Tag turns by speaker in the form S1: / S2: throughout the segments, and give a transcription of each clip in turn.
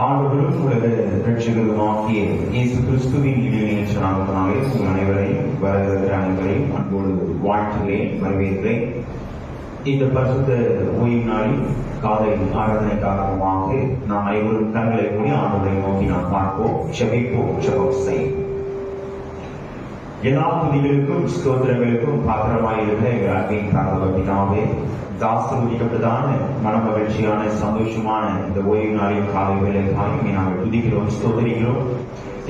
S1: ஆண்டவரும் உலக ரட்சகருமாகிய இயேசு கிறிஸ்துவின் இணையற்ற நாமத்தினாலே உங்கள் அனைவரையும் வருகிற அனைவரையும் அன்போடு வாழ்த்துகிறேன், வரவேற்கிறேன். இந்த பரிசுத்த ஓய்வு நாளில் காலை ஆராதனை காரணமாக நாம் அனைவரும் கண்களை மூடி ஆண்டவரை நோக்கி நாம் பார்ப்போம், ஜெபிப்போம், ஜெபம் செய்வோம். எல்லா துதிகளுக்கும் ஸ்தோத்திரங்களுக்கும் பாத்திரமாயிருக்கிற எங்கள் அன்பின் பரலோக பிதாவே, ஆசீர்வதிக்கப்பட்டதான மனமகிழ்ச்சியான சந்தோஷமான இந்த ஓய்வு நாளில் காலை வேளைக்காக நாங்கள் துதிக்கிறோம், ஸ்தோத்திரிக்கிறோம்.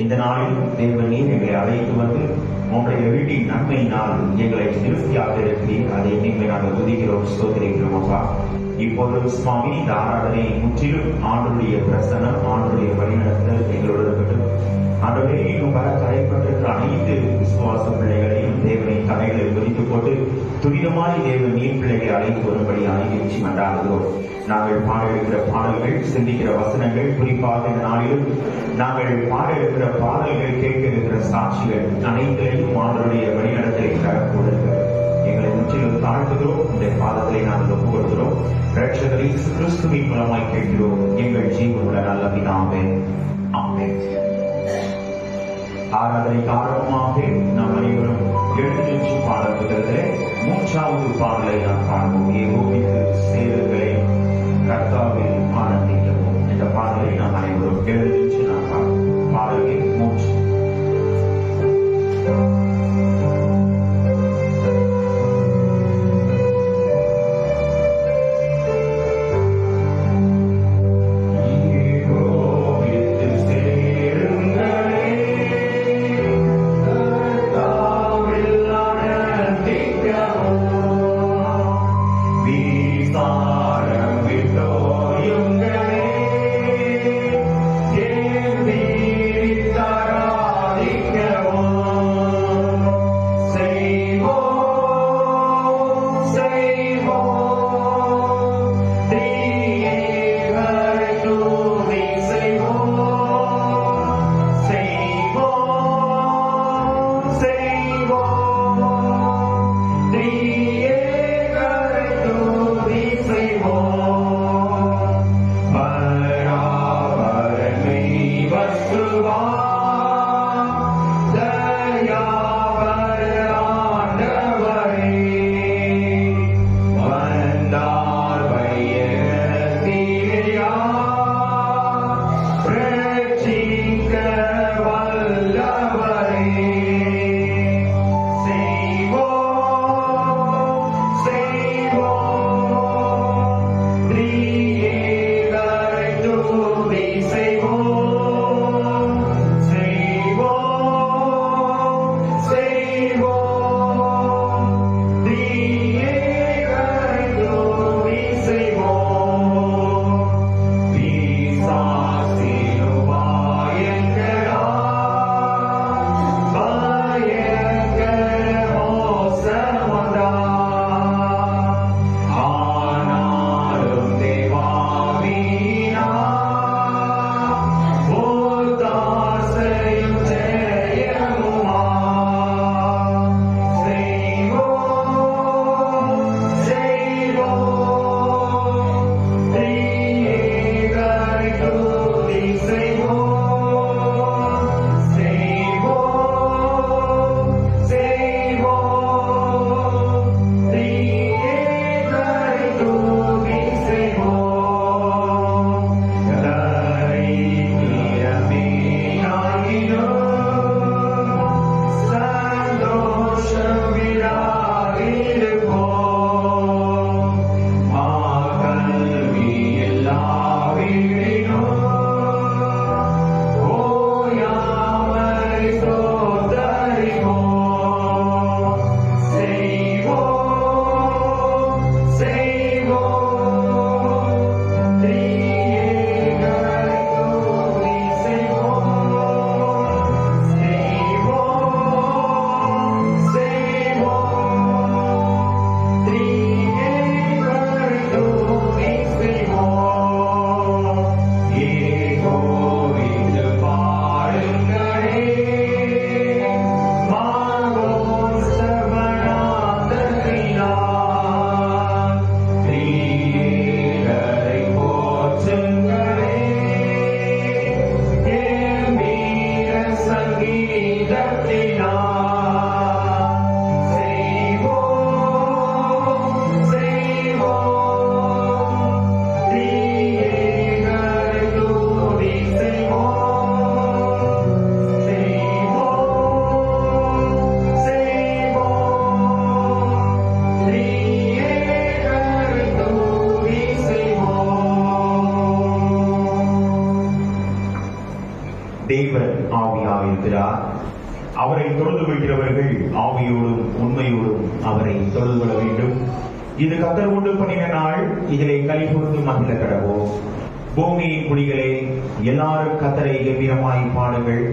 S1: இந்த நாளில் தேவன் நீர் எங்களை அழைத்து வந்து உங்களுடைய வீட்டின் நன்மையினால் எங்களை திருப்தியாக இருக்கிறீர். அதை நீங்கள் நாங்கள் துதிக்கிறோம், ஸ்தோத்திரிக்கிறோம். அப்பா, இப்போது சுவாமி இந்த ஆராதனை முற்றிலும் ஆண்டவருடைய பிரசன்னம், ஆண்டவருடைய வழிநடத்தல் எங்களோடு இருக்கட்டும். ஆண்டவரே, இன்னும் பல கரைப்பட்டிருக்கிற அனைத்து விசுவாச பிள்ளைகளையும் தேவனின் கதைகளை குறித்து போட்டு துரிதமாய் தேவன் நீர் பிள்ளைகளை அழைத்து வரும்படி அனைத்து மன்றாடுகிறோம். நாங்கள் பாட இருக்கிற பாடல்கள், சிந்திக்கிற வசனங்கள், குறிப்பாக இந்த நாளிலும் நாங்கள் பாட இருக்கிற பாடல்கள், கேட்க இருக்கிற சாட்சிகள் அனைத்திலையும் ஆண்டவருடைய வழிநடத்தலை தரக்கூடாது. எங்களை முற்றிலும் தாழ்த்துகிறோம். இந்த பாதத்தை நாங்கள் ஒப்புக் கொடுக்கிறோம். ரட்சகர் இயேசு கிறிஸ்துவின் மூலமாய் கேட்கிறோம் எங்கள் ஜீவனுள்ள நல்ல பிதாவே, ஆமென். ஆராதனை காரணமாக நாம் அனைவரும் எழுநூற்றி பாடல்களிலே 3வது பாடலை நாம் பாடுவோம். யெகோவாவுக்கு சேருங்களே, கர்த்தாவில் ஆனந்திக்கவும். இந்த பாடலை நாம் அனைவரும் எழுநூற்றி நாம் பாடுவோம். பாடல்கள் 3.
S2: Bye.
S1: இருக்கிறார். அவரை தொழுது கொள்கிறவர்கள் ஆவியோடும் உண்மையோடும் அவரை தொழுது கொள்ள வேண்டும். இது கர்த்தர் உண்டு பண்ணின நாள், இதிலே களிகூர்ந்து மகிழ கடவோம். பூமியின் குடிகளே, எல்லாரும் கர்த்தரை கம்பீரமாய் பாடுங்கள்.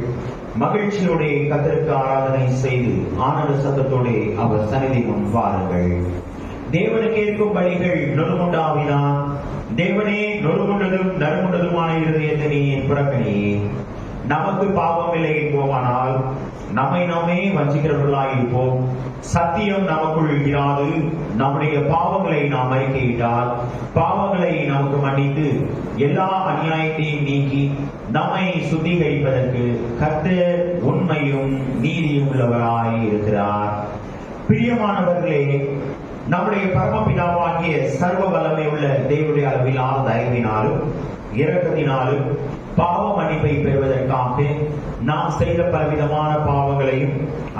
S1: மகிழ்ச்சியோட கர்த்தருக்கு ஆராதனை செய்து ஆனந்த சத்தத்தோட அவர் சந்நிதி முன் வாருங்கள். தேவனுக்கு ஏற்கும் பலிகள் நொறுமுண்டாவினான். தேவனே, நொறுமுண்டதும் நறுமுண்டதுமான இருதயத்தை நீ புறக்கணியே. நமக்கு பாவம் இல்லை என்போமானால் நம்மை நாமே வஞ்சிக்கிறவர்களாயிருப்போம். சத்தியம் நமக்குள் இராது. நம்முடைய பாவங்களை நாம் அறிக்கையிட்டால் பாவங்களை நமக்கு மன்னித்து எல்லா அநியாயத்தையும் நீக்கி நம்மை சுத்திகரிப்பதற்கு கர்த்தர் உண்மையும் நீதியும் உள்ளவராய் இருக்கிறார். பிரியமானவர்களே, நம்முடைய பரமபிதாவாகிய சர்வ வல்லமை உள்ள தேவனுடைய அளவிலான தயவினாலும் இரக்கத்தினாலும் பாவ மன்னிப்பை பெறுவதற்காக நாம் செய்த பலவிதமான பாவங்களையும்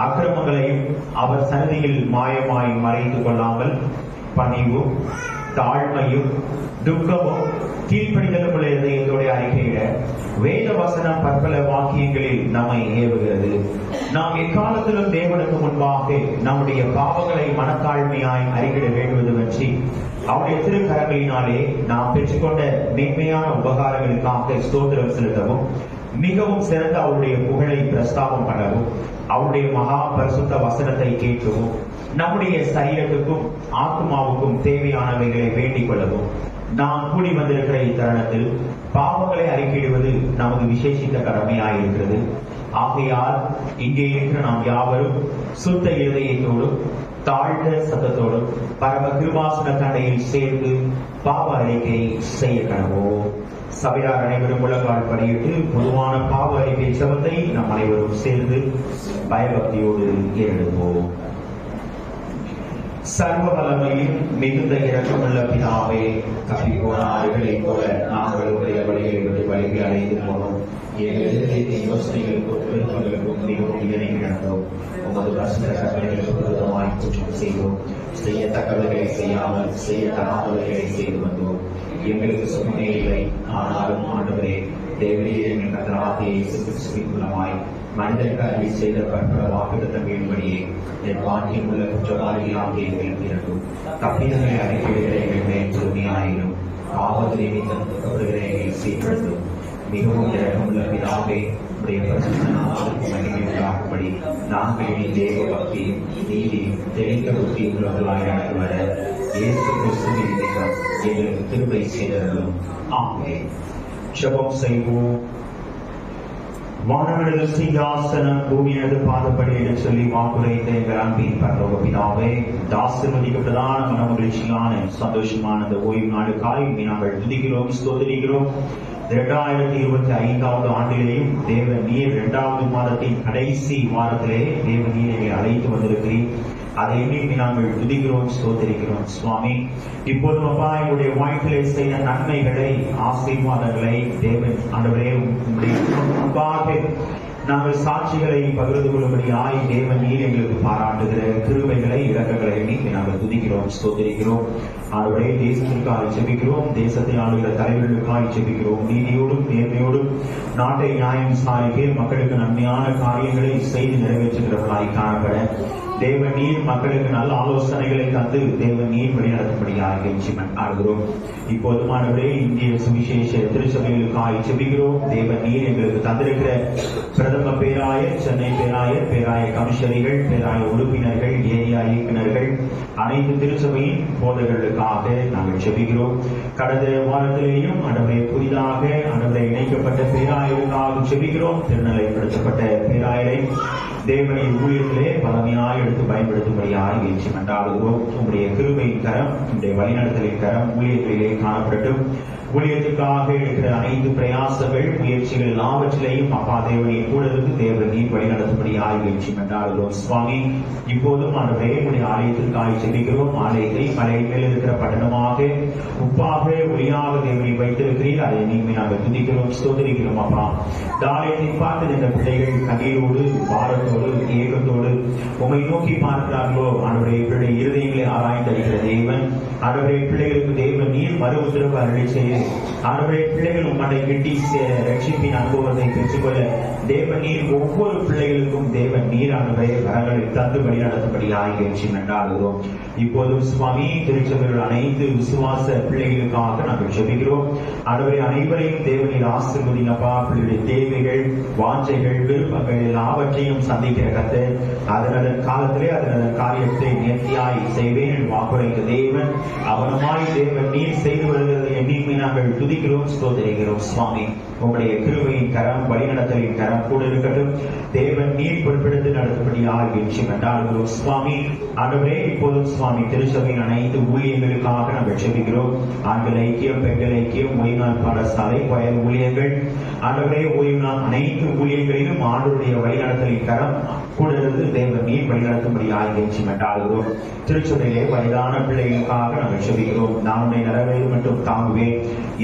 S1: அக்கிரமங்களையும் அவர் சந்நிதியில் மாயமாய் மறைத்து கொள்ளாமல் பணிவும் தாழ்மையும் துக்கமும் கீழ்ப்படிதலும் உள்ள இதயத்தோடு அறிக்கையிட வேத வசனம் பற்பல வாக்கியங்களில் நம்மை ஏவுகிறது. நாம் எக்காலத்திலும் தேவனுக்கு முன்பாக நம்முடைய பாவங்களை மனத்தாழ்மையாய் அறிக்கிட வேண்டுவதுவன்றி அவருடைய திருக்கரங்களினாலே நாம் பெற்றுக்கொண்ட மேன்மையான உபகாரங்களுக்காக ஸ்தோத்திரம் செலுத்தவும் மிகவும் சிறந்த அவருடைய புகழை பிரஸ்தாபம் பண்ணவும் அவருடைய மகா பரிசுத்த வசனத்தை கேட்கவும் நம்முடைய சரீரத்துக்கும் ஆத்மாவுக்கும் தேவையானவைகளை வேண்டிக் கொள்ளவும் நாம் கூடி வந்திருக்கிற இத்தருணத்தில் பாவங்களை அறிக்கையிடுவது நமது விசேஷித்த கடமையாயிருக்கிறது. ஆகையால் இங்கே இருக்கிற நாம் யாவரும் சுத்த இருதயத்தோடும் தாழ்ந்த சத்தத்தோடும் பரம கிருபாசன தண்டையில் சேர்ந்து பாவ அறிக்கை செய்ய கனவோம். சபையார் அனைவரும் முழங்கால் படியிட்டு பொதுவான பாவ அறிக்கை ஜெபத்தை நாம் அனைவரும் சேர்ந்து பயபக்தியோடு ஏறெடுப்போம். சர்வ வல்லமையில் மிகுந்த இரக்கமுள்ள பிதாவே, தப்பிப்போன ஆறுகளைப் போல நாங்கள் உடைய வழிகளை விட்டு வழிகளை அடைந்து போனோம். எங்கள் இதயத்தை யோசனைகளுக்கும் விருப்பங்களுக்கும் மிகவும் இணை கிடந்தோம். உமது பிரசன கட்டளைகளுக்கு விரோதமாய் குற்றம் செய்தோம். செய்யத்தக்கவர்களை செய்யாமல் செய்யத்தகாதவர்களை செய்து வந்தோம். எங்களுக்கு சுமமே இல்லை. ஆனாலும் ஆண்டவரே, தேவரீர் எங்கள் கர்த்தராகிய இயேசு கிறிஸ்துவின் மூலமாய் மனிதருக்கு அருளி செய்த பற்பல வாக்குத்தத்தங்களின்படியே என் வாழ்க்கையில் உள்ள குற்றவாளிகளாகிய எங்களுக்கு இருக்கும். தப்பிதங்களை அறிக்கையிடுகிற எங்கள் மேல் பொறுமையாயிரும். ஆபத்து நிமித்தம் துக்கப்படுகிற எங்களை சீர்படுத்தும். மிகவும் இரக்கமுள்ள பிதாவே, உடைய பரிசுத்த நாமத்திற்கு மகிமை உண்டாகும்படி நாங்கள் இனி தேவ பக்தியும் நீதியும் தெளிந்த புத்தியும் உள்ளவர்களாய் நடந்து வர இயேசு கிறிஸ்துவின் நிமித்தம் எங்களுக்கு கிருபை செய்தருளும். ஆமென். ஜெபம் செய்வோம். வானவனது சிங்காசனம் பூமியது பாதப்படி என்று சொல்லி வாக்குரைத்த எங்கள் அன்பின் பரலோக பிதாவே, தாசீர்வதிக்கப்பட்டதான மனமகிழ்ச்சியான சந்தோஷமான இந்த ஓய்வு நாளுக்காய் நாங்கள் துதிக்கிறோம், ஸ்தோத்திரிக்கிறோம். 2025 ஆண்டிலேயும் தேவ நீர் 2வது மாதத்தின் கடைசி வாரத்திலே தேவ நீர் எங்களை அழைத்து வந்திருக்கிறீர். அதை எண்ணி நாங்கள் துதிக்கிறோம், ஸ்தோத்திரிக்கிறோம். சுவாமி, இப்போது அப்பா எங்களுடைய வாழ்க்கையிலே செய்த நன்மைகளை ஆசீர்வாதங்களை தேவன் ஆண்டவரே உங்களுடைய முன்பாக நாங்கள் சாட்சிகளை பகிர்ந்து கொள்ளும்படியாய் தேவன் நீர் எங்களுக்கு பாராட்டுகிற கிருபைகளை இரக்கங்களை எண்ணி நாங்கள் துதிக்கிறோம், ஸ்தோத்திரிக்கிறோம். ஆண்டவரே, தேசத்திற்காக ஜெபிக்கிறோம். தேசத்தை ஆளுகிற தலைவர்களுக்காக ஜெபிக்கிறோம். நீதியோடும் நேர்மையோடும் நாட்டை நியாயம் விசாரிக்க மக்களுக்கு நன்மையான காரியங்களை செய்து நிறைவேற்றுகிறவர்களாய் காணப்பட தேவன் நீர் மக்களுக்கு நல்ல ஆலோசனைகளை தந்து தேவன் நீர் வழிநடத்தும்படியாக ஆடுகிறோம். இப்போதும் ஆண்டவரே, இந்திய சுவிசேஷ திருச்சபைகளுக்காக ஜெபிக்கிறோம். தேவன் நீர் எங்களுக்கு தந்திருக்கிற பிரதம பேராயர், சென்னை பேராயர், பேராய கமிஷனரிகள், பேராய உறுப்பினர்கள், ஏரியா இயக்குநர்கள், அனைத்து திருச்சபையின் போதகர்களுக்காக நாங்கள் ஜெபிக்கிறோம். கடந்த வாரத்திலேயும் ஆண்டவரே புதிதாக ஆண்டவரை இணைக்கப்பட்ட பேராயருக்காக ஜெபிக்கிறோம். திருநிலைப்படுத்தப்பட்ட பேராயரை தேவனின் ஊழியர்களே பலமையாய் எடுத்து பயன்படுத்தும்படியாக வீழ்ச்சி மன்றாடுகிறோம். உங்களுடைய கிருபையின் கரம், உங்களுடைய வழிநடத்தலின் கரம் ஊழியர்களிலே காணப்படட்டும். ஊழியத்துக்காக இருக்கிற அனைத்து பிரயாசங்கள் முயற்சிகள் எல்லாவற்றிலையும் அப்பா தேவனின் கூட இருந்து தேவன் நீர் வழி நடத்தும்படியாக வீழ்ச்சி மன்றாடுகிறோம். சுவாமி, இப்போதும் ஆண்டவரே உங்களுடைய ஆலயத்திற்காக துதிக்கிறோம். ஆலயத்தை மலை மேல் இருக்கிற பட்டணமாக உப்பாக ஒளியாக தேவனை வைத்திருக்கிறீர். அதை நீங்கள் நாங்கள் துதிக்கிறோம், ஸ்தோத்திரிக்கிறோம். அப்பா, தாலயத்தை பார்த்து இந்த பிள்ளைகள் கண்ணீரோடு பாரத்தோடு ஏக்கத்தோடு உம்மை நோக்கி பார்க்கிறார்களோ, அவருடைய பிள்ளை இருதயங்களை ஆராய்ந்தறிகிற தேவன், அவருடைய பிள்ளைகளுக்கு தேவன் நீர் மறு உத்தரவு அருளி செய்து அவருடைய பிள்ளைகள் உம்மை கிட்டி ரட்சிப்பின் அனுபவத்தை பெற்றுக்கொள்ள தேவன் நீர் ஒவ்வொரு பிள்ளைகளுக்கும் தேவன் நீர் அவருடைய வரங்களை தந்து வழி நடத்தும்படியாக என்று நன்றாடுகிறோம். இப்போதும் சுவாமி திருச்சபையில் அனைத்து விசுவாச பிள்ளைகளுக்காக நாங்கள் ஜெபிக்கிறோம். அவருடைய அனைவரையும் தேவனில் ஆசீர்வதிங்கப்பா. பிள்ளைகளுடைய தேவைகள், வாஞ்சைகள், விருப்பங்கள் எல்லாவற்றையும் சந்திக்கிற கர்த்தர், அதன் காலத்திலே அதன் காரியத்தை நேர்த்தியாய் செய்வேன் வாக்குரைத்த தேவன், அவனமாய் தேவன் நீர் செய்து வருகிறது எண்ணிமை நாங்கள் துதிக்கிறோம், ஸ்தோத்திரிக்கிறோம். சுவாமி, உங்களுடைய கிருபையின் கரம், வழிநடத்தலின் கரம் கூட இருக்கட்டும். தேவன் நீர் பொறுப்பெடுத்து நடத்தும்படியாக என்று கண்டாடுகிறோம். சுவாமி, ஆண்டவரே, இப்போதும் சுவாமி திருச்சபையின் அனைத்து ஊழியர்களுக்காக நாங்கள் ஜெபிக்கிறோம். ஆண்கள் ஐக்கியம், பெண்கள் ஐக்கியம், ஓய்வுநாள் பாடசாலை, வயல் ஊழியர்கள், ஆண்டவரே, ஓய்வு நாள் அனைத்து ஊழியர்களிலும் ஆண்டவருடைய வழிநடத்தலின் கரம் கூட இருந்து தேவன் நீர் வழிநடத்தும்படியாக என்று கண்டாடுகிறோம். திருச்சபையிலே வயதான பிள்ளைகளுக்காக நாங்கள் ஜெபிக்கிறோம். நான் உன்னை நிறைவேறும் மட்டும் தாங்குவேன்,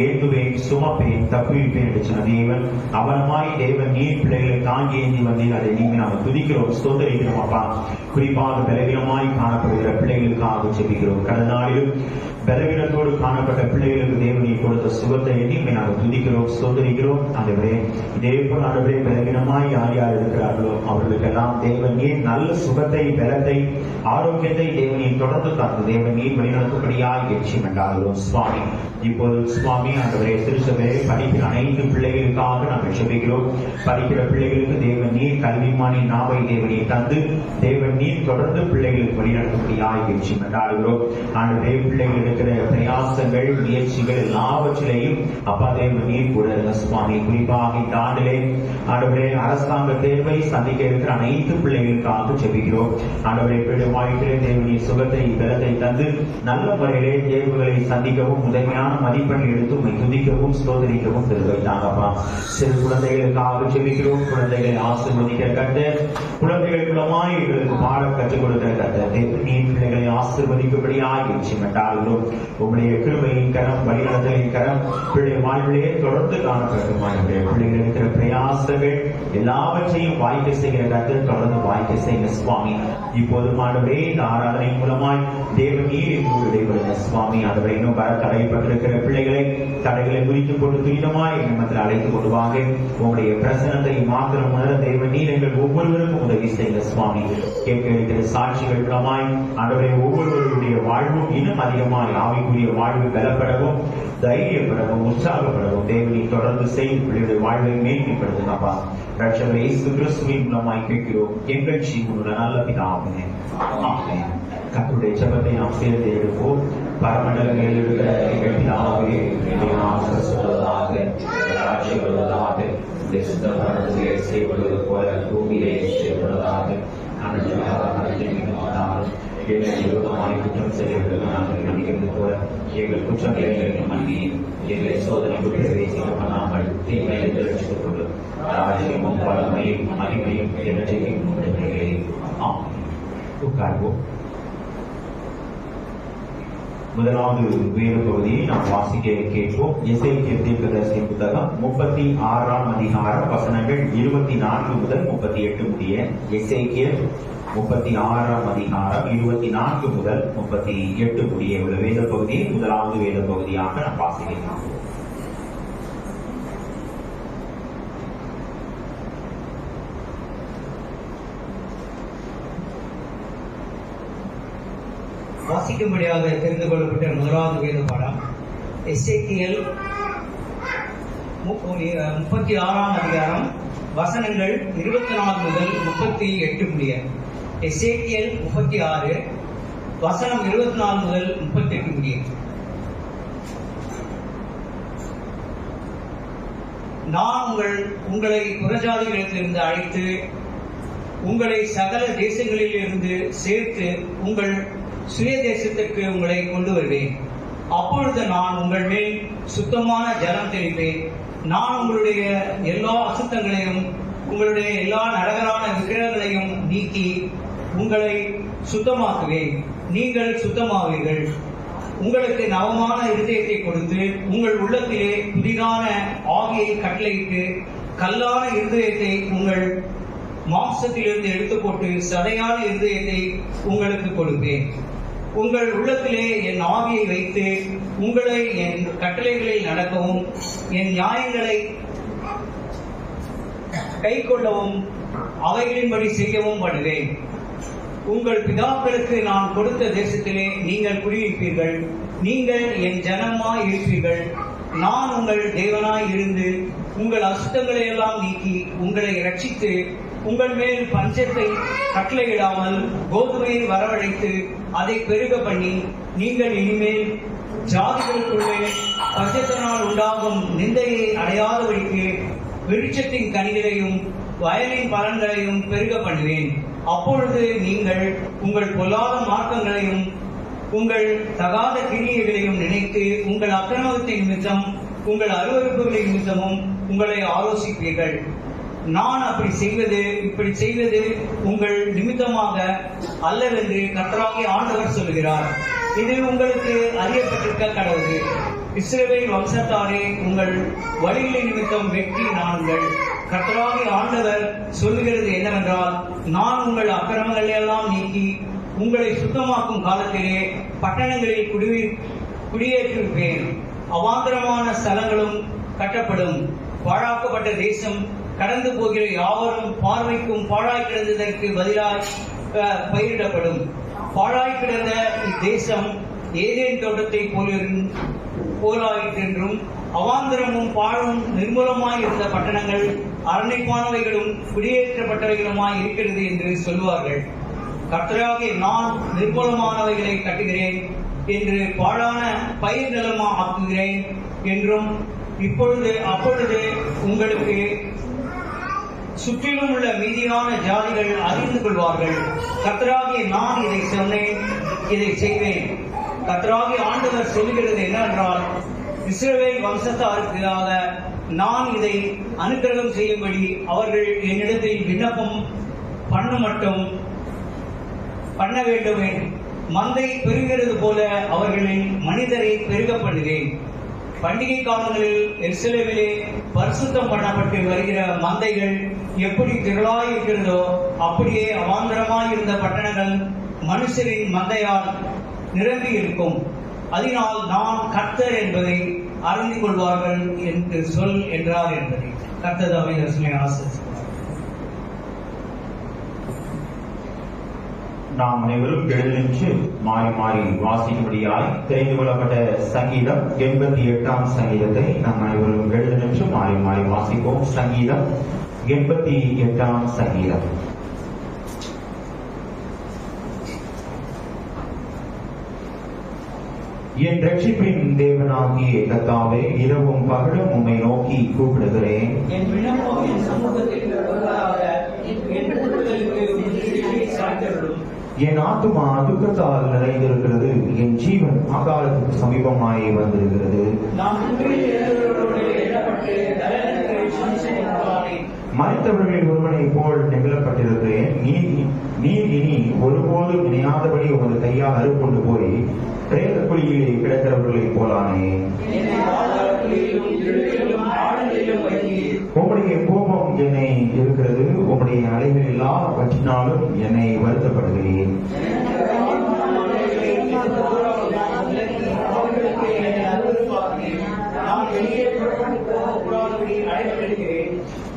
S1: ஏற்றுவேன், சுமப்பேன், தப்புவிப்பேன் என்று சொன்ன தேவன், அவனமாய் தேவன் நீர் பிள்ளைகளை தாங்கி ஏந்தி வந்தீர். அதை நீங்க நாங்கள் துதிக்கிறோம், ஸ்தோத்திரிக்கிறோம். அப்பா, குறிப்பாக பலவீனமாய் காணப்படுகிற பிள்ளைகளுக்காக ஜெபிக்கிறோம். கடந்த நாளிலும் பலவீனத்தோடு காணப்பட்ட பிள்ளைகளுக்கு தேவனை கொடுத்த சுகத்தை எண்ணி நாங்கள் துதிக்கிறோம், ஸ்தோத்திரிக்கிறோம். ஆண்டவரே, இதே போல் ஆண்டவரே பலவீனமாய் யார் யார் இருக்கிறார்களோ அவர்களுக்கெல்லாம் தேவன் நீர் நல்ல சுகத்தை, பலத்தை, ஆரோக்கியத்தை தேவனின் தொடர்ந்து தந்து தேவன் நீர் வழிநடத்தும்படியாய் எச்சி கண்டாகிறோம். சுவாமி, இப்போது சுவாமி ஆண்டவரே திருச்சபையை படிக்கிற அனைத்து பிள்ளைகளுக்காக நாங்கள் ஜெபிக்கிறோம். படிக்கிற பிள்ளைகளுக்கு தேவன் நீர் கல்விமானி நாவை தேவனை தந்து தேவன் நீர் தொடர்ந்து பிள்ளைகளுக்கு வழிநடத்தும்படியாய் எச்சி கண்டாகிறோம். ஆண்டவரே, பிள்ளைகள் இருக்கிற பிரயாசங்கள், முயற்சிகள் எல்லாவற்றிலையும் அப்பா தேவன் நீர் கூட சுவாமி, குறிப்பாக இந்த ஆண்டிலே ஆண்டவரே அரசாங்க தேர்வை சந்திக்க இருக்கிற அனைத்து பிள்ளைகளுக்காக ஜெபிக்கிறோம். ஆண்டவரே, வாழ்க்கையிலே தேவனின் சுகத்தை, பலத்தை தந்து நல்ல முறையிலே தேர்வுகளை சந்திக்கவும் முதன்மையான மதிப்பெண் எடுத்து உண்மை துதிக்கவும் ஸ்தோத்திரிக்கவும் திருவைத்தாங்கப்பா. சிறு குழந்தைகளுக்காக ஜெபிக்கிறோம். குழந்தைகளை ஆசீர்வதிக்கிற கர்த்தர், குழந்தைகள் மூலமாய் எங்களுக்கு பாடம் கற்றுக் கொடுக்கிற கர்த்தர், நீர் பிள்ளைகளை ஆசீர்வதிக்கும்படியாக என்றாலும் உங்களுடைய கிருபையின் கரம், வழிநடத்தலின் கரம் பிள்ளை வாழ்விலே தொடர்ந்து காணப்பட்டுமாறு பிள்ளைகள் இருக்கிற பிரயாசங்கள் எல்லாவற்றையும் வாய்க்க செய்கிற கர்த்தர் தொடர்ந்து வாய்க்க செய்கிற சுவாமி. இப்போது ஆண்டவரே, இந்த ஆராதனை மூலமாய் தேவன் நீர் எங்களோடு இடைபடுகிற சுவாமி. ஆண்டவரே, இன்னும் வர தடைப்பட்டிருக்கிற பிள்ளைகளை தடைகளை குறித்து கொண்டு துரிதமாய் எங்கள் அழைத்துக் கொண்டு வாங்க. உங்களுடைய பிரசனத்தை மாத்திரம் உணர தேவன் நீர் எங்கள் ஒவ்வொருவருக்கும் உதவி செய்கிற சுவாமி. கேட்க இருக்கிற சாட்சிகள் மூலமாய் ஆண்டவரே ஒவ்வொருவருடைய வாழ்வும் இன்னும் அதிகமாய் ஆவிக்குரிய வாழ்வு பலப்படவும், தைரியப்படவும், உற்சாகப்படவும் தேவனை தொடர்ந்து செய்து பிள்ளைகளுடைய வாழ்வை மேன்மைப்படுத்துங்கப்பா. ரட்சகர் இயேசு கிறிஸ்துவின் மூலமாய் கேட்கிறோம் எங்கள் ஜீவனுள்ள நல்ல பிதாவே, ஆமென். கர்த்தருடைய ஜெபத்தை நாம் சேர்ந்து எடுப்போம். பரமண்டலங்களில் இருக்கிற எங்கள் பிதாவே, உம்முடைய நாமம் சொல்வதாக, ராஜ்யம் வருவதாக, உம்முடைய சித்தப்படியே செய்வது போல பூமியிலே செய்வதாக. எங்களை விரோதமாய் குற்றம் செய்வதற்கு நாங்கள் நடிக்கிறது போல எங்கள் குற்றங்களை மன்னி எங்களை சோதனைக்கு பிரவேசிக்கப்படாமல் தீமையை ரட்சித்துக் கொள்ளும். ராஜ்யமும் வல்லமையும் மகிமையும் என்றைக்கும் உம்முடையதே. ஆமென். உட்கார்வோம். முதலாவது வேறு பகுதியை நாம் வாசிக்க கேட்போம். எசேக்கியேல் தீர்க்கதரிசியின் புத்தகம் 36ஆம் அதிகாரம் வசனங்கள் 24 முதல் 38 முடிய. எசேக்கியேல் 36ஆம் அதிகாரம் 24 முதல் 38 முடிய உள்ள வேத பகுதியை முதலாவது வேத பகுதியாக நாம் வாசிக்கலாம்.
S2: வாசிக்கும்படியாக தெரிந்து கொள்ளப்பட்ட முதலாவது வேத பாடம் எசேக்கியேல் 36ஆம் அதிகாரம் வசனங்கள் 24 முதல் 38 முடிய. எசேக்கியேல் 36 வசனம் 24 முதல் 38 முடிய. நான் உங்களை புறஜாதிகளிலிருந்து அழைத்து உங்களை சகல தேசங்களில் இருந்து சேர்த்து உங்கள் சுய தேசத்திற்கு உங்களை கொண்டு வருவேன். அப்பொழுது நான் உங்கள் மேல் சுத்தமான ஜலம் தெளிப்பேன். நான் உங்களுடைய எல்லா அசுத்தங்களையும் உங்களுடைய எல்லா நரகரான விக்கிரகங்களையும் நீக்கி உங்களை சுத்தமாக்குவேன். நீங்கள் சுத்தமாவீர்கள். உங்களுக்கு நவமான இருதயத்தை கொடுத்து உங்கள் உள்ளத்திலே புதிதான ஆவியை கட்டளையிட்டு கல்லான இருதயத்தை உங்கள் மாம்சத்திலிருந்து எடுத்து போட்டு சதையான இருதயத்தை உங்களுக்கு கொடுப்பேன். உங்கள் உள்ளத்திலே என் ஆவியை வைத்து உங்களை என் கட்டளைகளில் நடக்கவும் என் நியாயங்களை கை கொள்ளவும் அவைகளின்படி செய்யவும் பண்ணுவேன். உங்கள் பிதாக்களுக்கு நான் கொடுத்த தேசத்திலே நீங்கள் குடியிருப்பீர்கள். நீங்கள் என் ஜனமாய் இருப்பீர்கள். நான் உங்கள் தேவனாய் இருந்து உங்கள் அசுத்தங்களை எல்லாம் நீக்கி உங்களை ரட்சித்து உங்கள் மேல் பஞ்சத்தை கட்டளையிடாமல் கோதுமையை வரவழைத்து அதை பெருக பண்ணி நீங்கள் இனிமேல் ஜாதிகளுக்குள்ளே பஞ்சத்தினால் உண்டாகும் நிந்தையை அடையாதபடிக்கு விருட்சத்தின் கனிகளையும் வயலின் பலன்களையும் பெருக பண்ணுவேன். அப்பொழுது நீங்கள் உங்கள் பொல்லாத மார்க்கங்களையும் உங்கள் தகாத கிரியைகளையும் நினைத்து உங்கள் அக்கிரமத்தின் நிமித்தம் உங்கள் அருவருப்புகளின் நிமித்தமும் உங்களை ஆலோசிப்பீர்கள். நான் இப்படி செய்வது உங்கள் நிமித்தமாக அல்லவென்று கர்த்தராகிய ஆண்டவர் சொல்கிறார். இது உங்களுக்கு அறியப்பட்டிருக்க கடவுது. இஸ்ரவேல் வம்சத்தாரே, உங்கள் வழிகளின் நிமித்தம் வெற்றி நான்கள். கர்த்தராகிய ஆண்டவர் சொல்லுகிறது என்னவென்றால், நான் உங்கள் அக்கிரமங்களை எல்லாம் நீக்கி உங்களை சுத்தமாக்கும் காலத்திலே பட்டணங்களில் குடியேற்றிருப்பேன். அவாந்தரமான ஸ்தலங்களும் கட்டப்படும். பாழாக்கப்பட்ட தேசம் கடந்து போகிற யாவரும் பார்வைக்கும் பாழாய் கிடந்ததற்கு பதிலாய் பயிரிடப்படும். பாழாய் கிடந்த இத்தேசம் ஏதேன் தோட்டத்தை போலாயிற்றென்றும் அவாந்தரமும் பாழும் நிர்மூலமாய் இருந்த பட்டணங்கள் அரணிப்பானவைகளும் குடியேற்றப்பட்டவைகளுமாய் இருக்கிறது என்று சொல்லுவார்கள். கர்த்தராகிய நான் நிர்மூலமானவைகளை கட்டுகிறேன் என்று பாழான பயிர் நிலமா ஆக்குகிறேன் என்றும் அப்பொழுது உங்களுக்கு சுற்றிலும் உள்ள மீதியான ஜாதிகள் அறிந்து கொள்வார்கள். கர்த்தராகிய நான் இதை சொன்னேன், இதை செய்வேன். கர்த்தராகிய ஆண்டவர் சொல்லுகிறது என்னவென்றால், இஸ்ரவேல் வம்சத்தாருக்காக நான் இதை அனுக்கிரகம் செய்யும்படி அவர்கள் என்னிடத்தில் விண்ணப்பம் பண்ண வேண்டும். மந்தை பெருகிறது போல அவர்களின் மனிதரை பெருக பண்ணுவேன். பண்டிகை காலங்களில் எருசலேமிலே பரிசுத்தம் பண்ணப்பட்டு வருகிற மந்தைகள் எப்படி திரளாய் இருக்கிறதோ அப்படியே அவாந்தரமாய் இருந்த பட்டணங்கள் மனுஷரின் மந்தையால் நிரம்பி இருக்கும். அதனால் நான் கர்த்தர் என்பதை அறிந்து கொள்வார்கள் என்று சொல் என்றார் என்பதை கர்த்தர் தாமே ஆசீர்வதிப்பார்.
S1: நாம் அனைவரும் எழுந்து மாறி மாறி வாசிக்கும்படியாய் தெரிந்து கொள்ளப்பட்ட சங்கீதம் 88ஆம் சங்கீதத்தை நாம் அனைவரும் எழுந்து மாறி மாறி வாசிப்போம். சங்கீதம் 88ஆம் சங்கீதம். என் ரட்சிப்பின் தேவனாகிய கர்த்தாவே, இரவும் பகலும் உம்மை நோக்கி கூப்பிடுகிறேன்.
S2: என் விண்ணப்பம் என் சமூகத்தில்
S1: என் ஆத்துமா துக்கத்தால் நிறைந்திருக்கிறது. என் ஜீவன் அகாலத்துக்கு சமீபமாய் வந்திருக்கிறது. மறைத்தவர்களில் ஒருவனை போல் நெகிழப்பட்டிருக்கிறேன். நீர் இனி ஒருபோதும் நினையாதபடி உமது கையால் அறுக்கொண்டு போய் பிரேத குழியிலே கிடக்கிறவர்களை போலானே. உம்முடைய கோபம் என்னை இருக்கிறது. உம்முடைய அலைகள் எல்லாவற்றினாலும் என்னை வருத்தப்படுகிறேன்.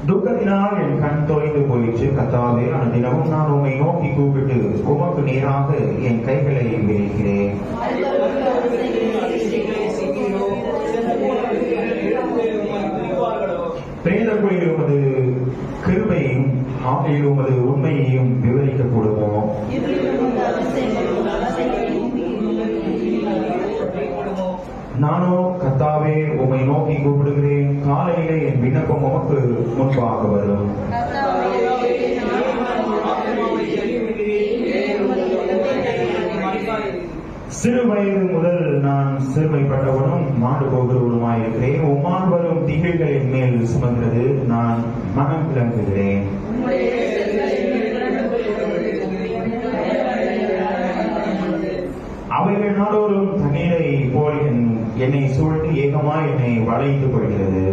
S1: துக்கத்தினால் என் கண் தொலைந்து போயிற்று. கர்த்தாவே, அனுதினமும் நான் உம்மை நோக்கி கூப்பிட்டு உமக்கு நேராக என் கைகளை விரிக்கிறேன். பிரேத குழியில் உமது கிருபையையும் ஆவியில் உமது உண்மையையும் விவரிக்க கூடுமோ? நானோ கர்த்தாவே உம்மை நோக்கி கூப்பிடுகிறேன். காலையிலே என் விண்ணப்பம் உமக்கு முன்பாக வரும். சிறு வயது முதல் நான் சிறுமைப்பட்டவனும் மாண்டு போகிறவனுமாயிருக்கிறேன். உம்மால் வரும் திகழ்களின் மேல் சுமந்தது நான் மனம் விளங்குகிறேன். நாடோறும் தண்ணீரை போல் என்னை சூழ்ந்து ஏகமாய் என்னை வளைந்து கொள்கிறது.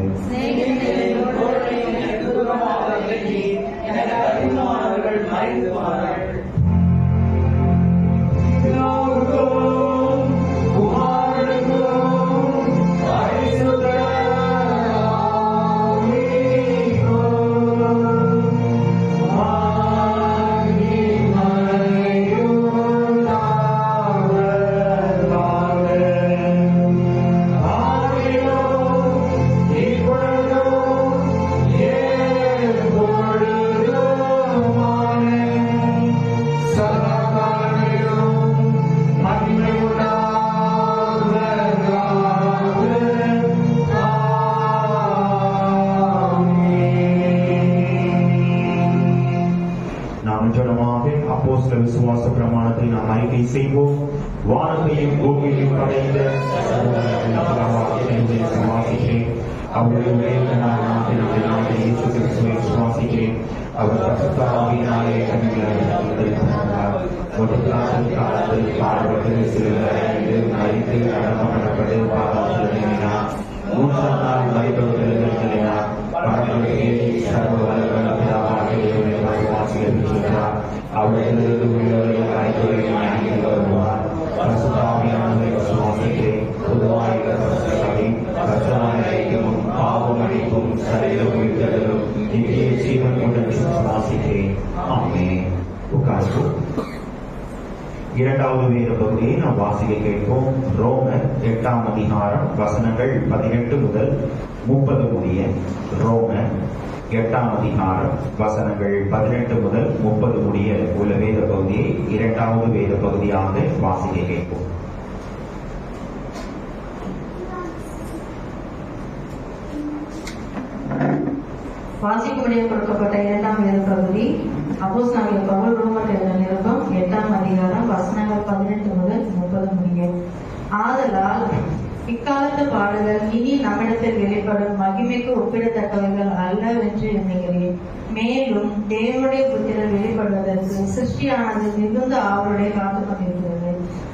S1: அப்போஸ்தலர் விசுவாச பிரமாணத்தை நாம் அறிக்கை செய்வோம். வானத்தையும் பூமியையும் படைத்த விசுவாசிக்கிறேன். அவருடைய இயேசு கிறிஸ்துவை விசுவாசிக்கிறேன். அவர் பரிசுத்த ஆவியினாலே ஒரு காலத்தில் பாடுபட்டு சிறுவரைந்து மறித்து அடக்கப்படப்பட்டு பாதாளத்தில் இறங்கினார். 3ஆம் நாள் மரித்தவர்களினார். பரமேறி சர்வ வல்லமையுள்ள பிதாவாகிய தேவனை விசுவாசிக்கிறார். அவரிடத்திலிருந்து உள்ளவர்கள் அனைத்துலகிலும் ஞானிகள் வருவார். பரிசுத்த ஆவியானவரை விசுவாசிக்கிறேன். பொதுவாக கர்த்தராயும் பாவமளிப்பும் சரீர உயிர்த்தலும் நித்திய ஜீவன் கொண்டு விசுவாசிக்கிறேன். ஆமென். உட்கார்ந்து இரண்டாவது வேத பகுதியை நாம் வாசிக்க கேட்போம். ரோமர் 8ஆம் அதிகாரம் வசனங்கள் 18 முதல் 30 முடிய. ரோமர் 8ஆம் அதிகாரம் வசனங்கள் 18 முதல் 30 முடிய உள்ள வேத பகுதியை இரண்டாவது வேத பகுதியாக வாசிக்க கேட்போம்.
S3: வாசிக்கும்படியாக கொடுக்கப்பட்ட இரண்டாம் வேத பகுதி அப்போஸ்தலனாகிய பவுல் ரோமர் எழுதின நிருபம் 8ஆம் அதிகாரம் வசனங்கள் 18 முதல் 30 முடிய. ஆதலால் இக்காலத்து பாடுகள் இனி நம்மிடத்தில் வெளிப்படும் மகிமைக்கு ஒப்பிடத்தக்கவைகள் அல்லவென்று எண்ணுகிறேன். மேலும் தேவனுடைய புத்திரர் வெளிப்படுவதற்கு சிருஷ்டியானது மிகுந்த ஆவலுடைய காத்துக் கொண்டிருக்கிறது.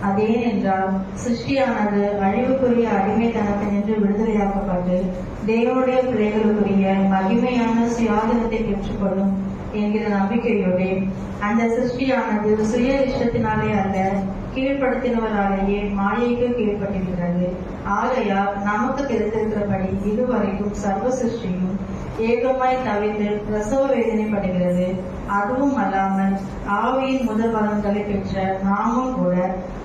S3: அதேனென்றால் சிருஷ்டியானது அழிவுக்குரிய அடிமைத்தனத்தினின்று விடுதலையாக்கப்பட்டு தேவனுடைய பிள்ளைகளுக்குரிய மகிமையான சுயாதீனத்தை பெற்றுக்கொள்ளும் என்கிற நம்பிக்கையோடு அந்த சிருஷ்டியானது சுய இஷ்டத்தினாலே அல்ல, கீழ்ப்படுத்தினவராலேயே மாயைக்கு கீழ்பட்டிருக்கிறது. ஆகையால் நமக்கு தெரிந்திருக்கிறபடி இதுவரைக்கும் சர்வ சிருஷ்டியும் ஏகமாய் தவிர்த்து பிரசவ வேதனைப்படுகிறது. அதுவும் அல்லாமல் ஆவியின் முதல் பலன்களை பெற்ற நாமும் கூட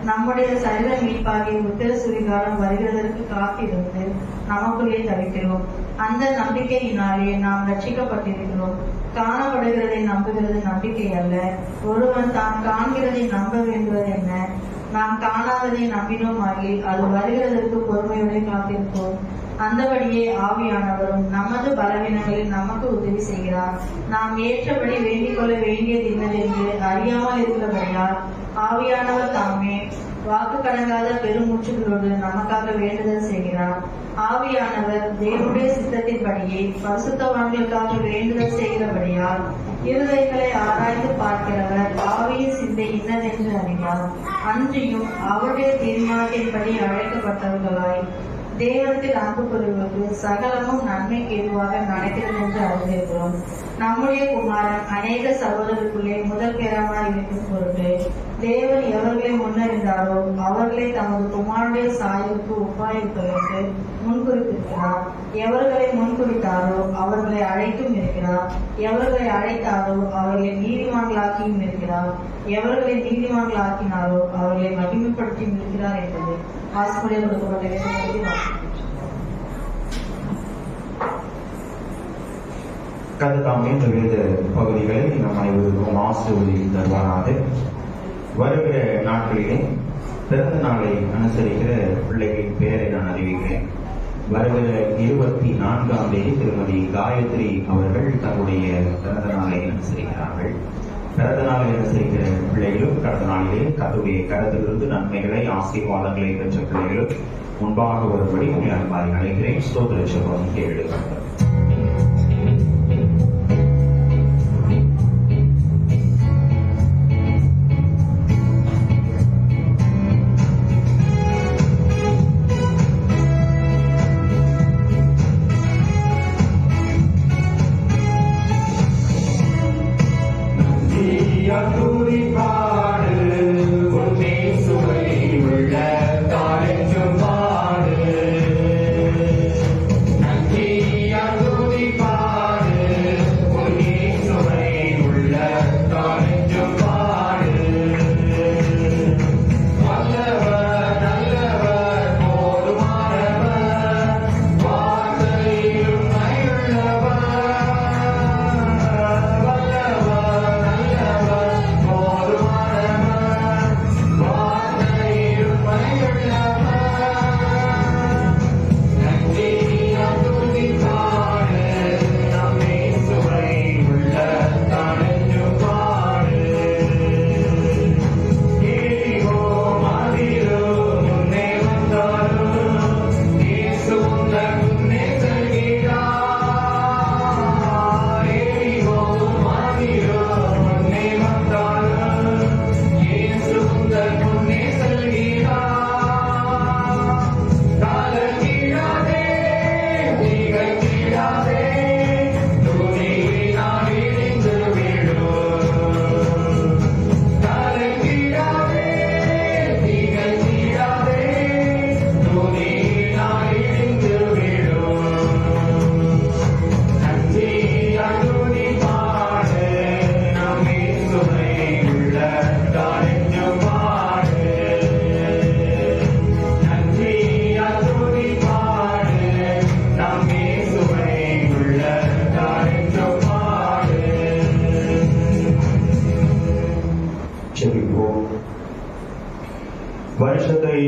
S3: நம்முடைய சரீர மீட்பாகிய உத்தர சுவிகாரம் வருகிறதற்கு காத்திருந்து நமக்குள்ளே தவிக்கிறோம். அந்த நம்பிக்கையினாலே நாம் ரட்சிக்கப்பட்டிருக்கிறோம். காணப்படுகிறதை நம்புகிறது நம்பிக்கை அல்ல. ஒருவன் தான் காண்கிறதை நம்ப வேண்டுவது என்ன? நாம் காணாததை நம்பினோமாகி அது வருகிறதற்கு பொறுமையோடு காத்திருப்போம். அந்தபடியே ஆவியானவரும் நமது பலவீனங்களில் நமக்கு உதவி செய்கிறார். நாம் ஏற்றபடி வேண்டிக் கொள்ள வேண்டியது என்னதென்று அறியாமல் இருக்கிறபடியால் ஆவியானவர் தாமே வாக்கு கடங்காத பெருமூச்சுகளோடு நமக்காக வேண்டுதல் செய்கிறார். ஆவியானவர் தேவனுடைய சித்தத்தின்படியே பரிசுத்தவான்களுக்காக வேண்டுதல் செய்கிறபடியால் இருதயங்களை ஆராய்ந்து பார்க்கிறவர் ஆவியின் சிந்தை இன்னதென்று அறிவார். அன்றியும் அவருடைய தீர்மானத்தின்படி அழைக்கப்பட்டவர்களாய் தேவத்தில் அன்பு கொள்வதற்கு சகலமும் நன்மைக்கு ஏதுவாக நடக்கிறது என்று அறிந்திருக்கிறோம். நம்முடைய குமாரன் அநேக சகோதரர்களுக்குள்ளே முதல் பேராமாய் இருக்கும் பொருட்டு தேவன் எவர்களை முன்னறிந்தாரோ அவர்களை தமது குமாரனுடைய சாய்வுக்கு ஒப்பாயிருப்பதற்கு முன்குறித்திருக்கிறார். எவர்களை முன்குறித்தாரோ அவர்களை அழைத்தும் இருக்கிறார். எவர்களை அழைத்தாரோ அவர்களை நீதிமான்களாக்கியும் இருக்கிறார். எவர்களை நீதிமான்களாக்கினாரோ அவர்களை மகிமைப்படுத்தியும் இருக்கிறார் என்பது ஆசிரியர் கொடுக்கப்பட்ட
S1: கருத்தாமே இந்த வேத பகுதிகளை நம் அனைவருக்கும் ஆசிரியர் தருவாராக. வருகிற நாட்களிலே பிறந்த நாளை அனுசரிக்கிற பிள்ளைகளின் பெயரை நான் அறிவிக்கிறேன். வருகிற 24ஆம் தேதி திருமதி காயத்ரி அவர்கள் தன்னுடைய பிறந்த நாளை அனுசரிக்கிறார்கள். பிறந்த நாளை அனுசரிக்கிற பிள்ளைகளும் கடந்த நாளிலே கர்த்தருடைய கரத்திலிருந்து நன்மைகளை ஆசீர்வாதங்களை பெற்ற பிள்ளைகளும் முன்பாக வரும்படி உங்களை அன்பாய் அழைக்கிறேன். ஸ்தோத்திர ஜெபம் கேளுங்கள்.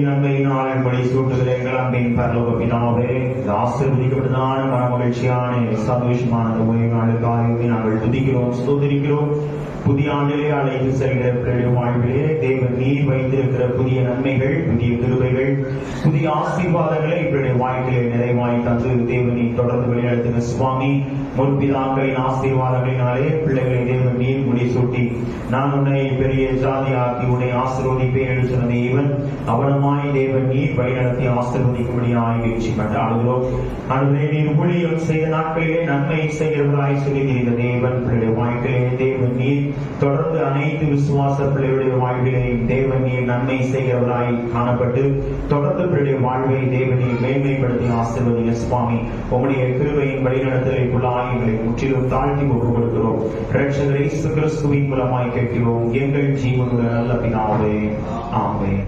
S1: நன்மையினால் என்பதை சூட்டுகிற எங்கள் அன்பின் பரலோக பிதாவே, ஆசீர்வதிக்கப்பட்டதான மனமகிழ்ச்சியான சந்தோஷமான அந்த ஓய்வு நாளுக்காகவே நாங்கள் துதிக்கிறோம், ஸ்தோத்திரிக்கிறோம். புதிய ஆண்டிலே அழைத்து செல்கிற பிள்ளைகளுடைய வாழ்விலே தேவன் நீர் வைத்திருக்கிற புதிய நன்மைகள், புதிய கிருபைகள், புதிய ஆசீர்வாதங்களை இவருடைய வாழ்க்கையிலே நிறைவாய் தந்து தேவன் நீர் தொடர்ந்து வழிநடத்துகிற சுவாமி. முற்பிதாக்களின் ஆசீர்வாதங்களினாலே பிள்ளைகளை தேவன் நீர் முடிசூட்டி நான் உன்னை பெரிய ஜாதியாக்கி உன்னை ஆசீர்வதிப்பேன் என்று சொன்ன தேவன் அவனமாய் தேவன் நீர் வழிநடத்தி ஆசீர்வதிக்கும்படியாய் வீழ்ச்சி கண்டாடுகிறோம். அதுவே நீர் ஊழியம் செய்த நாட்களிலே நன்மை செய்கிறவர்களாய் சொல்லி இந்த தேவன் பிள்ளைடைய வாழ்க்கையிலே தேவன் நீர் தொடர்ந்து அனைத்து விசுவாச பிள்ளைகளுடைய வாழ்விலையும் தேவன் நீர் நன்மை செய்கிறவராய் காணப்பட்டு தொடர்ந்து பிள்ளைடைய வாழ்வை தேவன் நீர் மேன்மைப்படுத்தி ஆசீர்வதிங்க சுவாமி. உங்களுடைய கிருபையின் வழிநடத்தலுக்குள்ளாய் எங்களை முற்றிலும் தாழ்த்தி ஒப்புக் கொடுக்கிறோம். இரட்சகர் இயேசு கிறிஸ்துவின் மூலமாய் கேட்கிறோம் எங்கள் ஜீவனுள்ள நல்ல பிதாவே, ஆமென்.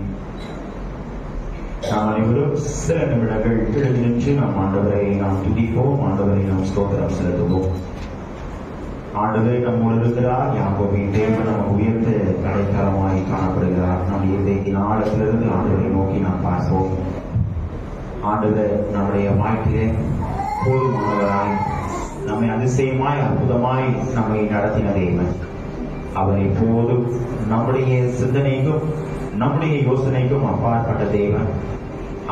S1: நாம் அனைவரும் சில நிமிடங்கள் எழுதி நின்று நாம் ஆண்டவரை நாம் துதிப்போம், ஆண்டவரை நாம் ஸ்தோத்திரம் செலுத்துவோம். ஆண்டவரை நம்மோடு இருக்கிறார். யாக்கோபின் தேவன் நம்ம உயர்ந்த அடைக்கலமாய் காணப்படுகிறார். நம் இதயத்தின் ஆழத்திலிருந்து ஆண்டவரை நோக்கி நாம் பார்ப்போம். ஆண்டவர் நம்முடைய வாழ்க்கையிலே போதுமானவராய் நம்மை அதிசயமாய் அற்புதமாய் நம்மை நடத்தின தேவன். அவர் எப்போதும் நம்முடைய சிந்தனைக்கும் நம்முடைய யோசனைக்கும் அப்பாற்பட்ட தேவன்.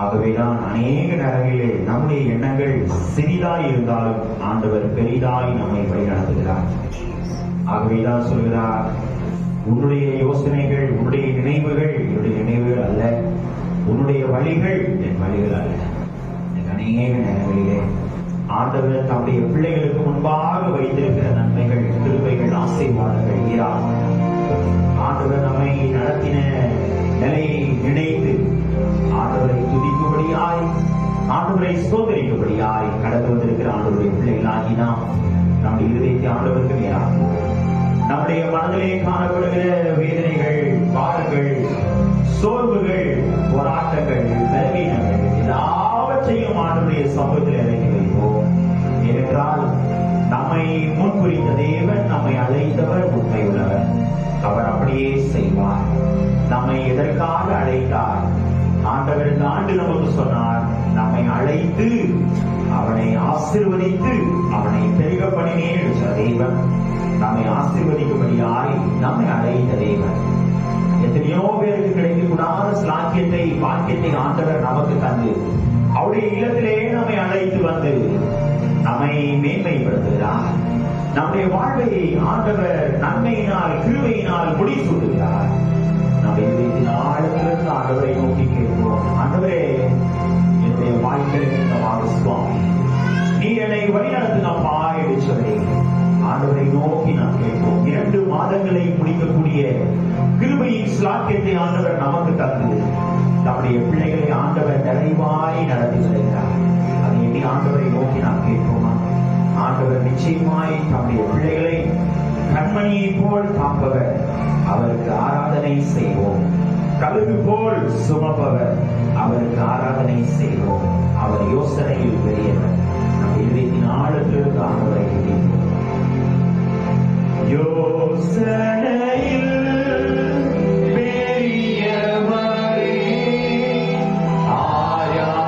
S1: ஆகவேதான் அநேக நேரங்களிலே நம்முடைய எண்ணங்கள் சிறிதாய் இருந்தாலும் ஆண்டவர் பெரிதாய் நம்மை வழி நடத்துகிறார். ஆகவேதான் சொல்கிறார், உன்னுடைய யோசனைகள் உன்னுடைய நினைவுகள் என்னுடைய நினைவுகள் அல்ல, உன்னுடைய வழிகள் என் வழிகள் அல்ல. அநேக நேரங்களிலே ஆண்டவர் தம்முடைய பிள்ளைகளுக்கு முன்பாக வைத்திருக்கிற நன்மைகள், கிருபைகள், ஆசீர்வாதங்கள் ஏராளம். ஆண்டவர் நம்மை நடத்தின நிலையை நினைத்து ஆண்டவரை துதிக்கும்படியாய், ஆண்டவரை ஸ்தோத்திரிக்கும்படியாய் கடந்து வந்திருக்கிற ஆண்டவருடைய பிள்ளைகளாகி நாம் நம்முடைய இருதயத்தை ஆண்டவருக்கு நேராகும். நம்முடைய மனதிலே காணப்படுகிற வேதனைகள், பாரங்கள், சோர்வுகள், போராட்டங்கள், பலவீனங்கள் எல்லாவற்றையும் ஆண்டவருடைய சமூகத்தில் இறங்கி வைப்போம். ஏனென்றால் நம்மை முன்குறித்த தேவன், நம்மை அழைத்தவர் உண்மை உள்ளவர். அவர் அப்படியே செய்வார். நம்மை எதற்காக அழைத்தார்? ஆண்டவர் இந்த ஆண்டு நமக்கு சொன்னார், நம்மை அழைத்து அவனை ஆசீர்வதித்து அவனை பெருக பண்ணினே சொன்ன தேவன், நம்மை ஆசீர்வதிக்கும்படியாய் நம்மை அழைத்த தேவன். எத்தனையோ பேருக்கு கிடைக்கக்கூடாத சாக்கியத்தை, பாக்கியத்தை ஆண்டவர் நமக்கு தந்து அவருடைய இல்லத்திலே நம்மை அழைத்து வந்து நம்மை மேன்மைப்படுத்துகிறார். நம்முடைய வாழ்வை ஆண்டவர் நன்மையினால், கிருபையினால் முடிசூட்டுகிறார். நம்முடைய இதயத்தின் ஆழத்திலிருந்து ஆண்டவரை நோக்கி கேட்போம். ஆண்டவரே, என்னுடைய வாழ்க்கையில் சுவாமி நீர் என்னை வழிநடத்துங்கப்பா என்று சொல்லி ஆண்டவரை நோக்கி நாம் கேட்போம். 2 மாதங்களை முடிக்கக்கூடிய கிருபையின் சாக்கியத்தை ஆண்டவர் நமக்கு தந்து நம்முடைய பிள்ளைகளை ஆண்டவர் நிறைவாய் நடத்தி வருகிறார். அதை எண்ணி ஆண்டவரை நோக்கி நாம் கேட்போமா? ஆண்டவர் நிச்சயமாய் நம்முடைய பிள்ளைகளை கண்மணியை போல் காப்பவர். அவருக்கு ஆராதனை செய்வோம். கழுகு போல் சுமப்பவர். அவருக்கு ஆராதனை செய்வோம். அவர் யோசனையில் பெரியவர். நம் இதயத்தின் ஆழத்திலிருந்து ஆண்டவரை கேட்போம். யோசனையில்
S4: ஆராதனை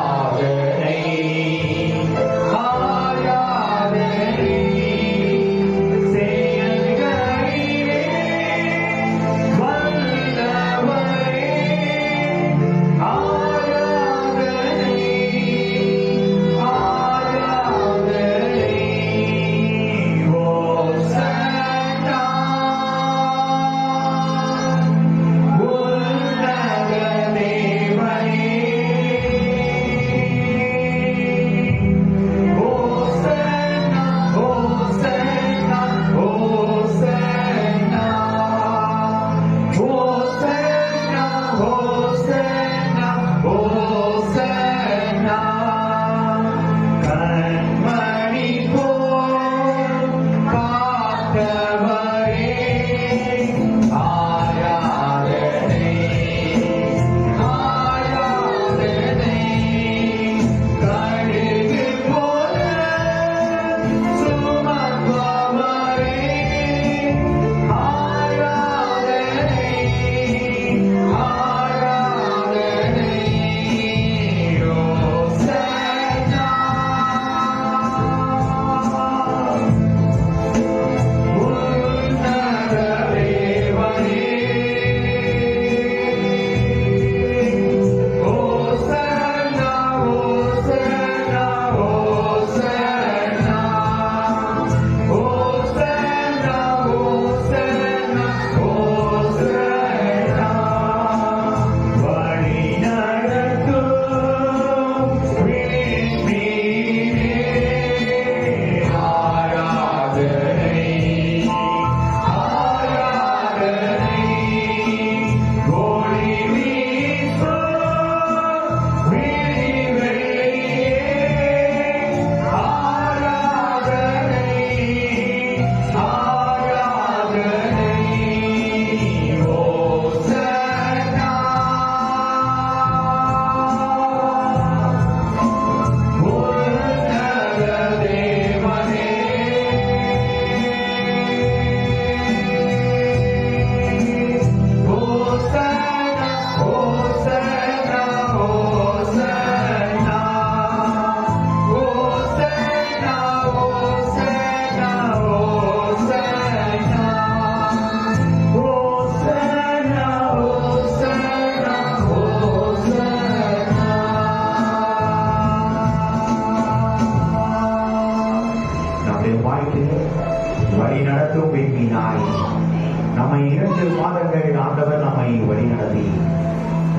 S1: நம்மை 2 மாதங்கள் ஆண்டவர் நம்மை வழிநடத்தி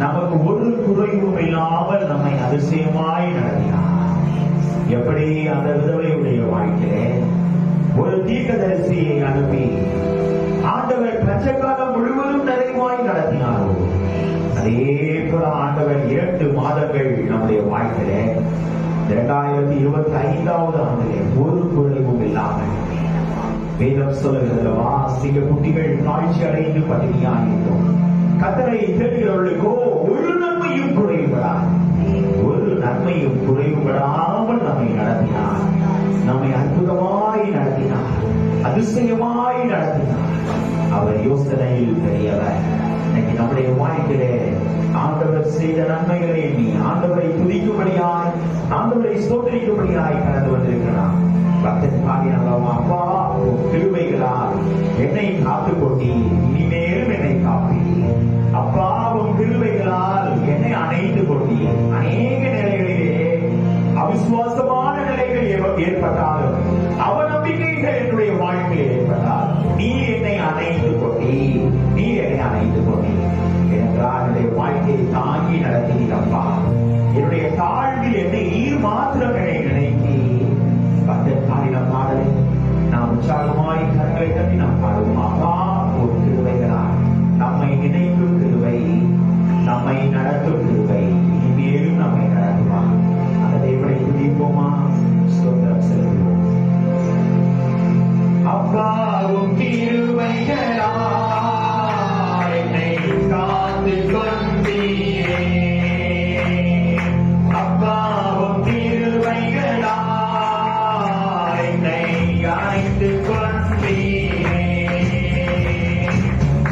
S1: நமக்கு ஒரு குறைவும் இல்லாமல் நம்மை அதிசயமாய் நடத்தினார். எப்படி அந்த விதவையுடைய வாழ்க்கையிலே ஒரு தீர்க்கதரிசியை அனுப்பி ஆண்டவர் பஞ்சகாலம் முழுவதும் நிறைவாய் நடத்தினாரோ, அதே போல ஆண்டவர் 2 மாதங்கள் நம்முடைய வாழ்க்கையிலே 2025 ஆண்டிலே ஒரு குறைவும் இல்லாமல் வேதம் சொல்லுகிறதவா, சில குட்டிகள் காட்சி அடைந்து பட்டினியாயிருந்தோம். கர்த்தரை தேடுகிறவர்களுக்கோ ஒரு நன்மையும் குறைவுபடாது, ஒரு நன்மையும் குறைவுபடாமல் நம்மை நடத்தினார். நம்மை அற்புதமாய் நடத்தினார், அதிசயமாய் நடத்தினார். அவர் யோசனையில் பெரியவர். இன்னைக்கு நம்முடைய வாழ்க்கையிலே ஆண்டவர் செய்த நன்மைகளை நீ ஆண்டவரை துதிக்கும்படியாய், ஆண்டவரை ஸ்தோத்திரிக்கும்படியாய் கடந்து வந்திருக்கிறார். பக்தன் பாடினாலும், அப்பா கிருபைகளால் என்னை காத்துக் கொண்டி இனிமேலும் என்னை காப்பி. அப்பா உன் கிருபைகளால் என்னை அணைத்து கொண்டி. அநேக நிலைகளிலே அவிசுவாசமான நிலைகள் ஏற்பட்டாலும், அவநம்பிக்கைகள் என்னுடைய வாழ்க்கையில் ஏற்பட்டால் நீ என்னை அணைத்து கொண்டி, நீ என்னை அணைத்து கொண்டி. என்றால் என்னுடைய வாழ்க்கையை தாங்கி நடத்தினப்பா. என்னுடைய தாழ்வில் என்னை நீர் மாத்திரம் என்னை நினைத்தி பக்தன் பாடின பாடலை நாம் உற்சாகமாய் கரங்களை தட்டி நாம் பாடுவோம். அப்பா ஒரு கிருபைகளால் நம்மை நினைக்கும் கிருபை, நம்மை நடத்தும் கிருபை, இனிமேலும் நம்மை நடத்துவார். அந்த தேவனை துதிப்போமா, ஸ்தோத்திரம் செலுத்துவோம். அப்பாவும் கிருபைகளால் என்னை காத்துக் கொண்டீரே. அப்பாவும் கிருபைகளால் என்னை அணைத்துக் கொண்டீரே.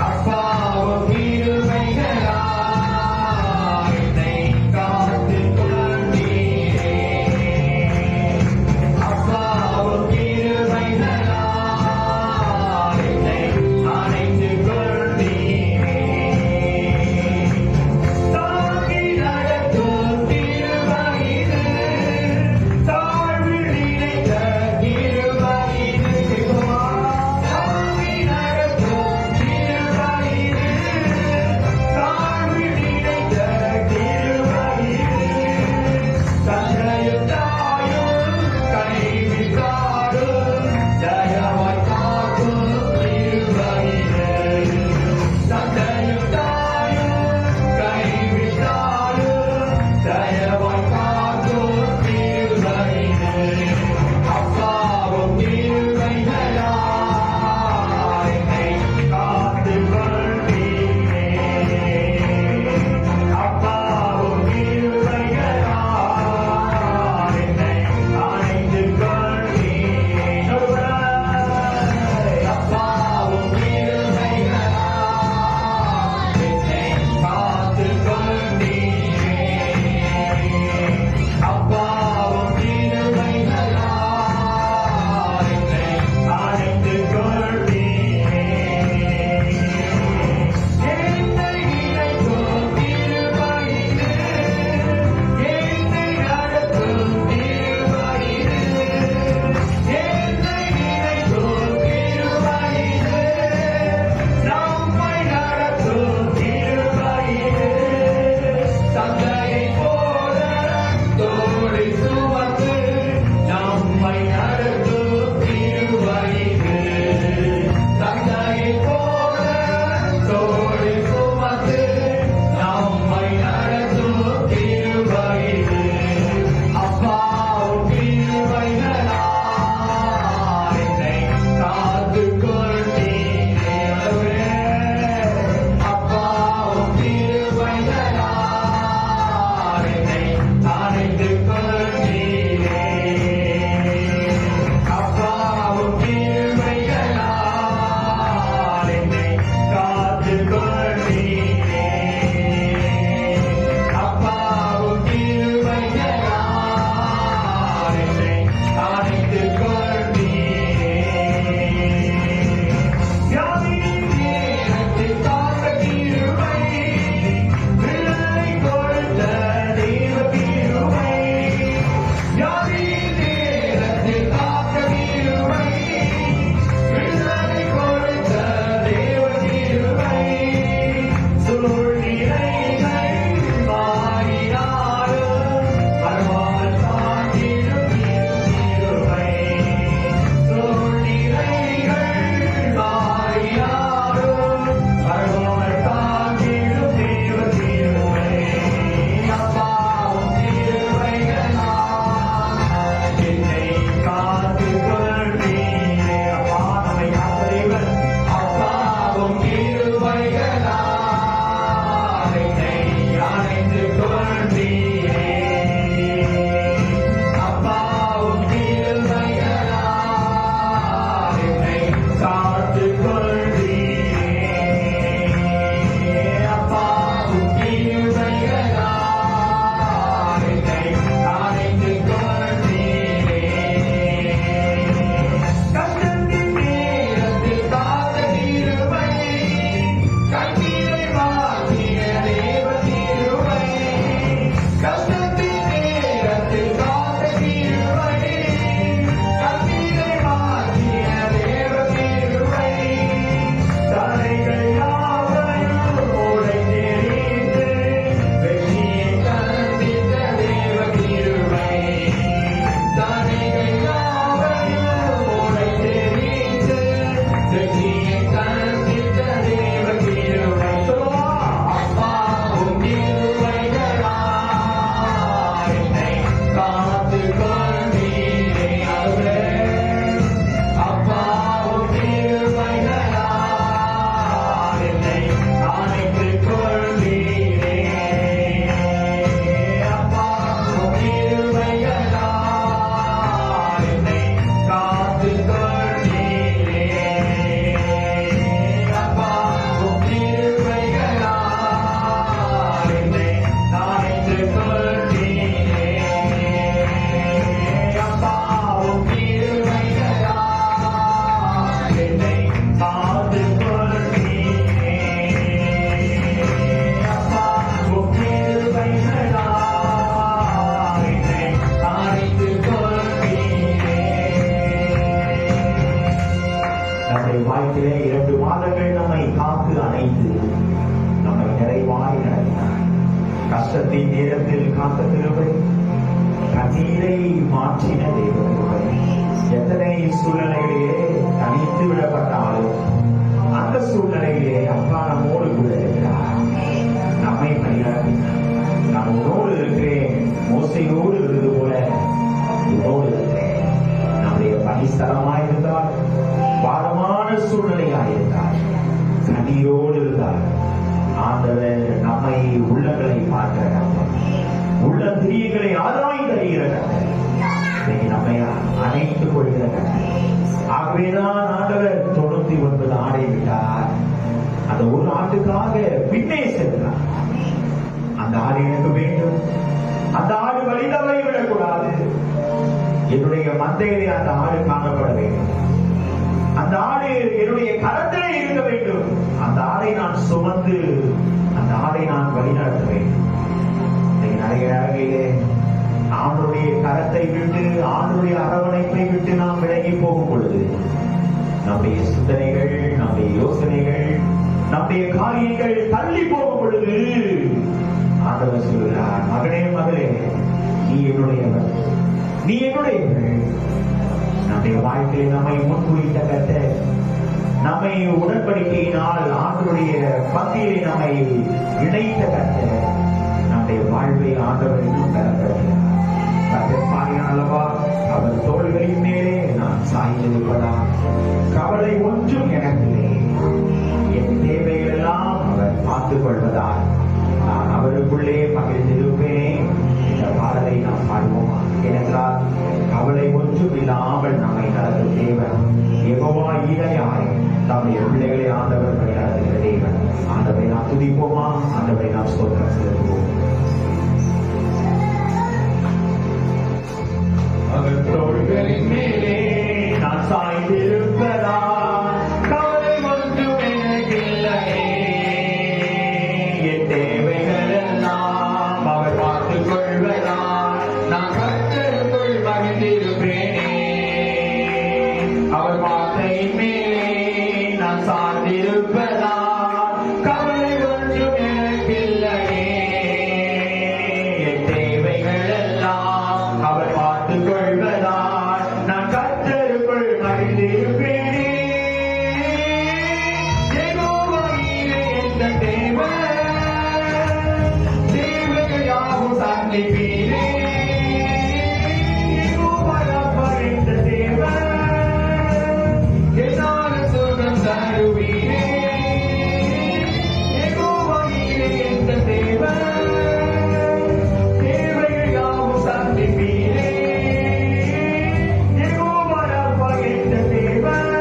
S1: அப்பாவும் கிருபைகளால் என்னை காத்துக் கொண்டீரே. அப்பாவும் கிருபைகளால் என்னை அணைத்துக் கொண்டீரே. தாங்கி நடத்தும் கிருபையிது, தாழ்வில் நினைத்த கிருபையிது. தாங்கி நடத்தும் கிருபையிது, தாழ்வில் நினைத்த கிருபையிது. தந்தையும் தாயும் கைவிட்டாலும் தயவாய் காக்கும் கிருபையிது. தந்தையும் தாயும் கைவிட்டாலும் தயவாய் காக்கும் கிருபையிது. அப்பாவும் கிருபைகளால் என்னை காத்துக் கொண்டீரே. அப்பாவும் கிருபைகளால் என்னை அணைத்துக் கொண்டீரே. அப்பாவும் கிருபைகளால் என்னை காத்துக் கொண்டீரே. அப்பாவும் கிருபைகளால் என்னை அணைத்துக் கொண்டீரே. என்னை நினைக்கும் கிருபையிது, என்னை நடத்தும் கிருபையிது. என்னை நினைக்கும் கிருபையிது, நம்மை நடத்தும் கிருபையிது. தந்தையைப் போல தோளில் சுமந்து நம்மை நடத்தும் கிருபையிது. தந்தையைப் போல தோளில் சுமந்து நம்மை நடத்தும் கிருபையிது. அப்பாவும் கிருபைகளால் என்னை காத்துக் கொண்டீரே. அப்பாவும் கிருபைகளால் என்னை அணைத்துக் கொண்டீரே. அப்பாவும் கிருபைகளால் என்னை காத்துக் கொண்டீரே. அப்பாவும் கிருபைகளால் என்னை அணைத்துக் கொண்டீரே. யாவின் நேரத்தில் காத்த கிருபை, விடுதலை கொடுத்த தேவ கிருபை. யாவின் நேரத்தில் காத்த கிருபை, விடுதலை கொடுத்த தேவ கிருபை. பாதங்கள் நம்மை காத்து அணைத்து நம்மை நிறைவாய் நடத்தினார். கஷ்டத்தின் நேரத்தில் காத்த கிருபை, கண்ணீரை மாற்றின தெய்வ கிருபை. எத்தனை சூழ்நிலையிலேயே தனித்து விடப்பட்டாலும் அந்த சூழ்நிலையிலே அப்பா நம்மோடு கூட இருக்கிறார். நம்மை வழிநடத்தினார். நான் உன்னோடு இருக்கிறேன், மோசையோடு இருந்தது போல உன்னோடு இருக்கிறேன். நம்முடைய பணிஸ்தலமாயிருந்தால், பாரமான சூழ்நிலையாயிருந்தால், கண்ணீரோடு இருந்தால் ஆண்டவர் நம்மை உள்ளங்களை பார்க்கிற கர்த்தர், உள்ள திரியங்களை ஆராய்ந்து அறிகிற கர்த்தர், இன்னைக்கு நம்மை அணைத்துக் கொள்கிற கர்த்தர். ஆகவேதான் ஆண்டவர் 99 ஆடை விட்டார். அந்த ஒரு ஆட்டுக்காக பின்னே சென்றார். அந்த ஆடு எனக்கு வேண்டும், அந்த ஆடு வழிதவரை விடக்கூடாது. என்னுடைய மந்தையிலே அந்த ஆடு காணப்பட வேண்டும். அந்த ஆடு என்னுடைய கரத்திலே இருக்க வேண்டும். அந்த ஆடை நான் சுமந்து அந்த ஆடை நான் வழிநடத்த வேண்டும். நிறைய நேரங்களிலே ஆண்டவருடைய கரத்தை விட்டு, ஆண்டவருடைய அரவணைப்பை விட்டு நாம் விலகி போகும் பொழுது நம்முடைய சிந்தனைகள், நம்முடைய யோசனைகள், நம்முடைய காரியங்கள் தள்ளி போகும் பொழுது ஆண்டவர் சொல்கிறார், மகனே மகளே, நீ என்னுடையவர், நீ என்னுடையவள். நம்முடைய வாழ்க்கையை நம்மை முன்குறித்த கர்த்தர், நம்மை உடன்படிக்கையினால் ஆண்டவருடைய பந்தியிலே நம்மை இணைத்த கர்த்தர், நம்முடைய வாழ்வை ஆண்டவர் இன்னும் பெறப்படுகிறார். கர்த்தர் பாடினார் அல்லவா, அவர் தோள்களின் மேலே நான் சாய்ந்திருப்பதா, கவலை ஒன்றும் எனக்கில்லை, என் தேவைகள் எல்லாம் அவர் பார்த்துக் கொள்வதால் நான் அவருக்குள்ளே மகிழ்ந்திருப்பேன். இந்த பாடலை நாம் பாடுவோமா? ஏனென்றால் கவலை ஒன்றும் இல்லாமல் நம்மை நடத்தும் தேவன் யெகோவா ஈரையாய் நம்முடைய பிள்ளைகளை ஆண்டவர் வழி நடத்துகிற தேவன். ஆண்டவரை நாம் துதிப்போமா? ஆண்டவரை நாம் ஸ்தோத்திரம் செலுத்துவோம். அவர் தோள்களின் மேலே நான் சாய்ந்திருப்பதா, கவலை ஒன்றும் எனக்கில்லையே, என் தேவைகள் எல்லாம் அவர் பார்த்துக் கொள்வதா, நான் கர்த்தருக்குள் மகிழ்ந்திருப்பேனே. அவர் வார்த்தையின் மேலே நான் சார்ந்திருப்பதா, கவலை ஒன்றும் எனக்கில்லையே, என் தேவைகள் எல்லாம் அவர் பார்த்துக் கொள்வதால் நான் கர்த்தருக்குள் மகிழ்ந்திருப்பேனே. யெகோவா ஈரே என்ற தேவன், தேவைகள் யாவும் சந்திப்பீரே. யெகோவா ரப்பா என்ற தேவன், என்னால சுகம் தருவீரே. யெகோவா ஈரே என்ற தேவன், தேவைகள் யாவும் சந்திப்பீரே. யெகோவா ரப்பா என்ற தேவன்,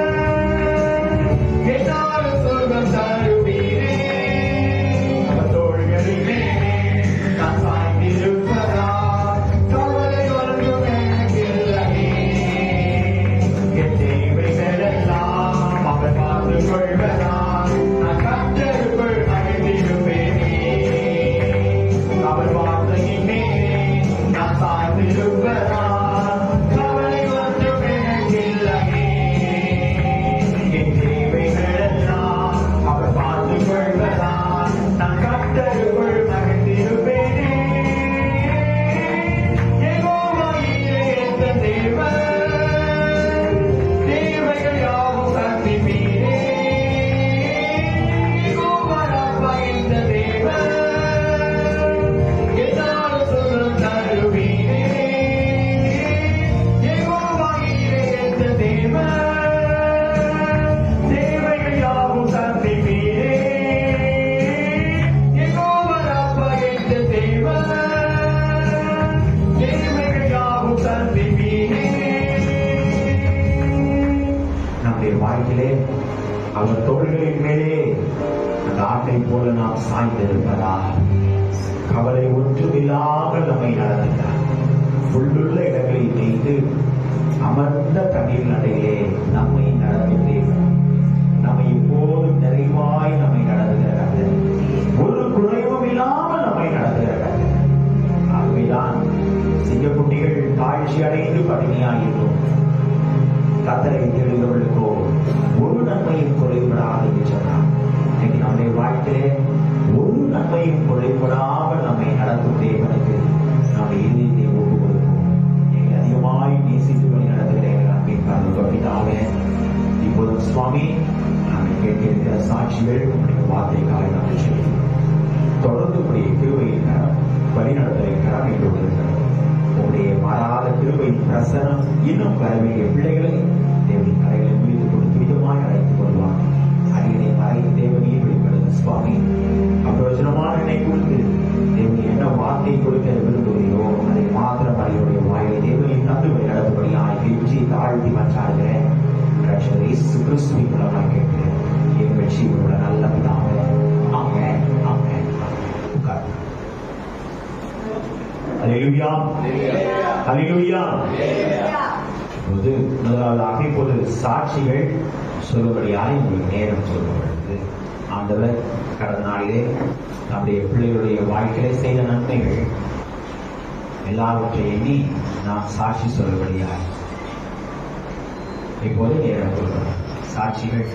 S1: என்னால சுகம் தருவீரே. அவர் தோள்களிலே நான் சாய்ந்திருப்பதா, கவலை ஒன்றும் எனக்கில்லையே, என் தேவைகள் எல்லாம் அவர் பார்த்துக் கொள்வதா, நான் கர்த்தருக்குள் மகிழ்ந்திருப்பேனே. அவர் வார்த்தையின் மேலே நான் சாய்ந்திருப்பதா, கவலை ஒன்றும் எனக்கில்லையே, என் தேவைகள் எல்லாம் அவர் பார்த்துக் கொள்வதா, நான் கர்த்தருக்குள் மகிழ்ந்திருப்பேனே. யெகோவா ஈரே என்ற தேவன், தேவைகள் யாவும் சந்திப்பீரே. யெகோவா ரப்பா என்ற தேவன், என்னாலும் சுகம் தருவீரே. யெகோவா ஈரே என்ற தேவன், தேவைகள் யாவும் சந்திப்பீரே. யெகோவா ரப்பா என்ற தேவன், தேவைகள் யாவும் சந்திப்பீரே. நம்முடைய வாழ்க்கையிலே அவர் தோள்களின் மேலே அந்த ஆட்டை போல நாம் சாய்ந்திருப்பதா, கவலை ஒன்றும் இல்லாமல் நம்மை நடத்துகிறார். உள்ளுள்ள இடங்களில் வைத்து அமர்ந்த தண்ணீர் நடையிலே நம்மை நடத்தும் தேவன், நம்மை எப்போதும் நிறைவாய் நம்மை நடத்துகிற கர்த்தர், ஒரு குறைவும் இல்லாமல் நம்மை நடத்துகிற கர்த்தர். ஆகவேதான் சிங்கக்குட்டிகள் தாழ்ச்சி அடைந்து பட்டினியாகின்றோம். கர்த்தரை தேடுகிறவர்களுக்கோ ஒரு நன்மையும் குறைவிடாது என்று ஒருமையும் குறைபடாமல் நம்மை நடத்தும் தேவனுக்கு நம்முடைய இதயத்தை ஒப்பு கொடுப்போம். எங்களை அதிகமாய் நேசித்து வழி நடத்துகிறேன் அன்பின் பரலோகபிதாவே, இப்போதும் சுவாமி நாங்கள் கேட்டிருக்கிற சாட்சிகள் உங்களுடைய வார்த்தைக்காக நாங்கள் செய்கிறோம். தொடர்ந்து உடைய கிருபையின் கரம் வழிநடத்தலின் கரம் என்று இருக்கிறோம். உங்களுடைய மாறாத கிருபையின் பிரசனம் இன்னும் வர வேண்டிய பிள்ளைகளை தேவனின் கரைகளை முடித்து கொடுத்து விதமாய் அழைத்துக் கொள்வார். அடியனை மறை தேவனையே வெளிப்படுது சுவாமி. அப்பிரயோஜனமான என்னை கொடுத்து தேவனி என்ன வார்த்தை கொடுக்க விரும்புகிறீரோ அதை மாத்திரம் அடியுடைய வாயை தேவனின் தந்து வழிநடத்தும்படியாய் கெஞ்சி தாழ்த்தி மன்றாடுகிறேன். ரட்சகர் இயேசு கிறிஸ்துவின் மூலமாய் கேட்கிறேன் எங்கள் ஜீவனோட நல்ல பிதாவே. ஆமென், ஆமென். உட்கார். அல்லேலூயா, அல்லேலூயா. இப்போது முதலாவதாக இப்போது சாட்சிகள் சொல்லும்படியாக உங்களுக்கு நேரம் சொல்லப்படுது. ஆண்டவர் கடந்த நாளிலே நம்முடைய பிள்ளைகளுடைய வாழ்க்கையிலே செய்த நன்மைகள் எல்லாவற்றை எண்ணி நாம் சாட்சி சொல்லும்படியாக இப்போது நேரம் சொல்கிறோம். சாட்சிகள்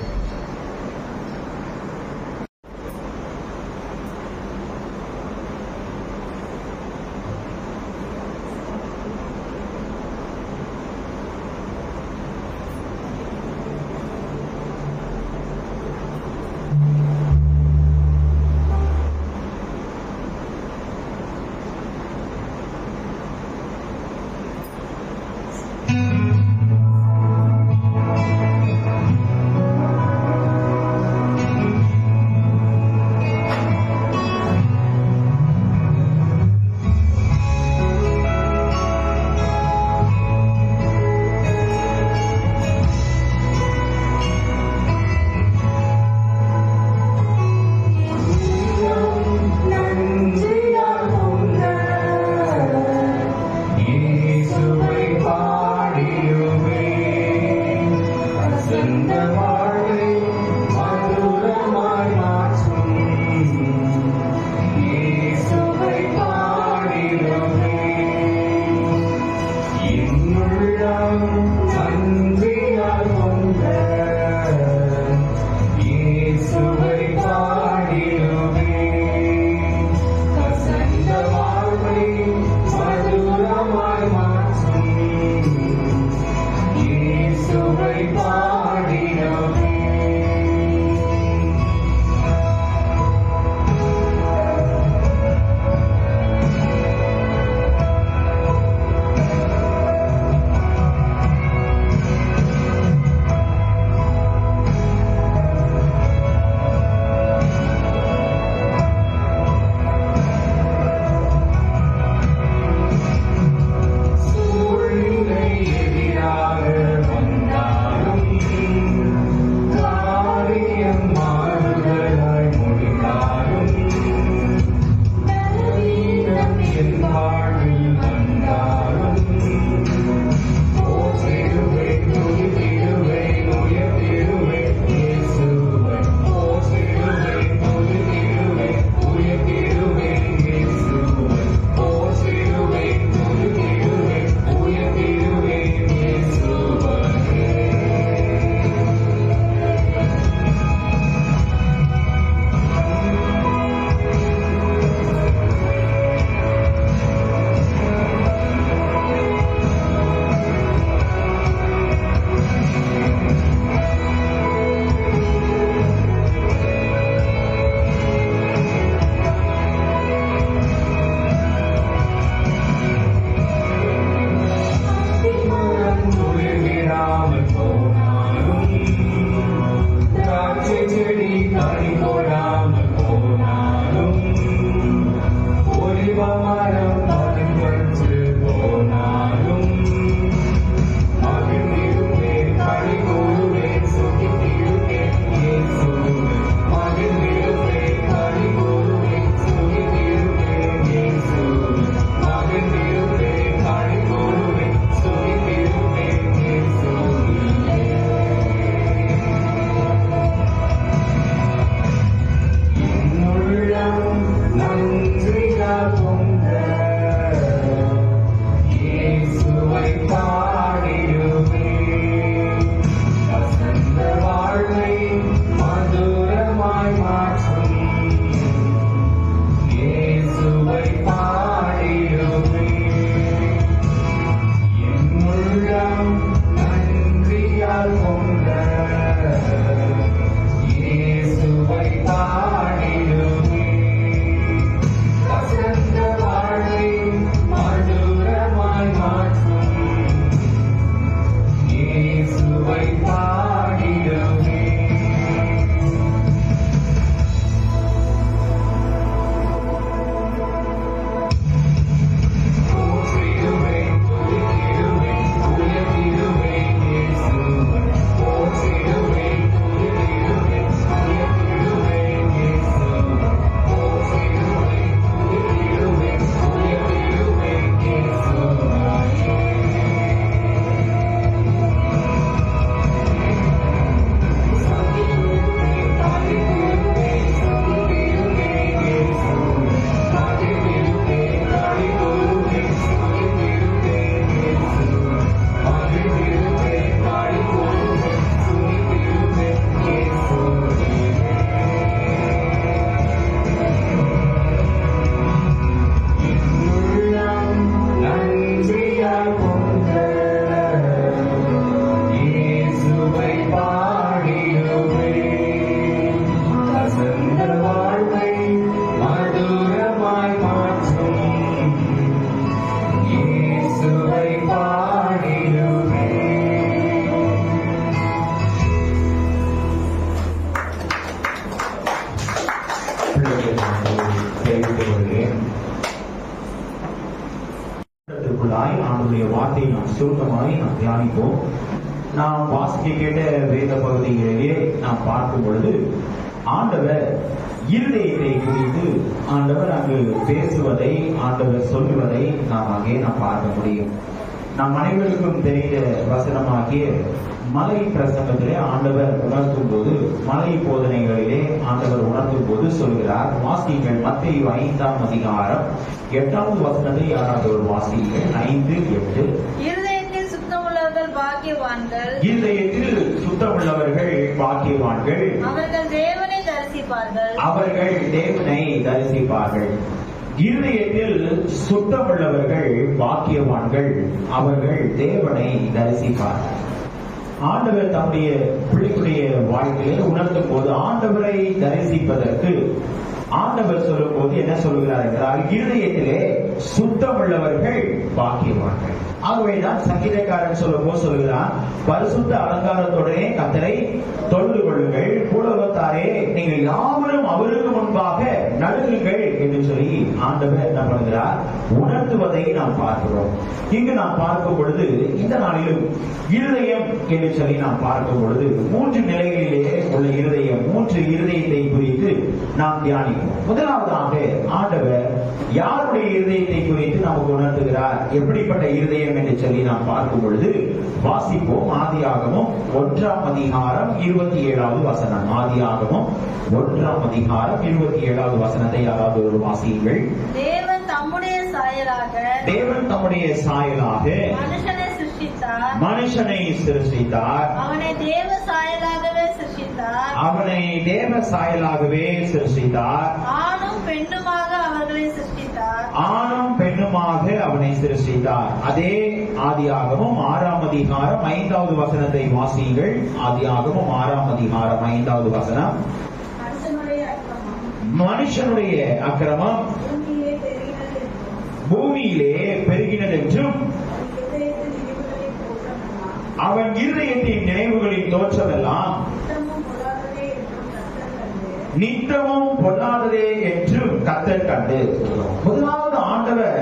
S1: மாலை நாம் தியானிப்போம். நாம் வாசிக்க கேட்ட வேத பகுதிகளிலே நாம் பார்க்கும் பொழுது ஆண்டவர் இருதயத்தை குறித்து ஆண்டவர் அங்கு பேசுவதை, ஆண்டவர் சொல்லுவதை நாம் பார்க்க முடியும். நம் அனைவருக்கும் தெரிந்த வசனமாகிய மலை பிரசங்கத்திலே ஆண்டவர் உணர்த்தும் போது, மலை போதனைகளிலே ஆண்டவர் உணர்த்தும் போது சொல்கிறார். வாசிங்கள் மத்தேயு 5ஆம் அதிகாரம் 8வது வசனத்தை யாராவது ஒரு வாசிங்கள். 5:8.
S4: இருதயத்தில் சுத்தமுள்ளவர்கள் பாக்கியவான்கள்,
S1: இருதயத்தில் சுத்தமுள்ளவர்கள் பாக்கியவான்கள்,
S4: அவர்கள் தேவனை தரிசிப்பார்கள்.
S1: அவர்கள் தேவனை தரிசிப்பார்கள். இருதயத்தில் சுத்தமுள்ளவர்கள் பாக்கியவான்கள், அவர்கள் தேவனை தரிசிப்பார்கள். ஆண்டவர் தம்முடைய பிள்ளைகளுடைய வாழ்க்கையை உணர்த்தும் போது, ஆண்டவரை தரிசிப்பதற்கு ஆண்டவர் சொல்லும் போது என்ன சொல்கிறார் என்றால், இருதயத்திலே சுத்தமுள்ளவர்கள் பாக்கியவான்கள். ஆகவேதான் சங்கீதக்காரன் சொல்லும் போது சொல்கிறான், பரிசுத்த அலங்காரத்துடனே கர்த்தரை தொழுது கொள்ளுங்கள், பூலோகத்தாரே நீங்கள் யாவரும் அவருக்கு முன்பாக நடுங்குங்கள் என்று சொல்லி ஆண்டவர் என்ன பண்ணுகிறார், உணர்த்துவதை நாம் பார்க்கிறோம். இங்கு நாம் பார்க்கும் பொழுது, இந்த நாளிலும் இருதயம் என்று சொல்லி நாம் பார்க்கும் பொழுது 3 நிலைகளிலே உள்ள இருதயம், 3 இருதயத்தை குறித்து நாம் தியானிப்போம். முதலாவதாக ஆண்டவர் யாருடைய இருதயத்தை குறித்து நமக்கு உணர்த்துகிறார், எப்படிப்பட்ட இருதயம் என்று சொல்லி நாம் பார்க்கும் பொழுது வாசிப்போம். ஆதியாகமம் 1ஆம் அதிகாரம் 27வது வசனம். ஆதியாகமம் 1ஆம் அதிகாரம் 27வது வசனத்தை யாராவது ஒரு வாசியுங்கள்.
S4: தேவன் தம்முடைய சாயலாக மனுஷனை சிருஷ்டித்தார்.
S1: மனுஷனை சிருஷ்டித்தார்.
S4: அவனை தேவ சாயலாகவே சிருஷ்டித்தார்.
S1: அவனை தேவ சாயலாகவே சிருஷ்டித்தார்.
S4: ஆணும் பெண்ணுமாக அவர்களை சிருஷ்டித்தார்.
S1: ஆணும் பெண்ணுமாக அவனை சிருஷ்டித்தார். அதே ஆதியாகமம் 6ஆம் அதிகாரம் 5வது வசனத்தை வாசியுங்கள். ஆதியாகமம் 6ஆம் அதிகாரம் 5வது வசனம். மனுஷனுடைய அக்கிரமம் பூமியிலே பெருகினதென்றும் அவன் இருதயத்தின் நினைவுகளின் தோற்றமெல்லாம் நித்தமும் பொல்லாததே என்று கர்த்தர் கண்டு. முதலாவது ஆண்டவர்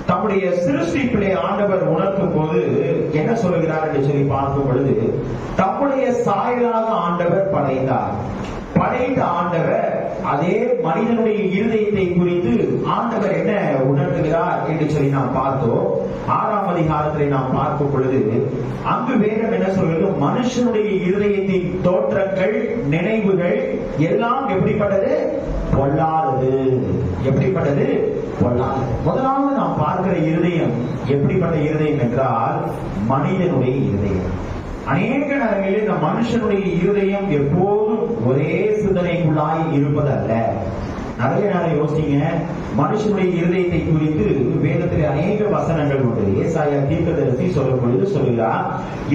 S1: தம்முடைய சிருஷ்டிப்பிலே ஆண்டவர் உணர்த்தும் போது என்ன சொல்லுகிறார் என்று சொல்லி பார்க்கும் பொழுது, தம்முடைய சாயலாக ஆண்டவர் படைத்தார். படைத்த ஆண்டவர் அதே மனிதனுடைய இருதயத்தை குறித்து ஆண்டவர் என்ன உணர்த்துகிறார் என்று சொல்லி நாம் பார்த்தோம். 6ஆம் அதிகாரத்திலே நாம் பார்க்கும் பொழுது அங்கு வேதம் என்ன சொல்கிறது, மனுஷனுடைய இருதயத்தின் தோற்றங்கள், நினைவுகள் எல்லாம் எப்படிப்பட்டது, பொல்லாதது. எப்படிப்பட்டது, பொல்லாதது. முதலாவது நாம் பார்க்கிற இருதயம் எப்படிப்பட்ட இருதயம் என்றால், மனிதனுடைய இருதயம். அநேக நேரங்களில் இந்த மனுஷனுடைய இருதயம் எப்போதும் ஒரே சிந்தனைக்குள்ளாய் இருப்பதல்ல. நிறைய நேரம் யோசிங்க, மனுஷனுடைய இருதயத்தை குறித்து வேதத்தில் அநேக வசனங்கள் உண்டு. ஏசாயா தீர்க்கதரிசி சொல்லும் பொழுது சொல்கிறார்,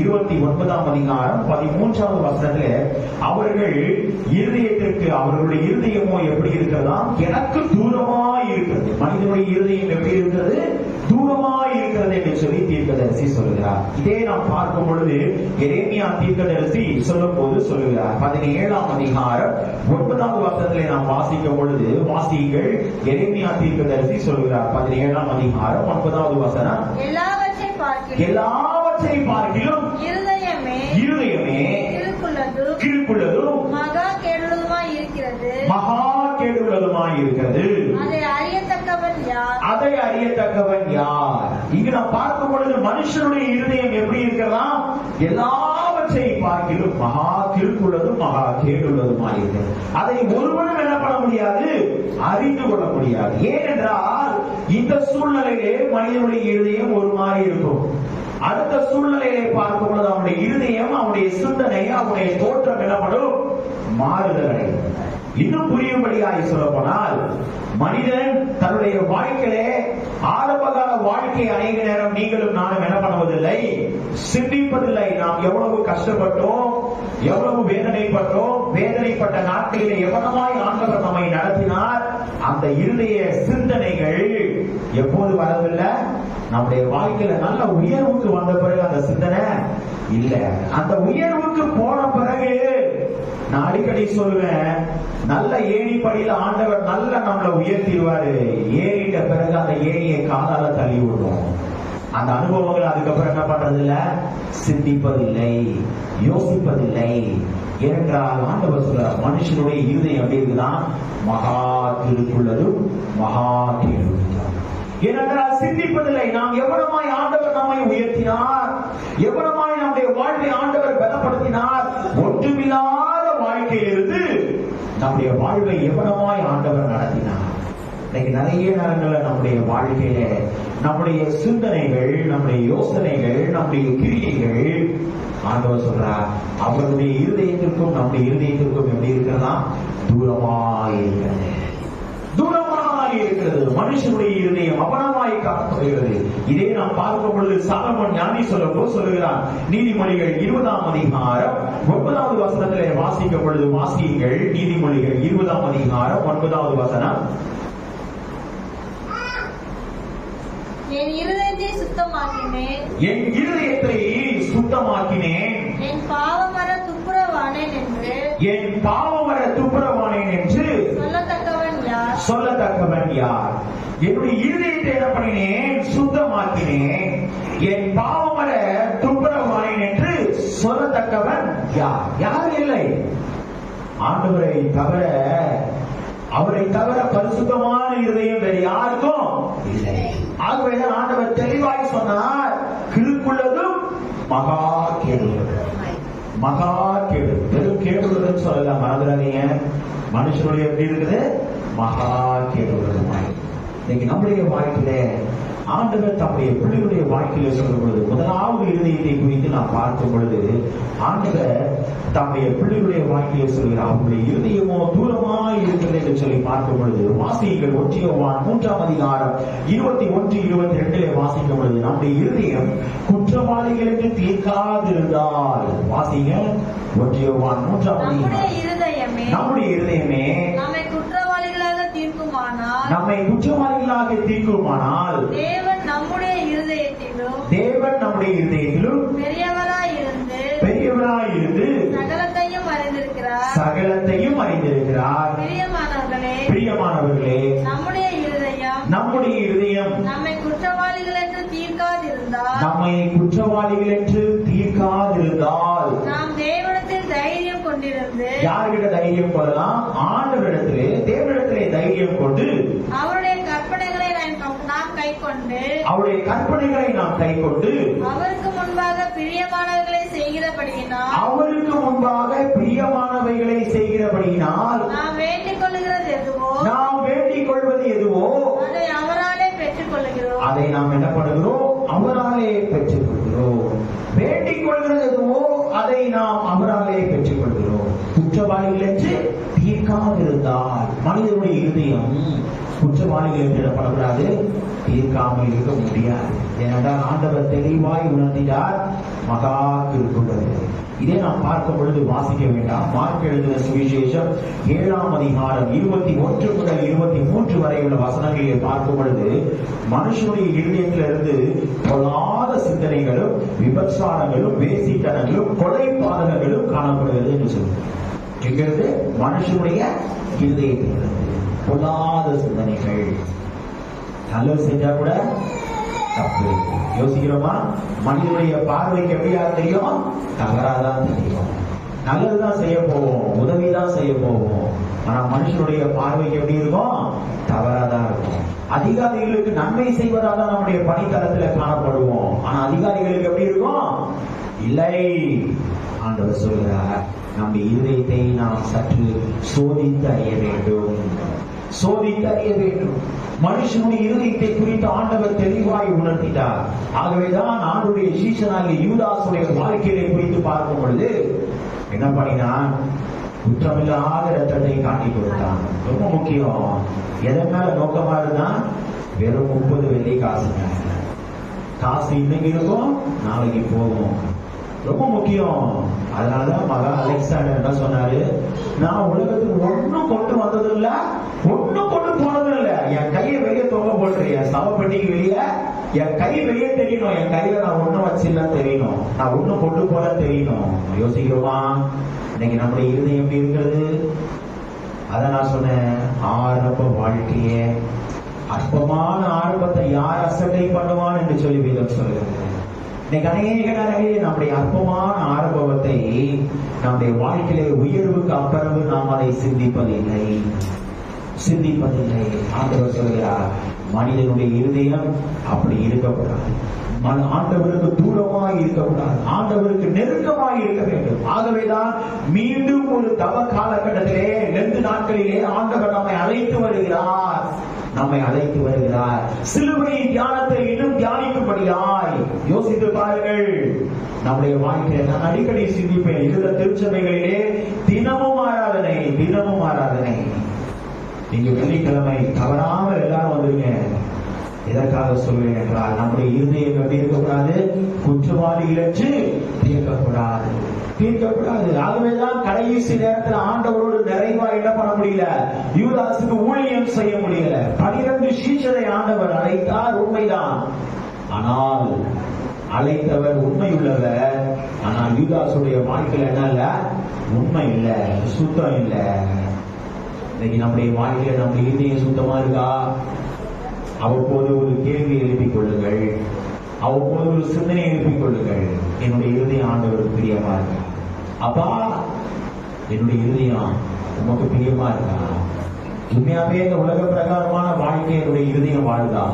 S1: 29ஆம் அதிகாரம் 13வது வசனத்துல, அவர்கள் இருதயத்திற்கு, அவர்களுடைய இருதயமோ எப்படி இருக்கிறதா, எனக்கு தூரமாய் இருக்கிறது. மனிதனுடைய இருதயம் எப்படி இருக்கிறது, தூரமாய் இருக்கிறது என்று சொல்லி தீர்க்கதரிசி சொல்கிறார். இதே நாம் பார்க்கும் பொழுது எரேமியா தீர்க்கதரிசி சொல்லும் போது சொல்லுகிறார். 17ஆம் அதிகாரம் 9வது வசனத்திலே நாம் வாசிக்கும் பொழுது, வாசிகள், எரேமியா தீர்க்கதரிசி சொல்கிறார். 17ஆம் அதிகாரம் 9வது வசனம். எல்லாவற்றை பார்க்கிலும் இருதயமே கிறுக்குள்ளதும்
S4: மகா கேடுள்ளதுமாய் இருக்கிறது. அதை
S1: அறியத்தக்கவன் யார்? இங்கு நாம் பார்க்கும் பொழுது மனுஷனுடைய இருதயம் எப்படி இருக்கிறதா, எல்லாவற்றை பார்க்கிலும் மகா கிறுக்குள்ளதும் மகா கேடுள்ளதுமாய் இருக்கிறது. அதை ஒருவனும் என்ன பண்ண முடியாது, அறிந்து கொள்ள முடியாது. ஏனென்றால் இந்த சூழ்நிலையிலே மனிதனுடைய இருதயம் ஒரு மாதிரி இருக்கும். அடுத்த சூழ்நிலையை பார்க்கும் பொழுது அவனுடைய இருதயம், அவனுடைய சிந்தனை, அவனுடைய தோற்றம் என்னப்படும், மாறுதல். இன்னும் புரியும்படியாய் சொல்ல போனால், மனிதன் தன்னுடைய வாழ்க்கையிலே ஆரம்பகால வாழ்க்கை அநேக நேரம் நீங்களும் நானும் என்ன பண்ணுவதில்லை, சிந்திப்பதில்லை. நாம் எவ்வளவு கஷ்டப்பட்டோம், எவ்வளவு வேதனைப்பட்டோம், வேதனைப்பட்ட நாட்களிலே எவ்வளவாய் ஆண்டவர் நம்மை நடத்தினார். அந்த இருதய சிந்தனைகள் எப்போது வரவில்லை, நம்முடைய வாழ்க்கையில நல்ல உயர்வுக்கு வந்த பிறகு அந்த சிந்தனை இல்ல. அந்த உயர்வுக்கு போன பிறகு நான் அடிக்கடி சொல்லுவேன், நல்ல ஏணிப்படியில ஆண்டவர் நல்ல நம்மளை உயர்த்திடுவாரு. ஏறிட்ட பிறகு அந்த ஏணியை காலால தள்ளி விடுவோம். அந்த அனுபவங்கள் அதுக்கப்புறம் என்ன பண்றது இல்ல, சிந்திப்பதில்லை, யோசிப்பதில்லை. ஏனென்றால் ஆண்டவர் சொல்ற மனுஷனுடைய இருதயம் எப்படி இருக்குதான், மகா திருக்குள்ளதும் மகா கேடு. ஏனென்றால் சிந்திப்பதில்லை. நாம் எவ்வளவாய் ஆண்டவர் நம்மை உயர்த்தினார், எவ்வளவாய் நம்முடைய வாழ்வை ஆண்டவர் பலப்படுத்தினார். ஒன்றுமில்லாத வாழ்க்கையிலிருந்து நம்முடைய வாழ்வை எவ்வளவாய் ஆண்டவர் நடத்தினார். இன்னைக்கு நிறைய நேரங்கள்ல நம்முடைய வாழ்க்கையில நம்முடைய சிந்தனைகள், நம்முடைய யோசனைகள், நம்முடைய கிரியைகள் ஆண்டவர் சொல்றார் அவருடைய இருதயத்திற்கும் நம்முடைய இருதயத்திற்கும் எப்படி இருக்கிறதா, தூரமாய் இருக்கிறது, தூரமாய் இருக்கிறது. மனுஷனுடைய இருதயம் அவனமாய் காணப்படுகிறது. இதே நாம் பார்க்கும் பொழுது சாலமோன் ஞானி சொல்லுகிறான். நீதிமொழிகள் 20ஆம் அதிகாரம் 9வது வசனத்திலே வாசிக்கும் பொழுது, வாசியுங்கள். நீதிமொழிகள் 20ஆம் அதிகாரம் 9வது வசனம்.
S4: என் இருதயத்தை சுத்தமாக்கினேன்,
S1: என் இருதயத்தை சுத்தமாக்கினேன்,
S4: என் பாவமர துப்புரவானேன் என்று,
S1: என் பாவமர துப்புரவானேன் என்று
S4: சொல்லத்தக்கவன் யார்?
S1: சொல்லத்தக்கவன் யார்? என்னுடைய இருதயத்தை என்ன பண்ணினேன், சுத்தமாக்கினேன், என் பாவமர துப்புரவானேன் என்று சொல்லத்தக்கவன் யார்? யாரும் இல்லை. ஆண்டவரை தவிர, அவரை தவிர பரிசுத்தமான இருதயம் வேறு யாருக்கும் இல்லை. ஆகவேதான் ஆண்டவர் தெளிவாய் சொன்னார், கிறுக்குள்ளதும் மகா கேடு, மகா கேடு. வெறும் கேடுள்ளதுன்னு சொல்லலாம், மறந்துடாதீங்க. மனுஷனுடைய எப்படி இருக்குது, மகா கேடுள்ளதுமாய். இன்னைக்கு நம்முடைய வாழ்க்கையில ஆண்டவர் தம்முடைய பிள்ளைகளுடைய வாழ்க்கையில சொல்லும் பொழுது, முதலாவது இருதயத்தை குறித்து நாம் பார்க்கும் பொழுது, ஆண்டவர் தம்முடைய பிள்ளைகளுடைய வாழ்க்கையில சொல்கிறார் அவருடைய இருதயமோ தூரமாய் இருக்கிறது என்று சொல்லி பார்க்கும் பொழுது, வாசியுங்கள். 1 யோவான் 3ஆம் அதிகாரம் 21-22 வாசிக்கும் பொழுது, நம்முடைய இருதயம் குற்றவாளிகள் என்று தீர்க்காதிருந்தால், வாசிங்க. 1 யோவான் 3ஆம் அதிகாரம். நம்முடைய இருதயமே
S4: நம்மை குற்றவாளிகளாக தீர்க்குமானால்,
S1: நம்மை குற்றவாளிகளாக தீர்க்குமானால்,
S4: தேவன் நம்முடைய இருதயத்திலும்
S1: பெரியவராய் இருந்து
S4: சகலத்தையும் அறிந்திருக்கிறார்.
S1: சகலத்தையும் அறிந்திருக்கிறார். பிரியமானவர்களே, நம்முடைய இருதயம்
S4: நம்மை குற்றவாளிகள் என்று
S1: தீர்க்காதிருந்தால்
S4: நாம் தேவனிடத்தில் தைரியம் கொண்டிருந்து,
S1: யார்கிட்ட தைரியம் கொள்ளலாம்? ஆண்டவரிடத்திலே, தேவனிடத்திலே தைரியம் கொண்டு
S4: அவருடைய கற்பனைகளை நாம் கைக்கொண்டு, அவருக்கு முன்பாக பிரியமானவைகளை செய்கிறபடியினால் நாம் வேண்டிக் கொள்வது எதுவோ அதை அவராலே பெற்றுக் கொள்கிறோம்.
S1: அதை நாம் என்ன பண்ணுகிறோம்? அவராலே பெற்றுக் கொள்கிறோம். வேண்டிக் கொள்கிறது எதுவோ அதை நாம் அவராலே பெற்றுக் கொள்கிறோம். குற்றவாளிகள் என்று தீர்க்காதிருந்தால், மனிதனுடைய இருதயம் குற்றவாளிகள் என்று இடப்படக்கூடாது, தீர்க்காமல் இருக்க முடியாது. ஏனென்றால் ஆண்டவர் தெளிவாய் உணர்ந்தார், மகா திருக்குள்ளது. இதை நாம் பார்க்கும் பொழுது வாசிக்க வேண்டாம். மார்க் எழுதின சுவிசேஷம் 7ஆம் அதிகாரம் 21 முதல் 23 வரை உள்ள வசனங்களிலே பார்க்கும் பொழுது, மனுஷனுடைய இருதயத்திலிருந்து பொல்லாத சிந்தனைகளும், விபச்சாரங்களும், வேசித்தனங்களும், கொலை பாதகங்களும் காணப்படுகிறது என்று சொல்லுங்கள். என்கிறது மனுஷனுடைய இருதயத்திலிருந்து பொல்லாத சிந்தனைகள். நல்லது செஞ்சா கூட தப்பு யோசிக்கிறோமா? மனிதனுடைய பார்வைக்கு எப்படியா தெரியும்? தவறாதான் தெரியும். நல்லதுதான் செய்ய போவோம், உதவிதான் செய்ய போவோம். ஆனா மனுஷனுடைய பார்வைக்கு எப்படி இருக்கும்? தவறாதான் இருக்கும். அதிகாரிகளுக்கு நன்மை செய்வதாக நம்முடைய பணித்தளத்துல காணப்படுவோம். ஆனா அதிகாரிகளுக்கு எப்படி இருக்கும்? இல்லை. ஆண்டவர் சொல்கிறார், நம்முடைய இருதயத்தை நாம் சற்று சோதித்து அறிய வேண்டும், சோதித்து அறிய வேண்டும். மனுஷனுடைய இருதயத்தை குறித்து ஆண்டவர் தெளிவாய் உணர்த்திட்டார். ஆகவேதான் ஆண்டவருடைய சீஷனாகிய யூதாசுடைய வாழ்க்கையை குறித்து பார்க்கும் பொழுது என்ன பண்ணினான்? குற்றமில்லாத ரத்தத்தை காட்டி கொடுத்தான். ரொம்ப முக்கியம். எதன் மேல நோக்கமா இருந்தான்? வெறும் 30 வெள்ளி காசுங்க. காசு இன்னைக்கு இருக்கும், நாளைக்கு போகும். ரொம்ப முக்கியம். அதனாலதான் மகா அலெக்சாண்டர் என்ன சொன்னாரு? நான் உலகத்துக்கு ஒன்னும் கொண்டு வந்ததும் இல்ல, ஒன்னும் கொண்டு போனதும் இல்ல. என் கையை வெளியே தொங்க போட்டுரு, என் சவப்பெட்டிக்கு வெளியே என் கை வெளியே தெரியணும், என் கையில நான் ஒன்னும் வச்சில்ல தெரியணும், நான் ஒன்னும் கொண்டு போல தெரியணும். யோசிக்கிறோமா? இன்னைக்கு நம்முடைய இருதயம் எப்படி இருக்கிறது? அத நான் சொன்னேன், ஆரம்ப வாழ்க்கைய
S5: அற்பமான ஆரம்பத்தை யார் அசட்டை பண்ணுவான் என்று சொல்லி வேதம் சொல்கிறது. இன்னைக்கு அநேக நேரங்களில் நம்முடைய அற்பமான ஆரம்பத்தை நம்முடைய வாழ்க்கையிலே உயர்வுக்கு அப்புறம் நாம் அதை சிந்திப்பதில்லை. ஆண்டவர் சொல்கிறார், மனிதனுடைய இருதயம் அப்படி இருக்கக்கூடாது. ஆண்டவருக்கு தூரமாய் இருக்கக்கூடாது, ஆண்டவருக்கு நெருக்கமாய் இருக்க வேண்டும். ஆகவேதான் மீண்டும் ஒரு தவ காலகட்டத்திலே 2 நாட்களிலே ஆண்டவர் நம்மை அழைத்து வருகிறார். சிலுவை தியானத்தை இன்னும் தியானிக்கும்படியாய் யோசித்து பாருங்கள். நம்முடைய வாழ்க்கையை நான் அடிக்கடி சிந்திப்பேன். இந்த திருச்சபைகளிலே தினமும் ஆராதனை. நீங்க வெள்ளிக்கிழமை தவறாமல் எல்லாரும் வந்துருங்க. எதற்காக சொல்வேன் என்றால், நம்முடைய இருதயம் எப்படி இருக்கக்கூடாது? குற்றவாளிகளற்று தீர்க்கக்கூடாது. ஆகவேதான் கடைசி நேரத்தில் ஆண்டவரோடு நிறைவா என்ன பண்ண முடியல, யூதாசுக்கு ஊழியம் செய்ய முடியல. 12 சீஷரை ஆண்டவர் அழைத்தார், உண்மைதான். ஆனால் அழைத்தவர் உண்மையுள்ளவர். ஆனால் யூதாசுடைய வாழ்க்கையில் என்ன இல்ல? உண்மை இல்ல, சுத்தம் இல்ல. இன்னைக்கு நம்முடைய வாழ்க்கையில நம்முடைய இருதயம் சுத்தமா இருக்கா? அவ்வப்போது ஒரு கேள்வி எழுப்பிக் கொள்ளுங்கள், அவ்வப்போது ஒரு சிந்தனை எழுப்பிக் கொள்ளுங்கள். என்னுடைய இருதயம் ஆண்டவருக்கு பிரியமா இருக்கா? அப்பா, என்னுடைய இருதயம் உமக்கு பிரியமா இருக்கா? உண்மையாவே இந்த உலக பிரகாரமான வாழ்க்கை என்னுடைய இருதயம் வாழுதா?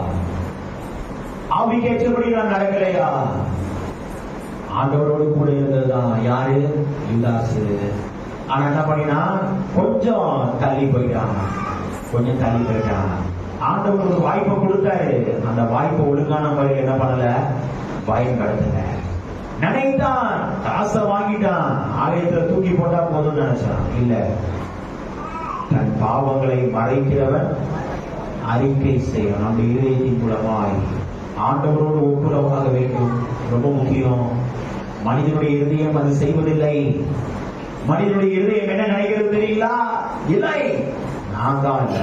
S5: ஆவிக்கேற்றபடி நான் நடக்கலையா? ஆண்டவரோடு கூட இருந்ததுதான் யாரு? யூதாசு. ஆனா என்ன பண்ணினா, கொஞ்சம் தள்ளி போயிட்டான். ஆண்டவர் ஒரு வாய்ப்பை கொடுத்தாரு. அந்த வாய்ப்பை ஒழுங்கான முறையில் என்ன பண்ணல, பயன்படுத்தல. நினைத்தான், காசை வாங்கிட்டான், ஆலயத்துல தூக்கி போட்டா போதும் நினைச்சான். இல்ல, தன் பாவங்களை மறைக்கிறவன் அறிக்கை செய்யணும். நம்ம இதயத்தின் மூலமாய் ஆண்டவரோடு ஒப்புரவாக வேண்டும். ரொம்ப முக்கியம். மனிதனுடைய இதயம் அது செய்வதில்லை. மனிதனுடைய இதயம் என்ன நினைக்கிறது தெரியுங்களா? இல்லை, நான் தான் இல்ல.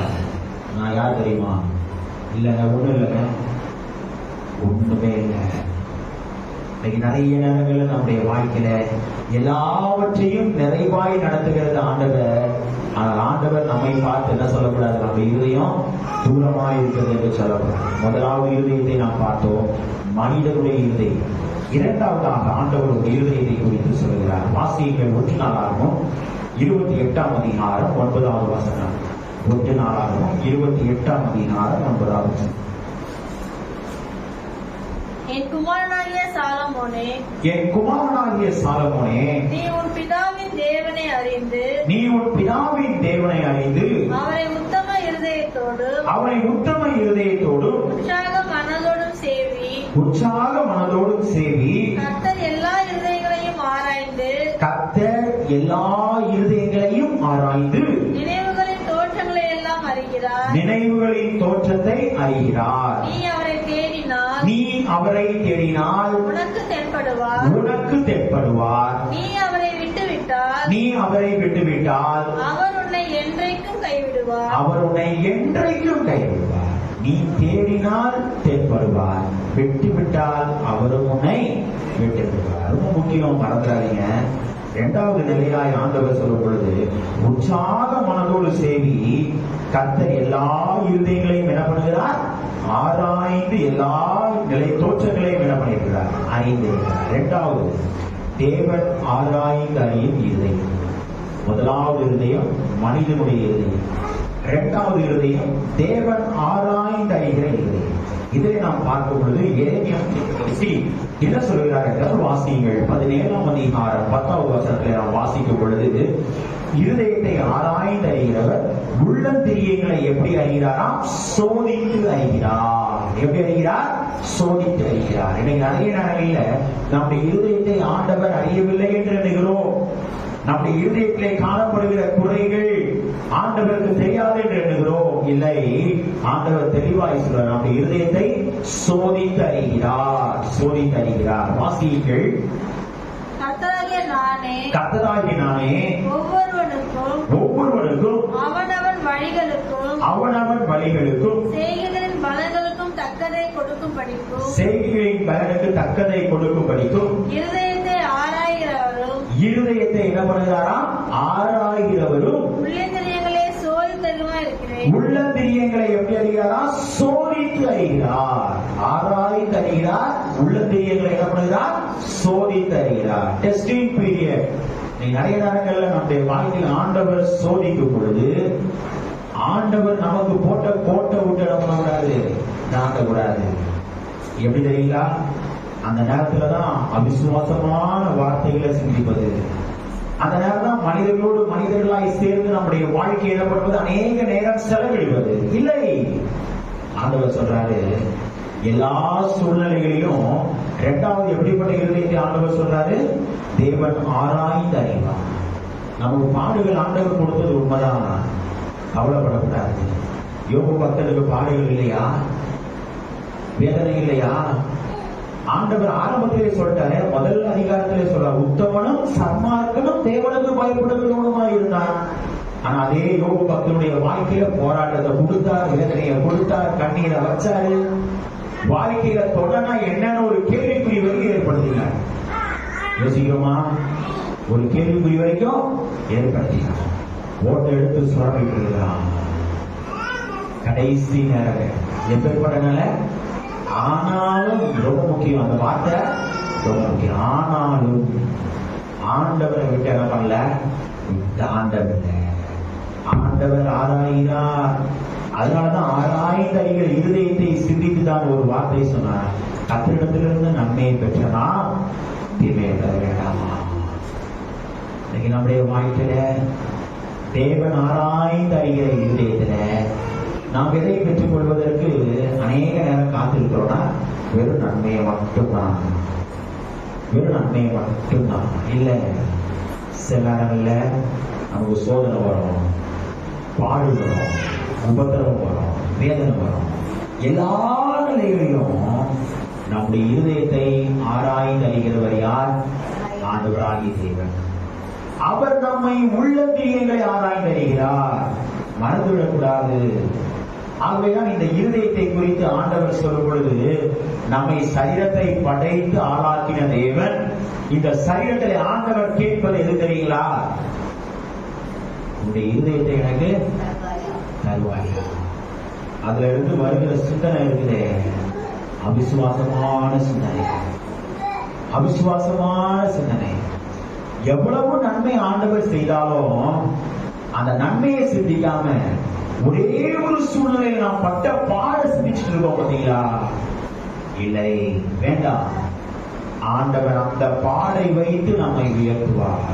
S5: நான் யார் தெரியுமா? இல்லைங்க, ஒண்ணும் இல்லைங்க, ஒண்ணுமே இல்லை. இன்னைக்கு நிறைய நேரங்களில் நம்முடைய வாழ்க்கையில எல்லாவற்றையும் நிறைவாய் நடத்துகிறது ஆண்டவர். ஆனால் ஆண்டவர் நம்மை பார்த்து என்ன சொல்லக்கூடாது? நம்ம இருதயம் தூரமாய் இருக்கிறது என்று சொல்லக்கூடாது. முதலாவது இருதயத்தை நாம் பார்த்தோம், மனிதனுடைய இருதயம். இரண்டாவதாக ஆண்டவருடைய இருதயத்தை குறித்து சொல்கிறார். வாசியங்கள் 1 28 அதிகாரம் 9வது வசனம். 1 28 அதிகாரம் 9வது வசனம்.
S4: என் குமாரனாகிய சாலமோனே, நீ உன் பிதாவின் தேவனை அறிந்து அவரை உத்தம இருதயத்தோடு உற்சாக மனதோடும் சேவி. கர்த்தர் எல்லா இருதயங்களையும் ஆராய்ந்து நினைவுகளின் தோற்றத்தை அறிகிறார். நீ அவரை தேடினால் உனக்கு தென்படுவார். நீ அவரை விட்டுவிட்டால் அவர் உன்னை என்றைக்கும் கைவிடுவார். நீ தேடினால் தென்படுவார், விட்டுவிட்டால் அவரும் உன்னை விட்டுவிடுவார். ரொம்ப முக்கியம், மறந்துடாதீங்க. இரண்டாவது நிலையாய் ஆண்டவர் சொல்லும் பொழுது, உற்சாக மனதோடு சேவி. கர்த்தர் எல்லா இருதயங்களையும் என்ன பண்ணுகிறார்? ஆராய்ந்து எல்லா நிலை தோற்றங்களையும் என்ன பண்ணியிருக்கிறார்? அறிந்திருக்கிறார். இரண்டாவது, தேவன் ஆராய்ந்து அறியும் இருதயம். முதலாவது இருதயம் மனிதனுடைய இருதயம். இரண்டாவது இருதயம் தேவன் ஆராய்ந்து அறிகிற இருதயம். இதை நாம் பார்க்கும் பொழுது என்ன சொல்கிறார் என்றால், வாசியுங்கள் 17 அதிகாரம் 10வது வசனத்தில் நாம் வாசிக்கும் பொழுது, இருதயத்தை ஆராய்ந்து அறிகிறவர் உள்ளந்திரியங்களை எப்படி அறிகிறாராம்? சோதித்து அறிகிறார். எப்படி அறிகிறார்? சோதித்து அறிகிறார். இன்னைக்கு நிறைய நேரங்களில் நம்முடைய இருதயத்தை ஆண்டவர் அறியவில்லை என்று எண்ணுகிறோம். நம்முடைய இருதயத்திலே காணப்படுகிற குறைகள் ஆண்டவருக்கு தெரியாது என்று எண்ணுகிறோம். இல்லை, ஆண்டவர் தெளிவாய் சொல்றார், நம்முடைய இருதயத்தை சோதித்து அறிகிறார். வாசியுங்கள். கர்த்தராகிய நானே ஒவ்வொருவனுக்கும் அவனவன் வழிகளுக்கும் செய்கைகளின் பலனுக்கு தக்கதை கொடுக்கும் படிக்கும் இருதயத்தை என்ன பண்ணுகிறாராம்? ஆராய்கிறவரும் உள்ளந்திரியங்களை எப்படி அறிகிறாரா? சோதித்து அறிகிறார். ஆராய்ந்து அறிகிறார். உள்ளந்திரியங்களை என்ன பண்ணுகிறார்? சோதித்து அறிகிறார். Testing period. நிறைய நேரங்கள்ல நம்முடைய வாழ்க்கையில் ஆண்டவர் சோதிக்கும் பொழுது ஆண்டவர் நமக்கு போட்ட கோட்டை விட்டு கூடாது, தாண்டக்கூடாது. எப்படி தெரியுங்களா? அந்த நேரத்துலதான் அவிசுவாசமான வார்த்தைகளை சிந்திப்பது, அந்த நேரம் தான் மனிதர்களோடு மனிதர்களாய் சேர்ந்து நம்முடைய வாழ்க்கையை ஏற்படுவது, அநேக நேரம் செலவிடுவது இல்லை. ஆண்டவர் சொல்றாரு எல்லா சூழ்நிலைகளிலும் இரண்டாவது எப்படிப்பட்ட இருதயத்தை ஆண்டவர் சொல்றாரு? தேவன் ஆராய்ந்து அறிவார். நமக்கு பாடுகள் ஆண்டவர் கொடுத்தது உண்மைதான், கவலைப்படக்கூடாது. யோபு பக்தனுக்கு பாடுகள் இல்லையா? வேதனை இல்லையா? ஆண்டவர் ஆரம்பத்திலே சொல்லிட்டாரு, முதல் அதிகாரத்திலே சொல்றார், உத்தமனும் சன்மார்க்கனும் தேவனுக்கு பயப்படுகிறவனுமாய் இருந்தான். ஆனா அதே யோபு பக்தனுடைய வாழ்க்கையில போராட்டத்தை கொடுத்தார், வேதனையை கொடுத்தார், கண்ணீரை வச்சாரு. வாழ்க்கையில தொடனா என்னன்னு ஒரு கேள்விக்குறி வரைக்கும் ஏற்படுத்தினார். யோசிக்கிறோமா? ஒரு கேள்விக்குறி வரைக்கும் ஏற்படுத்தினார். ஓட்டை எடுத்து சுரவிட்டு இருக்கிறான். கடைசி நேரம் எப்பேற்பட்டனால ஆனாலும் ரொம்ப முக்கியம், அந்த வார்த்தை ரொம்ப முக்கியம். ஆனாலும் ஆண்டவரை விட்டு என்ன பண்ணல? ஆண்டவர் ஆராய்கிறார். அதனாலதான் ஆராய்ந்து அறிகிற இருதயத்தை சிந்தித்து தான் ஒரு வார்த்தை சொன்னார், கத்திரிடத்திலிருந்து நன்மையை பெற்றனா தீமையை பெற வேண்டாமா? இன்னைக்கு நம்முடைய வாழ்க்கையில தேவன் ஆராய்ந்து அறிகிற இருதயத்துல நாம் எதை பெற்றுக் கொள்வதற்கு அநேக நேரம் காத்திருக்கிறோம்னா வெறும் நன்மையை மட்டும்தான், வெறும் நன்மையை மட்டும்தான். இல்ல, சில நேரங்கள்ல நமக்கு சோதனை வரும், பாடு வரும், உபத்திரவம் வரும், வேதனை வரும். எல்லா நிலைகளிலும் நம்முடைய இருதயத்தை ஆராய்ந்து அறிகிறவர் யார்? ஆண்டவராகிய தேவன். அவர் நம்மை உள்ளந்திரியங்களை ஆராய்ந்து அறிகிறார். மறந்துவிடக்கூடாது. ஆகவேதான் இந்த இருதயத்தை குறித்து ஆண்டவர் சொல்லும் பொழுது, நம்மை சரீரத்தை படைத்து ஆளாக்கின தேவன் இந்த சரீரத்தை ஆண்டவர் கேட்பது எது தெரியுங்களா? இந்த இருதயத்தை எனக்கு தருவாயா? அதுல இருந்து வருகிற சிந்தனை இருக்குதே, அவிசுவாசமான சிந்தனை, அவிசுவாசமான சிந்தனை. எவ்வளவு நன்மை ஆண்டவர் செய்தாலும் அந்த நன்மையை சிந்திக்காம ஒரே ஒரு சூழ்நிலையில் நாம் பட்ட பாட சிந்திச்சுட்டு இருக்கோம். பார்த்தீங்களா? இல்லை, வேண்டாம். ஆண்டவர் அந்த பாடை வைத்து நம்மை உயர்த்துவார்.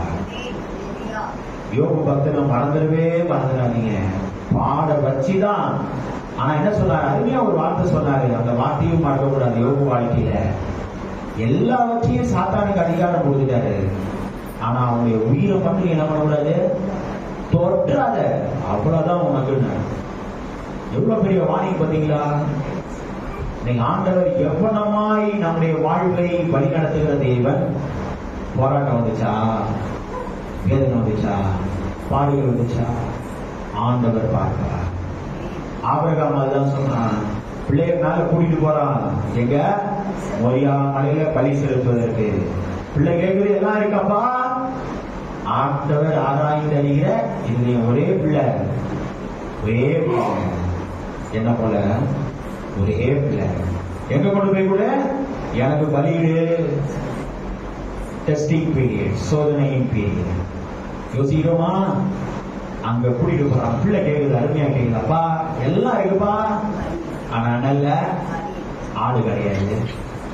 S4: யோபு பக்தனை மறந்துடாதீங்க, பாட வச்சுதான். ஆனா என்ன சொன்னாரு? அருமையா ஒரு வார்த்தை சொன்னாரு, அந்த வார்த்தையும் மறக்கக்கூடாது. யோபு வாழ்க்கையில எல்லாவற்றையும் சாத்தானுக்கு அதிகாரம் கொடுத்துட்டாரு. ஆனா அவனுடைய உயிரை மட்டும் என்ன பண்ணக்கூடாது? தொற்றாத, அவ்வளவுதான் உனக்கு. எவ்வளவு பெரிய வாணி பார்த்தீங்களா? நீங்க ஆண்டவர் எவ்வளமாய் நம்முடைய வாழ்வை வழி நடத்துகிற தேவன். போராட்டம் வந்துச்சா, வேதனை வந்துச்சா, பாடுகள் வந்துச்சா, ஆண்டவர் பார்க்கிறார். ஆபிரகாம் அதுதான் சொன்னான், பிள்ளைய மேல கூட்டிட்டு போறான், எங்க மொரியா மலையில பலி செலுத்துவதற்கு. பிள்ளை கேட்குது, எல்லாம் இருக்கப்பா. ஆண்டவர் ஆராய்ந்து அறிகிற இது ஒரே பிள்ளை, ஒரே என்ன போல ஒரே பிள்ளை. எங்க கொண்டு போய் கூட எனக்கு பலியிடு. டெஸ்டிங் பீரியட், சோதனையின் பீரியட். யோசிக்கிறோமா? அங்க கூட்டிட்டு போறான். பிள்ளை கேக்குது, அருமையா கேக்குது, அப்பா எல்லாம் இருக்குப்பா. ஆனா நல்ல ஆடு கிடையாது.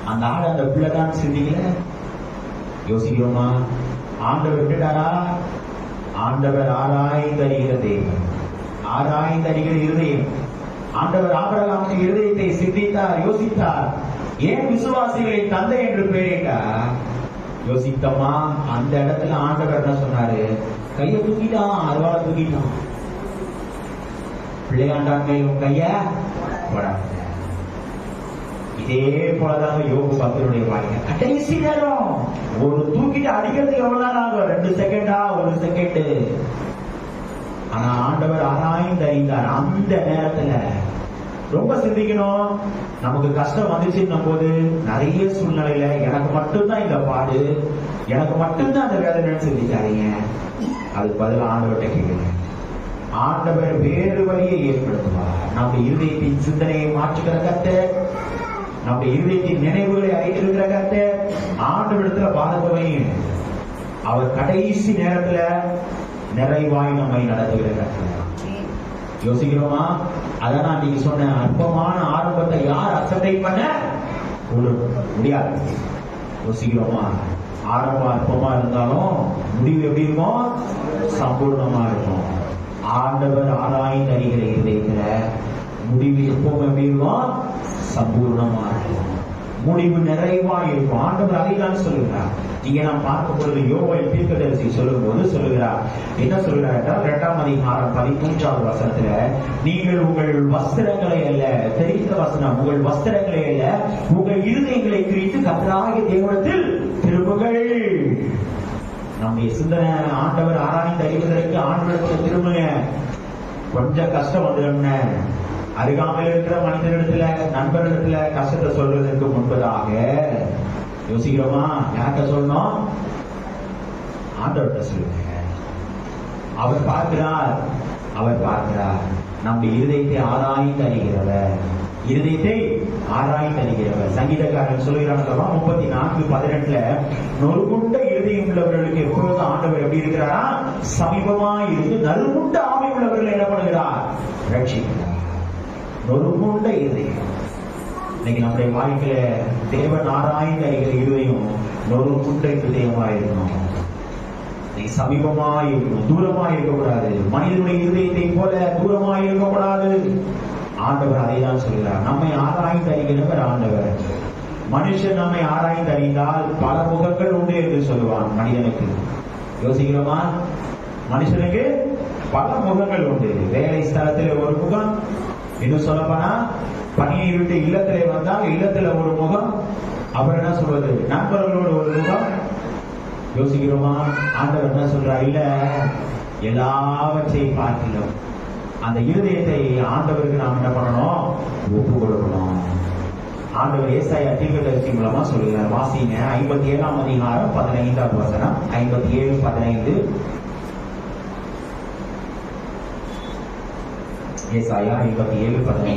S4: அந்த ஆடு அந்த பிள்ளை தான் சிந்திக்கல. யோசிக்கிறோமா? ஆண்டவர் விட்டுட்டாரா? ஆண்டவர் ஆராய்ந்து அறிகிற தேவன், ஆராய்ந்து அறிகிற இருதயம். ஆண்டவர் ஆபிரகாமுடைய இருதயத்தை சிந்தித்தார், யோசித்தார். ஏன் விசுவாசிகளின் தந்தை என்று பெயரிட்டார்? யோசித்தமா? அந்த இடத்துல ஆண்டவர் என்ன சொன்னாரு? கையை தூக்கிட்டான், அருவாளை தூக்கிட்டான். பிள்ளையாண்டான் மேல் உன் கைய போடாத. இதே போலதான் யோபு பக்தருடைய வாழ்க்கை. கடைசி நேரம் ஒரு தூக்கிட்டு அடிக்கிறதுக்கு எவ்வளவு நேரம் ஆகும்? 2 செகண்டா, 1 செகண்ட். ஆனா ஆண்டவர் ஆராய்ந்து அறிந்தார். அந்த நேரத்துல ரொம்ப சிந்திக்கணும். நமக்கு கஷ்டம் வந்துச்சுன்னும் போது நிறைய சூழ்நிலையில எனக்கு மட்டும்தான் இந்த பாடு, எனக்கு மட்டும்தான் அந்த வேதனை சிந்திக்காதீங்க. அதுக்கு பதில் ஆண்டவர்கிட்ட கேட்குங்க, ஆண்டவர் வேறு வழியை ஏற்படுத்துவார். நம்முடைய இருதயத்தின் சிந்தனையை மாற்றுகிற கர்த்தர், நம்முடைய இருதயத்தின் நினைவுகளை அறிந்திருக்கிற கர்த்தர் ஆண்டவரிடத்துல பாதகமையும் அவர் கடைசி நேரத்துல நிறைவாய் நம்மை நடத்துகிற கர்த்தர். யோசிக்கிறோமா? அதான் நான் நீங்க சொன்ன அற்பமான ஆரம்பத்தை யார் அசட்டை பண்ண முடியாது. யோசிக்கிறோமா? ஆரம்பம் அற்பமா இருந்தாலும் முடிவு எப்படி இருக்கும்? சம்பூர்ணமா இருக்கும். ஆண்டவர் ஆராய்ந்து அறிகிற இதயத்துல முடிவு எப்பவும் எப்படி இருக்கும்? சம்பூர்ணமா இருக்கும். முடிவு நிறைவா இருக்கும். ஆண்டவர் அதைதான் சொல்லுகிறார். நீங்க நாம் பார்க்கும் பொழுது யோவேல் தீர்க்கதரிசி சொல்லும் போது சொல்லுகிறார், என்ன சொல்லுகிறார் என்றால் 2ஆம் அதிகாரம் 13வது வசனத்துல, நீங்கள் உங்கள் வஸ்திரங்களை அல்ல, தெரிந்த வசனம், உங்கள் வஸ்திரங்களை அல்ல, உங்கள் இருதயங்களை குறித்து கர்த்தராகிய தேவனிடத்தில் திரும்புங்கள். நம்முடைய சிந்தனை ஆண்டவர் ஆராய்ந்து அறிவதற்கு ஆண்டவரிடத்தில் திரும்புங்க. கொஞ்சம் கஷ்டம் வந்துடும்னு அருகாமையில் இருக்கிற மனிதனிடத்துல, நண்பர்களிடத்துல கஷ்டத்தை சொல்வதற்கு முன்பதாக யோசிக்கிறோமா? யார்கிட்ட சொல்லணும்? ஆண்டவர்கிட்ட சொல்லுங்க. அவர் பார்க்கிறார், அவர் பார்க்கிறார். நம்முடைய இருதயத்தை ஆராய்ந்து அறிகிறவர், இருதயத்தை ஆராய்ந்து அறிகிறவர். சங்கீதக்காரன் சொல்லுகிறான் 34:18, நொறுகுண்ட இருதயம் உள்ளவர்களுக்கு எப்பொழுது ஆண்டவர் எப்படி இருக்கிறாரா? சமீபமா இருந்து நறுகுண்ட ஆவி உள்ளவர்கள் என்ன பண்ணுகிறார்? ரட்சிக்கிறார். நொறுகுண்ட இருதயம். இன்னைக்கு நம்முடைய வாழ்க்கையில தேவன் ஆராய்ந்து அறிகிற இருதயம் நொறுகுண்ட இருதயமா இருக்கணும். சமீபமா இருக்கணும், தூரமா இருக்கக்கூடாது. மனிதனுடைய இருதயத்தை போல தூரமா இருக்கக்கூடாது. ஆண்டவர் அதை தான் சொல்கிறார். நம்மை ஆராய்ந்து அறிகிறவர் ஆண்டவர். மனுஷன் நம்மை ஆராய்ந்து அறிந்தால் பல முகங்கள் உண்டு என்று சொல்லுவான் மனிதனுக்கு. யோசிக்கிறோமா? மனுஷனுக்கு பல முகங்கள் உண்டு. வேலை ஸ்தலத்தில் ஒரு முகம், இன்னும் சொல்லப்போனா பணியை விட்டு இல்லத்திலே வந்தால் இல்லத்துல ஒரு முகம், அப்புறம் என்ன சொல்வது, நண்பர்களோடு ஒரு முகம். யோசிக்கிறோமா? ஆண்டவர் என்ன சொல்றார்? இல்ல, எல்லாவற்றையும் பார்க்கிறோம். அந்த இருதயத்தை ஆண்டவருக்கு நாம் என்ன பண்ணணும்? ஒப்பு கொடுக்கணும். ஆண்டவர் ஏசாயா தீர்க்கதரிசி மூலமா சொல்லுகிறார். வாசிங்க 57ஆம் அதிகாரம் 15வது வசனம். 57:15. ஏசாயா 57:15.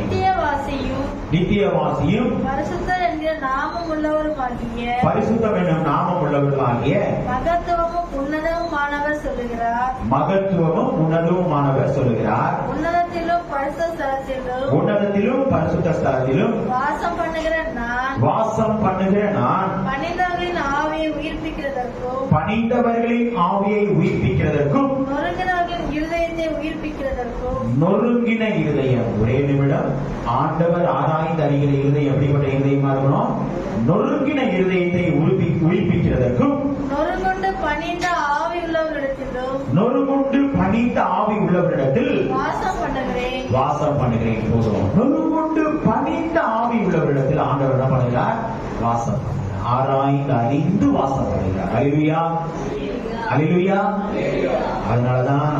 S4: நித்தியவாசியும்
S6: பரிசுத்தர் என்கிற நாமம் உள்ளவருமாகிய,
S4: பரிசுத்தம் என்னும் நாமம் உள்ளவர்களாகிய,
S6: மகத்துவமும் உன்னதமுமானவர் சொல்லுகிறார்.
S4: மகத்துவமும் உன்னதமுமானவர் சொல்லுகிறார்.
S6: உன்னதத்திலும் பரிசுத்த ஸ்தலத்திலும்,
S4: உன்னதத்திலும் பரிசுத்த ஸ்தலத்திலும்
S6: வாசம் பண்ணுகிற நான்,
S4: வாசம் பண்ணுகிற நான்,
S6: பணிந்தவர்களின் ஆவியை உயிர்ப்பிக்கிறதற்கும்,
S4: பணிந்தவர்களின் ஆவியை உயிர்ப்பிக்கிறதற்கும்,
S6: நொறுங்கினவர்களின் இருதயத்தை உயிர்ப்பிக்கிறதற்கும்.
S4: நொறுங்கின இருதயம். ஒரே நிமிடம். ஆண்டவர் ஆராய்ந்து அறிகிற இருதயம் எப்படிப்பட்ட இருதயமா இருக்கணும்? நொறுங்கின இருதயத்தை உயிர்ப்பிக்கிறதற்கும்,
S6: நொறுங்குண்டு பணிந்த ஆவி உள்ளவரிடத்திலும்,
S4: நொறுங்குண்டு பணிந்த ஆவி உள்ளவரிடத்தில்
S6: வாசம் பண்ணுகிறேன்.
S4: வாசம் பண்ணுகிறேன். போதும். நொறுங்குண்டு பணிந்த ஆவி உள்ளவரிடத்தில் ஆண்டவர் என்ன பண்ணுகிறார்? வாசம் பண்ணுகிறார். ஆராய்ந்து அறிந்து வாசம் பண்ணுகிறார். அல்லேலூயா, அல்லேலூயா. அதனாலதான்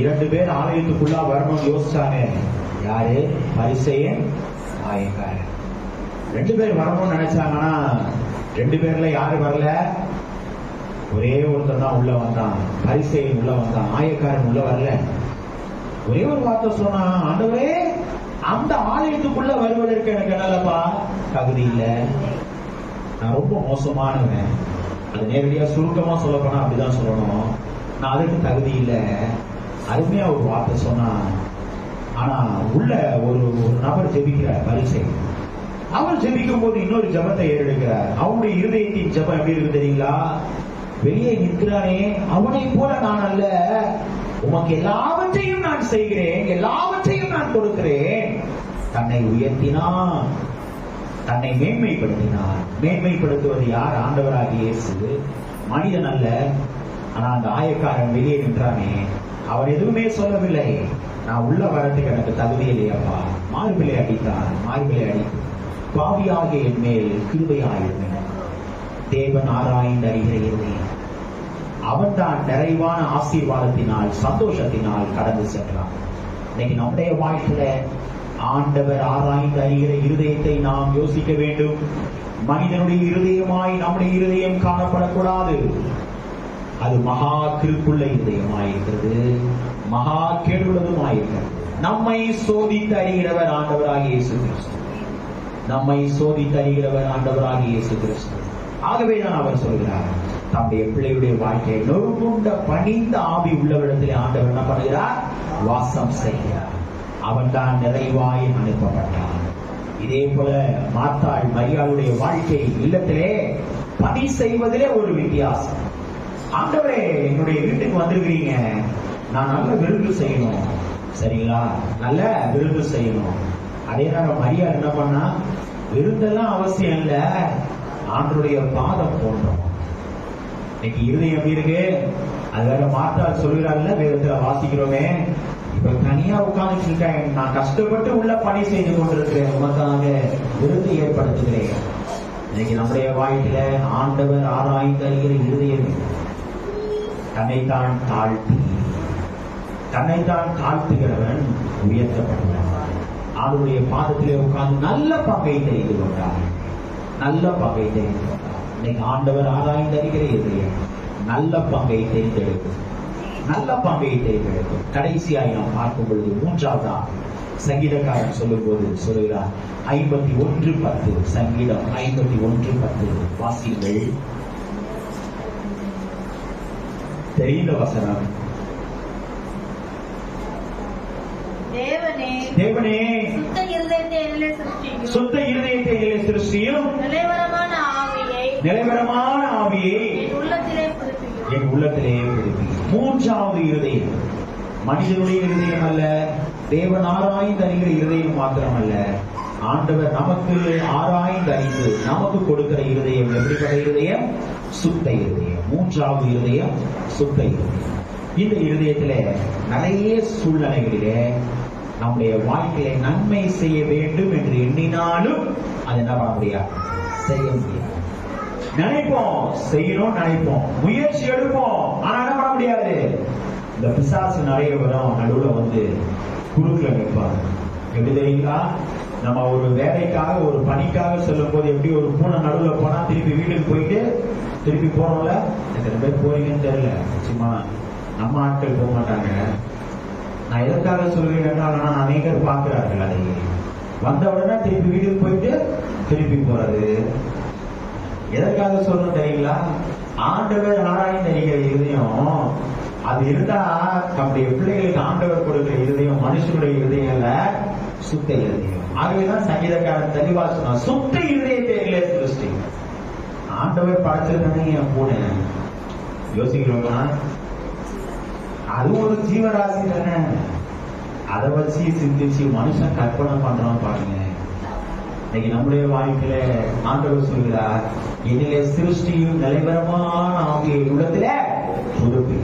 S4: 2 பேர் ஆலயத்துக்குள்ளா வரணும்னு யோசிச்சாங்க. யாரு? பரிசேயன், ஆயக்காரன். 2 பேர் வரணும்னு நினைச்சாங்கன்னா 2 பேர்ல யாரு வரல? ஒரே ஒருத்தர் தான் உள்ள வந்தான். பரிசேயன் உள்ள வந்தான், ஆயக்காரன் உள்ள வரல. ஒரே ஒரு வார்த்தை சொன்னா, ஆண்டவரே அந்த ஆலயத்துக்குள்ள வருவதற்கு எனக்கு என்னல்லப்பா தகுதி இல்லை, நான் ரொம்ப மோசமானவன். அது நேரடியா சுருக்கமா சொல்ல போனா அப்படிதான் சொல்லணும். நான் அதுக்கு தகுதி இல்லை. அருமையா ஒரு வார்த்தை சொன்னா. ஆனா உள்ள ஒரு நபர் ஜெபிக்கிறார், பரிசேயன். அவர் ஜெபிக்கும் போது இன்னொரு ஜெபத்தை ஏறெடுக்கிறார். அவனுடைய இருதயத்தின் ஜெபம் எப்படி இருக்கு தெரியுங்களா? வெளியே நிற்கிறானே அவனை போல நான் அல்ல, உமக்கு எல்லாவற்றையும் நான் செய்கிறேன், எல்லாவற்றையும் நான் கொடுக்கிறேன். தன்னை உயர்த்தினான், தன்னை மேன்மைப்படுத்தினான். மேன்மைப்படுத்துவது யார்? ஆண்டவராகிய இயேசு, மனிதன் அல்ல. ஆனா அந்த ஆயக்காரன் வெளியே நின்றானே, அவன் எதுவுமே சொல்லவில்லை. நான் உள்ள வரத்துக்கு எனக்கு தகுதி இல்லையப்பா. மார்பிலை அடித்தான், மார்பிலை அடித்து பாவியாகிய என் மேல் கிருபையாயிருந்தன. தேவன் ஆராய்ந்து அறிகிற இருதயம். அவன் தான் நிறைவான ஆசீர்வாதத்தினால், சந்தோஷத்தினால் கடந்து சென்றான். இன்னைக்கு நம்முடைய வாழ்க்கையில ஆண்டவர் ஆராய்ந்து அறிகிற இருதயத்தை நாம் யோசிக்க வேண்டும். மனிதனுடைய இருதயமாய் நம்முடைய இருதயம் காணப்படக்கூடாது. அது மகா கிருக்குள்ள இருதயமாயிருக்கிறது, மகா கேடுள்ளதுமாயிருக்கிறது. நம்மை சோதித்து அறிகிறவர் ஆண்டவராகிய இயேசு கிறிஸ்து. நம்மை சோதித்து அறிகிறவர் ஆண்டவராகிய இயேசு கிறிஸ்து. ஆகவேதான் அவர் சொல்கிறார், தம்முடைய பிள்ளையுடைய வாழ்க்கையை நொறுங்குண்ட பணிந்த ஆவி உள்ளவரிடத்திலே ஆண்டவர் என்ன பண்ணுகிறார்? வாசம் செய்கிறார். அவன் தான் நிறைவாய் அனுப்பப்பட்டான். இதே போல மாத்தாள் மரியாளுடைய வாழ்க்கை இல்லத்திலே பணி செய்வதிலே ஒரு வித்தியாசம். ஆண்டவரே, என்னுடைய வீட்டுக்கு வந்திருக்கிறீங்க, நான் நல்ல விருந்து செய்யணும், சரிங்களா? நல்ல விருந்து செய்யணும். அதே நேரம் மரியாள் என்ன பண்ணா, விருந்தெல்லாம் அவசியம் இல்ல, ஆண்டவருடைய பாதம் போன்றோம். இன்னைக்கு இருதயம் எப்படி இருக்கு? அது வேற மாத்தாள் சொல்கிறாங்கல்ல, வேதத்துல வாசிக்கிறோமே, இப்ப தனியா உட்கார்ந்து இருக்கேன், நான் கஷ்டப்பட்டு உள்ள பணி செய்து கொண்டிருக்கிறேன், உமக்காக விருது ஏற்படுத்துகிறேன். இன்னைக்கு நம்முடைய வாழ்க்கையில ஆண்டவர் ஆராய்ந்து அறிகிற இருதயம், தன்னைத்தான் தாழ்த்துகிறவன் உயர்த்தப்படுகிறான். ஆளுடைய பாதத்திலே உட்கார்ந்து நல்ல பங்கை தெரிந்து கொண்டார், நல்ல பங்கை தெரிந்து கொண்டார். இன்னைக்கு ஆண்டவர் ஆராய்ந்து அறிகிற இருதயம் நல்ல பங்கை தெரிந்தெடுக்கும், நல்ல பங்கை தெரிந்தெடுக்கும். கடைசியாய் நாம் பார்க்கும் பொழுது மூன்றாவதா சங்கீதக்காரன் சொல்லும் போது சொல்கிறார், 51:10, சங்கீதம் 51:10 வாசிங்கள். தெரிந்த வசனம். தேவனே, சுத்த இருதயத்தை என்னிலே சிருஷ்டியும், நிலைவரமான ஆவியை என் உள்ளத்திலே புதுப்பியும். மூன்றாவது இருதயம் மனிதனுடைய இருதயம் அல்ல, தேவன் ஆராய்ந்து அறிகிற இருதயம் மாத்திரமல்ல, ஆண்டவர் நமக்கு ஆராய்ந்து அறிந்து நமக்கு கொடுக்கிற இருதயம் எப்படிப்பட்ட இருதயம்? சுத்த இருதயம். மூன்றாவது இருதயம் சுத்த இருதயம். இந்த இருதயத்திலே நிறைய சூழ்நிலைகளிலே நம்முடைய வாழ்க்கையை நன்மை செய்ய வேண்டும் என்று எண்ணினாலும் அது என்ன பண்ண முடியாது? செய்ய முடியாது. நினைப்போம், செய்யணும் நினைப்போம், முயற்சி எடுப்போம், ஆனா என்ன பண்ண முடியாது. இந்த பிசாசு நிறைய வரும், நடுவுல வந்து குறுக்குல நிற்பாங்க. எப்படி தெரியுங்களா? நம்ம ஒரு வேலைக்காக ஒரு பணிக்காக சொல்லும் போது எப்படி ஒரு பூனை நடுவுல போனா திருப்பி வீட்டுக்கு போயிட்டு திருப்பி போறோம்ல, எத்தனை பேர் போறீங்கன்னு தெரியல, சும்மா நம்ம ஆட்கள் போக மாட்டாங்க. நான் எதற்காக சொல்கிறேன்னா, அநேகர் பார்க்கிறார்கள், அதை வந்த உடனே திருப்பி வீட்டுக்கு போயிட்டு திருப்பி போறது. எதற்காக சொல்லணும் தெரியுங்களா? ஆண்டவர் ஆராய்ந்து அறிகிற இருதயம் அது இருந்தா நம்முடைய பிள்ளைகளுக்கு ஆண்டவர் கொடுக்கிற இருதயம் மனுஷனுடைய இருதயம் அல்ல, சுத்த இருதயம். ஆகவேதான் சங்கீதக்காரன் தெளிவா சொன்னார், சுத்த இருதயத்தை சிருஷ்டி. ஆண்டவர் படைச்சிருந்தானே என் பூனை, யோசிக்கிறோமா? அது ஒரு ஜீவராசி தானே, அதை வச்சு சிந்திச்சு மனுஷன் கற்பனை பண்றான் பாருங்க. இன்னைக்கு நம்முடைய வாழ்க்கையில ஆண்டவர் சொல்கிறார், என்னிலே சிருஷ்டியும் நிலைவரமான ஆகிய உள்ளத்துல புதுப்பி.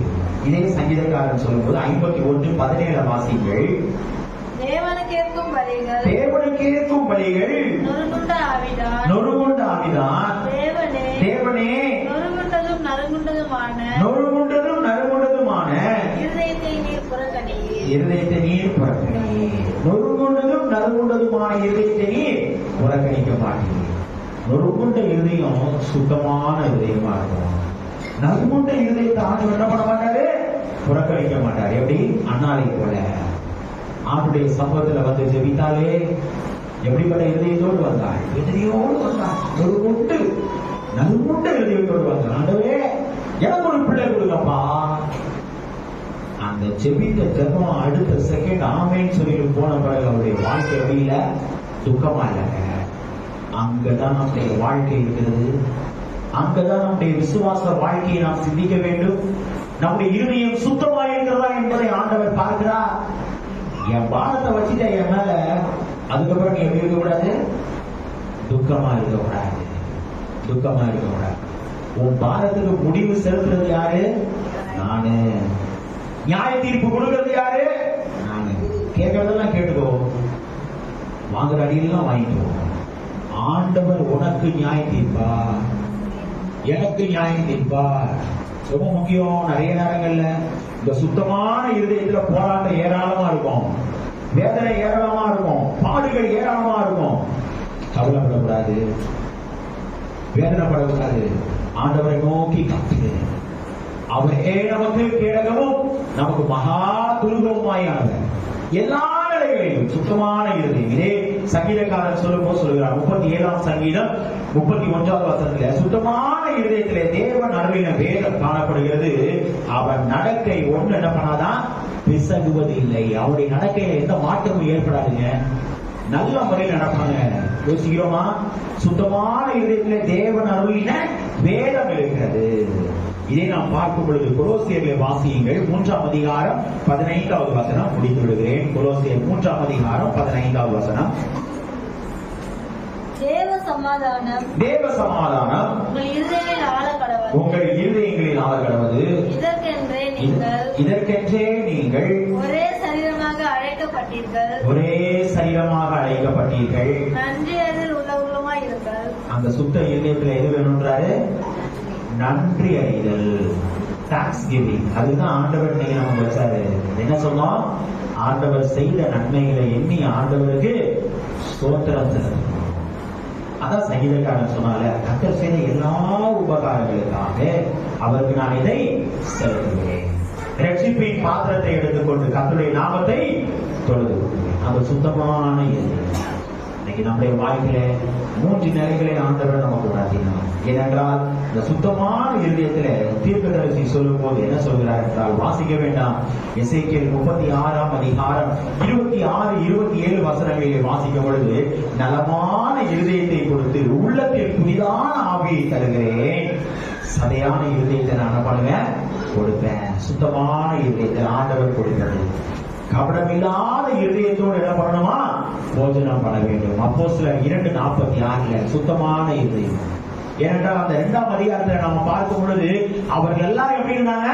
S4: இதே சங்கீதக்காரன் சொல்லும் போது 51:17 வாசிங்கள்.
S6: தேவனுக்கு ஏற்கும் பலிகள் நொறுங்குண்ட ஆவிதான் தேவனே நொறுங்குண்டதும் நறுங்குண்டதுமான இருதயத்தை நீர் புறக்கணியே.
S4: நொறுங்குண்டதும் நறுங்குண்டதுமான இருதயத்தை நீர் புறக்கணிக்க மாட்டீங்க. நொறுங்குண்ட இருதயம் சுத்தமான இருதயமா இருக்கும். நறுங்குண்ட இருதயத்தை ஆண்டவர் என்ன பண்ண மாட்டாரு? புறக்கணிக்க மாட்டார். எப்படி? அன்னாரை போல ஆண்டுடைய சம்பவத்துல வந்து ஜெபித்தாலே எப்படிப்பட்ட இருதயத்தோடு வந்தாள்? எதிரியோடு வந்தாள். நறுங்குண்ட இருதயத்தோடு வந்தாள். ஆண்டவே, எனக்கு ஒரு பிள்ளை கொடுங்கப்பா. அந்த ஜெபித்த ஜெபம் அடுத்த செகண்ட் ஆமேன்னு சொல்லிட்டு போன பிறகு அவருடைய வாழ்க்கை வழியில துக்கமா இல்லைங்க. அங்கதான் நம்முடைய வாழ்க்கை இருக்கிறது. அங்கதான் நம்முடைய விசுவாச வாழ்க்கையை நாம் சிந்திக்க வேண்டும். நம்முடைய இருதயம் சுத்தமா இருக்கிறதா என்பதை ஆண்டவர் பார்க்கிறார். என் பாரத்தை வச்சுட்ட என் மேல, அதுக்கப்புறம் நீ எப்படி இருக்கக்கூடாது? துக்கமா இருக்கக்கூடாது. உன் பாரத்துக்கு முடிவு செலுத்துறது யாரு? நானு. நியாய தீர்ப்பு கொடுக்கிறது யாரு? நானு. கேட்கறதெல்லாம் கேட்டுக்கோ, வாங்குற அடியெல்லாம் வாங்கிக்கோ. ஆண்டவர் உனக்கு நியாயம் தீர்ப்பா, எனக்கு நியாயம் தீர்ப்பா. ரொம்ப முக்கியம். நிறைய நேரங்கள்ல இந்த சுத்தமான இருதயத்துல போராட்டம் ஏராளமா இருக்கும், வேதனை ஏராளமா இருக்கும், பாடுகள் ஏராளமா இருக்கும்.
S5: அவரே நமக்கு கேடகமும் நமக்கு மகா துருகமாயானவர். எல்லா நிலைகளிலும் சுத்தமான இருதயம். இதே சங்கீதக்காரன் சொல்லும்போது சொல்லுகிறார் 37ஆம் சங்கீதம் 31வது வசனத்துல, சுத்தமான இருதயத்திலே தேவன் அருளின வேதம் காணப்படுகிறது. அவன் நடக்கை ஒண்ணு என்ன பண்ணாதான் பிசகுவது இல்லை. அவருடைய நடக்கையில எந்த மாற்றமும் ஏற்படாதுங்க. நல்ல முறையில் நடப்பாங்க. யோசிக்கிறோமா? சுத்தமான இருதயத்திலே தேவன் அருளின வேதம் இருக்கிறது. இதை நாம் பார்க்கும் பொழுது கொலோசியர்களை வாசியுங்கள். 3ஆம் அதிகாரம் 15வது வசனம் முடித்து விடுகிறேன். கொலோசியர் 3ஆம் அதிகாரம் 15வது வசனம்.
S6: தேவ சமாதானம் உங்கள் இருதயங்களில் ஆள கடவது.
S5: உங்கள் இருதயங்களில் ஆள கடவது.
S6: இதற்கென்றே நீங்கள்
S5: ஒரே
S6: சரீரமாக அழைக்கப்பட்டீர்கள். நன்றி அறிதல் உள்ளவர்களுமாய் இருங்கள்.
S5: அந்த சுத்த இருதயத்தில் எது வேணும்ன்றாரு? நன்றி அறிதல், தேங்க்ஸ் கிவிங். அதுதான் ஆண்டவர் நீங்க நமக்கு வச்சாரு. என்ன சொன்னோம்? ஆண்டவர் செய்த நன்மைகளை எண்ணி ஆண்டவருக்கு ஸ்தோத்திரம் செலுத்தணும். அதான் சங்கீதக்காரன் சொன்னால, கர்த்தர் செய்த எல்லா உபகாரங்களுக்காக அவருக்கு நான் இதை செலுத்துகிறேன். ரட்சிப்பின் பாத்திரத்தை எடுத்துக்கொண்டு கர்த்தருடைய நாமத்தை தொழுது அந்த சுத்தமான இருதயம். இன்னைக்கு நம்முடைய வாழ்க்கையில 3 நிலைகளை ஆண்டவர் நமக்கு உணர்த்தினார். ஏனென்றால் இந்த சுத்தமான இருதயத்தில தீர்க்கதரிசி சொல்லும் போது என்ன சொல்கிறார் என்றால், வாசிக்க வேண்டாம். எசேக்கியேல் 36ஆம் அதிகாரம் 26, 27 வசனங்களிலே வாசிக்கும் பொழுது, நலமான இருதயத்தை கொடுத்து உள்ளத்தில் புதிதான ஆவியை தருகிறேன். சதையான இருதயத்தை நான் பண்ணுவேன், கொடுப்பேன். சுத்தமான இருதயத்தை ஆண்டவர் கொடுக்கிறது. கபடமில்லாத இருதயத்தோடு என்ன பண்ணணுமா? போஜனம் பண்ண வேண்டும். அப்போஸ்தலர் 2:46 சுத்தமான இருதயம். ஏனென்றால் அந்த 2ஆம் அதிகாரத்தை நாம பார்க்கும் பொழுது அவர்கள் எல்லாம் எப்படி இருந்தாங்க?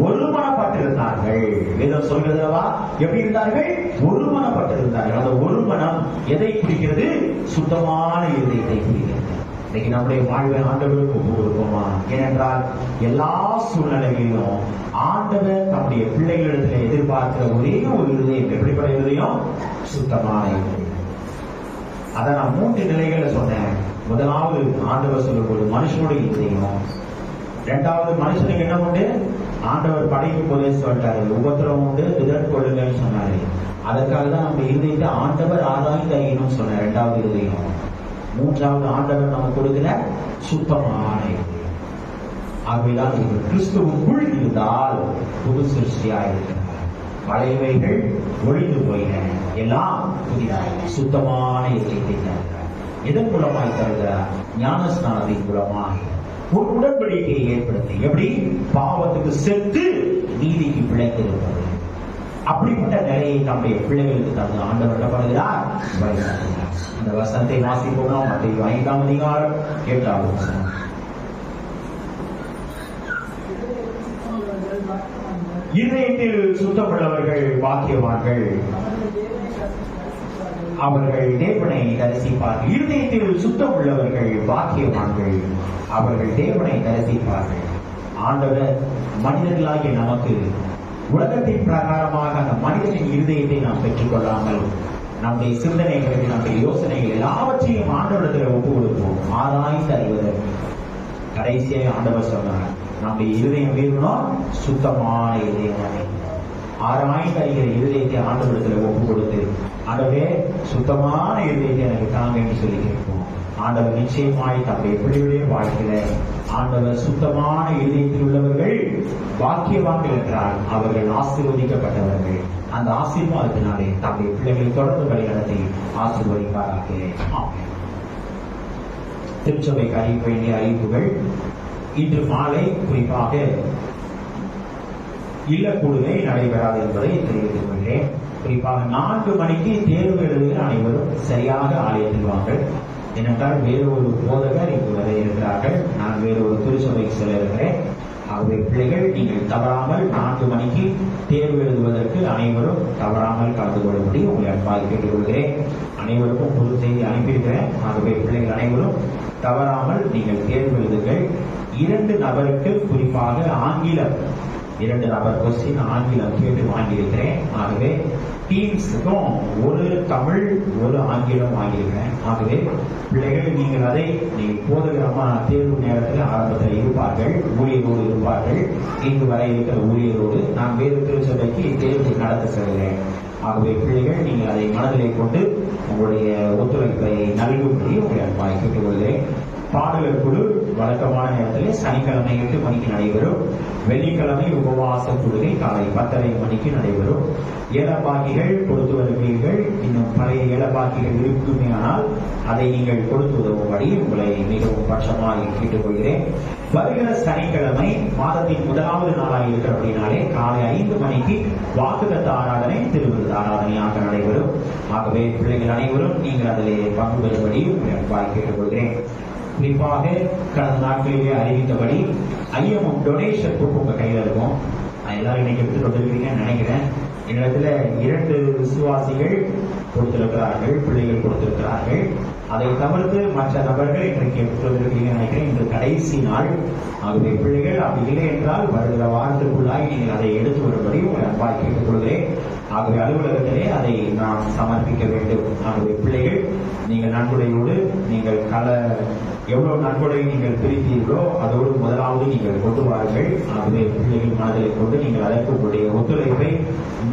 S5: ஒருமனப்பட்டிருந்தார்கள். வேதம் சொல்கிறதா? எப்படி இருந்தார்கள்? ஒருமனப்பட்டிருந்தார்கள். அந்த ஒருமனம் எதை குறிக்கிறது? சுத்தமான இருதயத்தை குறிக்கிறது. இன்னைக்கு நம்முடைய வாழ்வை ஆண்டவருக்கு ஒப்பு கொடுப்போமா? ஏனென்றால் எல்லா சூழ்நிலைகளிலும் ஆண்டவர் நம்முடைய பிள்ளைகளிடத்தில் எதிர்பார்க்கிற ஒரே ஒரு இருதயம் எப்படிப்பட்ட இருதயம்? சுத்தமான இருதயம். அதை நான் 3 நிலைகளை சொன்னேன். முதலாவது ஆண்டவர் சொல்லும்போது மனுஷனுடைய இருதயம். 2வது மனுஷனுக்கு என்ன உண்டு? ஆண்டவர் படைக்கும் போதே சொல்லிட்டாரு, உபத்திரவம் உண்டு, எதிர்கொள்ளுங்கன்னு சொன்னாரு. அதற்காக தான் நம்ம இருதயத்தை ஆண்டவர் ஆராய்ந்து அறியணும்னு சொன்னார். 2வது இருதயம். 3வது ஆண்டவர் நமக்கு கொடுக்கிற சுத்தமான இருதயம். ஆகவேதான் கிறிஸ்துவுக்குள் இருந்தால் புது சிருஷ்டியாயிருக்கிறார். பழையவைகள் ஒழிந்து போயின, எல்லாம் புதிதாக சுத்தமான இருதயத்தை தருகிறார். எதன் மூலமாய் தருகிறார்? ஞானஸ்நானத்தின் மூலமாய் ஒரு உடன்படிக்கையை ஏற்படுத்தி, எப்படி பாவத்துக்கு செத்து நீதிக்கு பிழைத்திருப்பது. அப்படிப்பட்ட நிலையை நம்முடைய பிள்ளைகளுக்கு தந்து ஆண்டவர் என்ன பண்ணுகிறார்? வழிநடத்துகிறார். இந்த வசனத்தை வாசிப்போம். மத்தேயு 5ஆம் அதிகாரம் 8வது வசனம். இதயத்தில் சுத்தமுள்ளவர்கள் பாக்கியவான்கள், அவர்கள் தேவனை தரிசிப்பார்கள். இருதயத்தில் சுத்தம் உள்ளவர்கள் பாக்கியவான்கள், அவர்கள் தேவனை தரிசிப்பார்கள். ஆண்டவர் மனிதர்களாகிய நமக்கு உலகத்தின் பிரகாரமாக அந்த மனிதனின் இருதயத்தை நாம் பெற்றுக் கொள்ளாமல் நம்முடைய சிந்தனைகளுக்கு, நம்முடைய யோசனைகள் எல்லாவற்றையும் ஆண்டவரிடத்தில் ஒப்பு கொடுப்போம். ஆராய்ந்து அறிவதற்கு கடைசியாக ஆண்டவர் சொன்னார், நம்முடைய இருதயம் வேணும்னா சுத்தமான இருதயம். ஆராய்ந்து அறிகிற இருதயத்தை ஆண்டவரிடத்தில் ஒப்பு கொடுத்து, ஆண்டவரே சுத்தமான இருதயத்தை எனக்கு தாங்க என்று சொல்லி கேட்போம். ஆண்டவர் நிச்சயமாய் தம்முடைய பிள்ளைகளுடைய வாழ்க்கையில ஆண்டவர் சுத்தமான இருதயத்தில் உள்ளவர்கள் பாக்கியவான்கள் என்றால் அவர்கள் ஆசீர்வதிக்கப்பட்டவர்கள். அந்த ஆசீர்வாதத்தினாலே தம்முடைய பிள்ளைகளை தொடர்ந்து வழிநடத்தி ஆசீர்வதிப்பாராக. திருச்சபைக்கு அறிவிக்க வேண்டிய அறிவிப்புகள். இன்று மாலை குறிப்பாக இல்லக்கூடுகை நடைபெறாது என்பதை தெரிவித்துக் கொள்கிறேன். குறிப்பாக 4 மணிக்கு தேர்வு எழுதுகிற அனைவரும் சரியாக ஆலயத்தில் வாங்கள். ஏனென்றால் வேறு ஒரு போதகர் இங்கு வர இருக்கிறார்கள். நான் வேறு ஒரு திருச்சபைக்கு செல்ல இருக்கிறேன். ஆகவே பிள்ளைகள், நீங்கள் தவறாமல் 4 மணிக்கு தேர்வு எழுதுவதற்கு அனைவரும் தவறாமல் கலந்து கொள்ளும்படி உங்களை அன்பாக கேட்டுக்கொள்கிறேன். அனைவருக்கும் பொது செய்தி அனுப்பியிருக்கிறேன். ஆகவே பிள்ளைகள் அனைவரும் தவறாமல் நீங்கள் தேர்வு எழுதுங்கள்.
S4: 2 நபருக்கு குறிப்பாக ஆங்கிலம் 2 நபர் கொஸ்டின் ஆங்கிலம் கேட்டு வாங்கியிருக்கிறேன். ஆகவே டீம்ஸுக்கும் ஒரு தமிழ் ஒரு ஆங்கிலம் வாங்கியிருக்கிறேன். ஆகவே பிள்ளைகள் நீங்கள் அதை நீங்கள் போதுகிறமா தேர்வு நேரத்தில் ஆரம்பத்தில் இருப்பார்கள், ஊழியரோடு இருப்பார்கள். இங்கு வர இருக்கிற ஊழியரோடு நான் வேறு திருச்சபைக்கு தேர்வு நடத்த செல்கிறேன். ஆகவே பிள்ளைகள் நீங்கள் அதை மனதிலே கொண்டு உங்களுடைய ஒத்துழைப்பை நல்கும்படி உங்களை அன்பாய் கேட்டுக்கொள்கிறேன். பாடகர் குழு வழக்கமான நேரத்தில் சனிக்கிழமை 8 மணிக்கு நடைபெறும். வெள்ளிக்கிழமை உபவாச குழுவை காலை 10:30 மணிக்கு நடைபெறும். ஏலப்பாக்கிகள் கொடுத்து வருவீர்கள். இன்னும் பழைய ஏலப்பாக்கிகள் இருக்குமே ஆனால் அதை நீங்கள் கொடுத்து உதவும்படி உங்களை மிகவும் பட்சமாக கேட்டுக்கொள்கிறேன். வருகிற சனிக்கிழமை மாதத்தின் 1வது நாளாக இருக்கிறபடினாலே காலை 5 மணிக்கு வாக்குத்தத்த ஆராதனை திருவிருது ஆராதனையாக நடைபெறும். ஆகவே பிள்ளைகள் அனைவரும் நீங்கள் அதிலே பங்கு பெறும்படி உங்களை கேட்டுக்கொள்கிறேன். குறிப்பாக கடந்த நாட்களிலே அறிவித்தபடி ஐஎம்எம் டொனேஷன் புக் உங்க கையில இருக்கும். எல்லாரும் இன்னைக்கு எடுத்து கொண்டிருக்கீங்கன்னு நினைக்கிறேன். என்னிடத்துல 2 விசுவாசிகள் கொடுத்திருக்கிறார்கள், பிள்ளைகள் கொடுத்திருக்கிறார்கள். அதை தவிர்த்து மற்ற நபர்கள் இன்றைக்கு எடுத்து கொண்டிருக்கீங்கன்னு நினைக்கிறேன். இன்று கடைசி நாள். ஆகவே பிள்ளைகள் அப்படி இல்லை என்றால் வருகிற வாரத்திற்குள்ளாய் நீங்கள் அதை எடுத்து வரும்படி உங்களை அன்பாய் கேட்டுக் கொள்கிறேன். ஆகவே அலுவலகத்திலே அதை நாம் சமர்ப்பிக்க வேண்டும். ஆகவே பிள்ளைகள் நீங்கள் நன்கொடையோடு நீங்கள் எவ்வளவு நன்கொடை நீங்கள் பிரித்தீர்களோ அதோடு முதலாவது நீங்கள் கொண்டு வாருங்கள். ஆகவே பிள்ளைகள் மனதில் கொண்டு நீங்கள் அதற்கு உங்களுடைய ஒத்துழைப்பை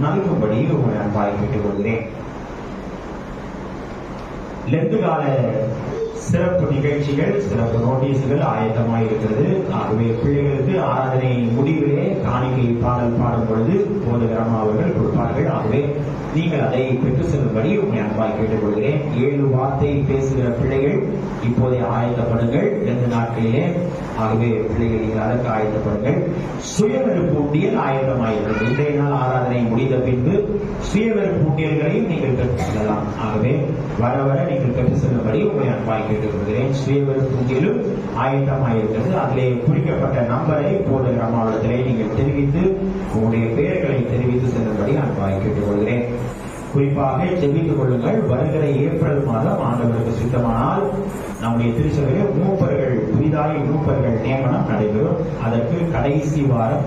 S4: நல்கும்படி உங்களை அன்பாய் கேட்டுக் கொள்கிறேன். லெந்து கால சிறப்பு நிகழ்ச்சிகள், சிறப்பு நோட்டீஸுகள் ஆயத்தமாக இருக்கிறது. ஆகவே பிள்ளைகளுக்கு ஆராதனை முடிவிலே காணிக்கை பாடல் பாடும் பொழுது போதகரமா அவர்கள் கொடுப்பார்கள். ஆகவே நீங்கள் அதை பெற்று செல்லும்படி உங்களை அன்பாய் கேட்டுக்கொள்கிறேன். 7 வார்த்தை பேசுகிற பிள்ளைகள் இப்போதே ஆயத்தப்படுங்கள் 2 நாட்களிலே. ஆகவே பிள்ளைகள் நீங்கள் அதற்கு ஆயத்தப்படுங்கள். சுயவெறுப்பு உண்டியல் ஆயத்தமாயிருக்கிறது. இன்றைய நாள் ஆராதனை முடிந்த பின்பு சுயவெறுப்பு உண்டியல்களையும் நீங்கள் பெற்றுச் செல்லலாம். ஆகவே வர வர நீங்கள் பெற்று செல்லும்படி உங்களை அன்பாய் கேட்டுக்கொள்கிறேன். சுயவெறுப்பு உண்டியலும் ஆயத்தமாயிருக்கிறது. அதிலே குறிக்கப்பட்ட நம்பரை போதகர் அம்மாவிடத்திலே நீங்கள் தெரிவித்து உங்களுடைய பெயர்களை தெரிவித்து செல்லும்படி அன்பாய் கேட்டுக்கொள்கிறேன். குறிப்பாக ஜெபித்துக் கொள்ளுங்கள். வருகிற ஏப்ரல் மாதம் ஆண்டவருக்கு சித்தமானால் நம்முடைய திருச்சபையிலே புதிதாய் மூப்பர்கள் நியமனம் நடைபெறும். அதற்கு கடைசி வாரம்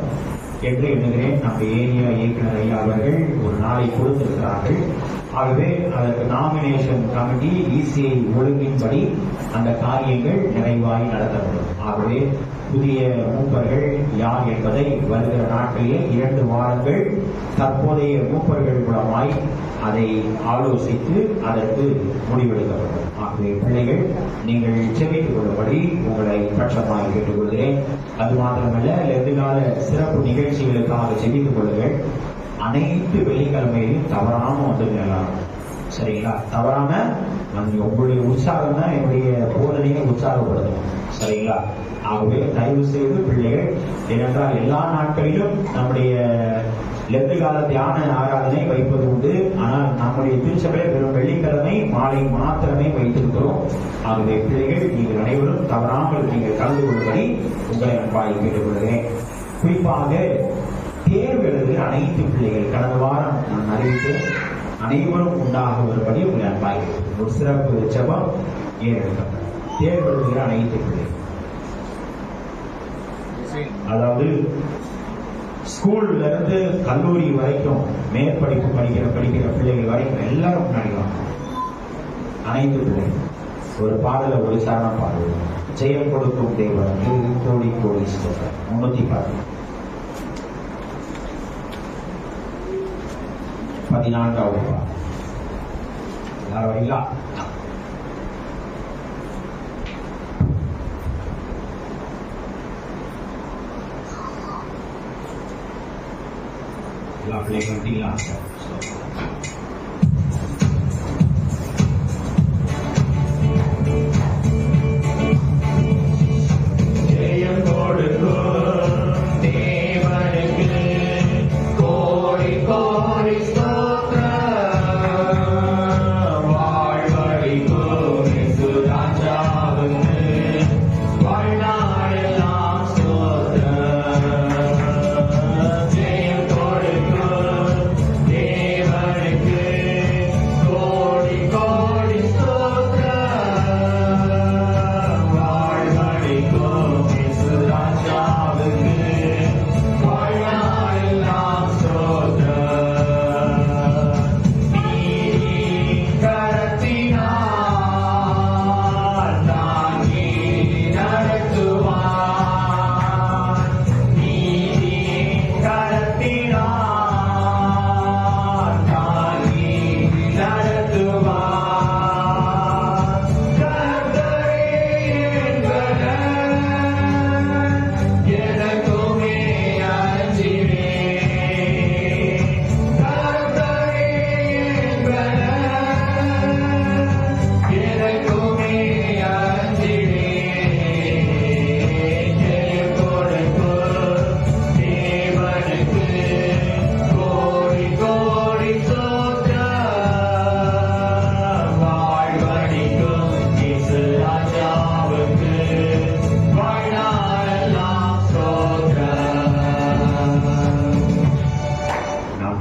S4: என்று எண்ணுகிறேன். நம்முடைய ஏரியா இயக்குனர் ஐயா அவர்கள் ஒரு நாளை கொடுத்திருக்கிறார்கள். ஆகவே அதற்கு நாமினேஷன் கமிட்டி இசிஐ ஒழுங்கின்படி அந்த காரியங்கள் நிறைவாய் நடத்தப்படும். ஆகவே புதிய மூப்பர்கள் யார் என்பதை வருகிற நாட்களிலே 2 வாரங்கள் தற்போதைய மூப்பர்கள் மூலமாய் அதை ஆலோசித்து அதற்கு முடிவெடுக்கப்படும். ஆகவே பிள்ளைகள் நீங்கள் ஜெபித்துக் கொள்ளும்படி உங்களை பட்சமாக கேட்டுக்கொள்கிறேன். அது மாத்திரமல்ல, எதிர்கால சிறப்பு நிகழ்ச்சிகளுக்காக ஜெபித்துக் கொள்ளுங்கள். அனைத்து வெள்ளிக்கிழமையிலும் தவறாம வந்துருங்க. சரிங்களா? தவறாம உங்களுடைய உற்சாகம் தான் என்னுடைய போதனையை உற்சாகப்படுத்தும். சரிங்களா? ஆகவே தயவு செய்து பிள்ளைகள், ஏனென்றால் எல்லா நாட்களிலும் நம்முடைய லெந்து கால தியான ஆராதனை வைப்பது உண்டு. ஆனால் நம்முடைய திருச்சபையில் வெறும் வெள்ளிக்கிழமை மாலை மாத்திரமே வைத்திருக்கிறோம். ஆகவே பிள்ளைகள் நீங்கள் அனைவரும் தவறாமல் நீங்கள் கலந்து கொள்ளும்படி உங்களை அன்பாய் கேட்டுக்கொள்கிறேன். குறிப்பாக தேர்வு எழுதுகிற அனைத்து பிள்ளைகள் கடந்த வாரம் நான் அறிவித்தேன். அனைவரும் உண்டாக வரும்படி உங்களை அன்பாய் ஒரு சிறப்பு ஜெபம் ஏறெடுக்கப்படும். தேர்வு எழுதுகிற அனைத்து பிள்ளைகள், அதாவது ஸ்கூல்ல இருந்து கல்லூரி வரைக்கும் மேற்படிப்பு படிக்கிற பிள்ளைகள் வரைக்கும் எல்லாரும் முன்னாடி வாங்க. அனைத்து பிள்ளைகள் ஒரு பாடல ஒரு சரணம் பாடுவோம். ஜெயம் கொடுக்கும் தேவனுக்கு கோடி கோடி ஸ்தோத்திரம். 314 14வது பாடல். எல்லாரும் வரீங்களா? எல்லா பிள்ளைகளும் வந்துட்டீங்களா? ஜெயம் கொடுக்கும் தேவனுக்கு கோடி கோடி தேவனுக்கு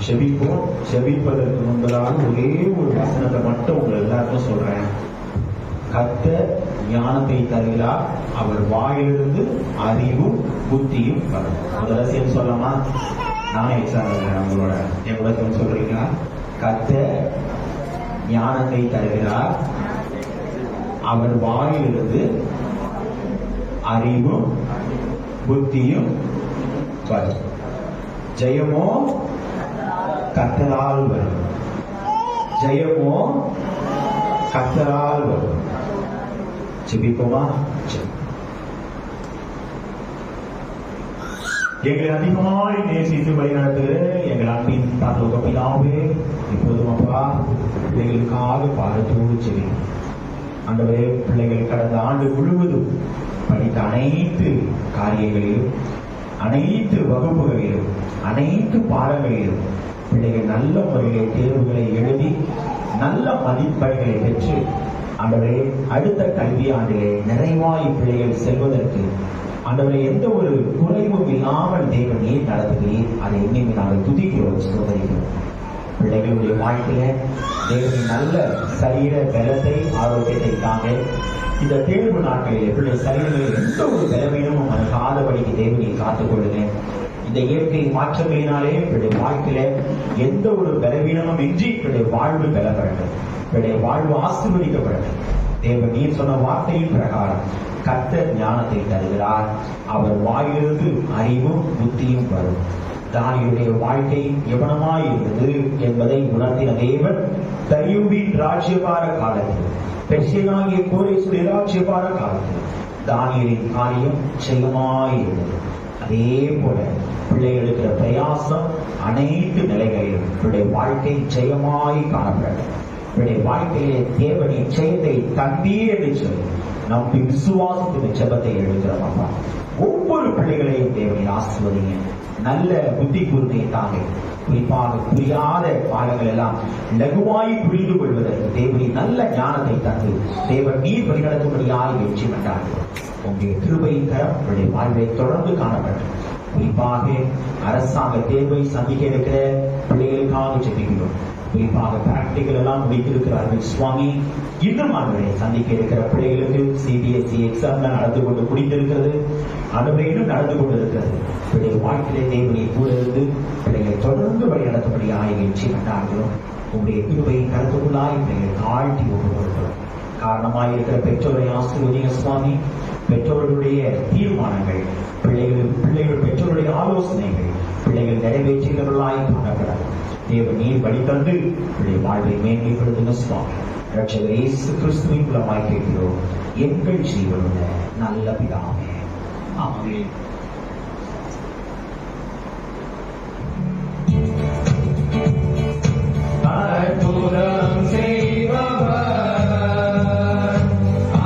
S5: செபிப்போம். செபிப்பதற்கு முன்பதாக ஒரே ஒரு வசனத்தை மட்டும் உங்க எல்லாருக்கும் சொல்றேன். கர்த்தர் ஞானத்தை தருகிறார், அவர் வாயிலிருந்து அறிவும் புத்தியும் வரும். முதல்ல சேர்ந்து சொல்லலாமா? நானே எக்ஸாம் உங்களோட எவ்வளோ சேர்ந்து சொல்றீங்களா? கர்த்தர் ஞானத்தை தருகிறார், அவர் வாயிலிருந்து அறிவும் புத்தியும் வரும். ஜெயமோ கர்த்தரால் வரும். ஜெயமோ கர்த்தரால் வரும். ஜெபிப்போமா? எங்களை அதிகமாய் நேசித்து வழிநடத்துகிற எங்கள் அன்பின் பரலோக பிதாவே, இப்போதும் அப்பா பிள்ளைகளுக்காக பாரத்தோடு செல்லும். ஆண்டவரே, பிள்ளைகள் கடந்த ஆண்டு முழுவதும் படித்த அனைத்து காரியங்களிலும், அனைத்து வகுப்புகளிலும், அனைத்து பாடங்களிலும் பிள்ளைகள் நல்ல முறையிலே தேர்வுகளை எழுதி நல்ல மதிப்பெண்களை பெற்று ஆண்டவரே அடுத்த கல்வி ஆண்டிலே நிறைவாய் பிள்ளைகள் செல்வதற்கு ஆண்டவரே எந்த ஒரு குறைவும் இல்லாமல் தேவன் நீர் நடத்துகிறீர். அதை எண்ணி நாங்கள் துதிக்கிறோம், சோதரிக்கிறோம். பிள்ளைகளுடைய வாழ்க்கையில தேவனின் நல்ல சரீர பலத்தை, ஆரோக்கியத்தை தாங்க. இந்த தேர்வு நாட்களில் பிள்ளை சரீரங்களில் எந்த ஒரு பலவீனமும் அணுகாதபடிக்கு தேவனை காத்துக் கொள்ளுங்க. இந்த இயற்கை மாற்றங்களினாலே பிள்ளை வாழ்க்கையில எந்த ஒரு பலவீனமும் இன்றி பிள்ளை வாழ்வு பெறப்படட்டும், பிள்ளை வாழ்வு ஆசீர்வதிக்கப்படட்டும். தேவன் நீர் சொன்ன வார்த்தையின் பிரகாரம் கர்த்தர் ஞானத்தை தருகிறார், அவர் வாயிலிருந்து அறிவும் புத்தியும் வரும். தானியேலுடைய வாழ்க்கை எவனமாய் இருந்தது என்பதை உணர்த்தின தேவன் தரியுவின் ராஜ்யபார காலத்தில், பெர்சியனாகிய கோரேசுடைய ராஜ்யபார காலத்தில் தானியேலின் காரியம் ஜெயமாயிருந்தது. அதே போல பிள்ளைகளுக்கு பிரயாசம் அனைத்து நிலைகளிலும் பிள்ளை வாழ்க்கை ஜெயமாய் காணப்படும். பிள்ளை வாழ்க்கையிலே தேவனின் ஜெயத்தை தந்தீர் என்று சொல்லி நம்பி விசுவாசத்தின் ஜெபத்தை எழுதுகிறோம். அப்பா, ஒவ்வொரு பிள்ளைகளையும் தேவனின் ஆசீர்வதிங்க. நல்ல புத்தி கூர்மையை தாங்க. குறிப்பாக புரியாத பாடங்கள் எல்லாம் லகுவாய் புரிந்து கொள்வதற்கு தேவனின் நல்ல ஞானத்தை தந்து தேவன் நீர் வழிநடத்தும்படியாய் வெற்றி பெற்றார்கள். உங்களுடைய கிருபையின் கரம் உங்களுடைய வாழ்வை தொடர்ந்து காணப்பட்டது. குறிப்பாக அரசாங்க தேர்வை சந்திக்க இருக்கிற பிள்ளைகளுக்காக ஜெபிக்கிறோம். குறிப்பாக பிராக்டிகல் எல்லாம் முடித்திருக்கிறார்கள் சுவாமி. இன்னும் அவர்களை சந்திக்க இருக்கிற பிள்ளைகளுக்கு சிபிஎஸ்இ எக்ஸாம் நடந்து கொண்டு முடிந்திருக்கிறது, அனுபவம் நடந்து கொண்டிருக்கிறது. பிள்ளை வாழ்க்கையிலே தேவனை கூட இருந்து பிள்ளைகளை தொடர்ந்து வழிநடத்தும்படியாக வெற்றி கண்டார்களோ உங்களுடைய கிருபையை கருத்துக்குள்ளாய் பிள்ளைகளை தாழ்த்தி ஒப்புக் கொடுக்கிறோம். காரணமாயிருக்கிற பெற்றோரை ஆசீர்வதிங்க சுவாமி. பெற்றோர்களுடைய தீர்மானங்கள், பிள்ளைகள் பெற்றோருடைய ஆலோசனைகள் பிள்ளைகள் நிறைவேற்றுகிறவர்களாய் காணப்படாது. தேவன் நீர் வழிதந்து பிள்ளை வாழ்வை மேன்மைப்படுத்துங்க சுவாமி. ரட்சகர் இயேசு கிறிஸ்துவின் மூலமாய் கேட்கிறோம் எங்கள் ஜீவனுள்ள நல்ல பிதாவே, ஆமென்.
S7: அற்புதம் செய்பவர்,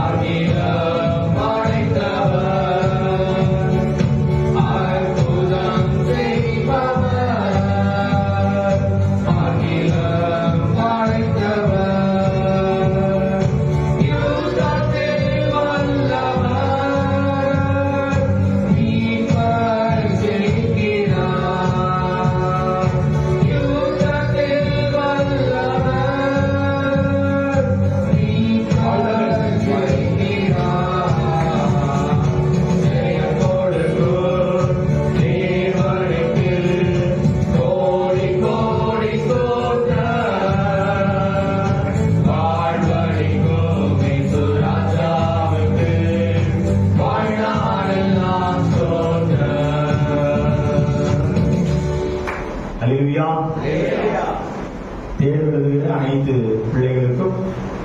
S7: அகிலம் படைத்தவர், அற்புதம் செய்பவர், அகிலம் படைத்தவர், யுத்தத்தில் வல்லவர், மீட்பர் ஜெயிக்கிறார், யுத்தத்தில் வல்லவர், மீட்பர் ஜெயிக்கிறார். ஜெயம் கொடுக்கும் தேவனுக்கு கோடி கோடி ஸ்தோத்திரம். வாழ்வளிக்கும் இயேசு ராஜாவுக்கு வாழ்நாளெல்லாம் ஸ்தோத்திரம்.
S5: அல்லேலூயா. தேர்வு எழுதுகிற அனைத்து பிள்ளைகளுக்கும்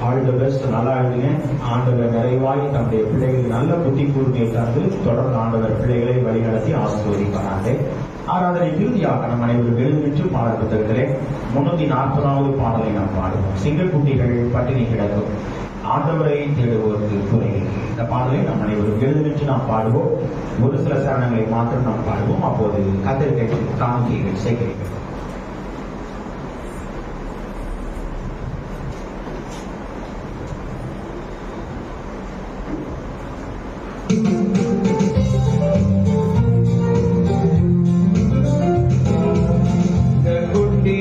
S5: ஆல் தி பெஸ்ட். நல்லா எழுதுங்க. ஆண்டவர் நிறைவாய் தம்முடைய பிள்ளைகளுக்கு நல்ல புத்தி கூர்மையை தந்து தொடர்ந்து ஆண்டவர் பிள்ளைகளை வழிநடத்தி ஆசீர்வதிப்பாராக. ஆராதனை இறுதியாக நம் அனைவரும் எழுதிட்டு பாடல் புத்தகத்திலே 340வது பாடலை நாம் பாடுவோம். சிங்கக்குட்டிகள் பட்டினி கிடக்கும், ஆண்டவரை தேடுவோருக்கு குறை. இந்த பாடலை நம் அனைவரும் எழுதிட்டு நாம் பாடுவோம். ஒரு சில சரணங்களை மாத்திரம் நாம் பாடுவோம். அப்போது கத்தரிக்கை காணிக்கைகள் சேகரிக்கிறோம்.
S7: இந்த குட்டி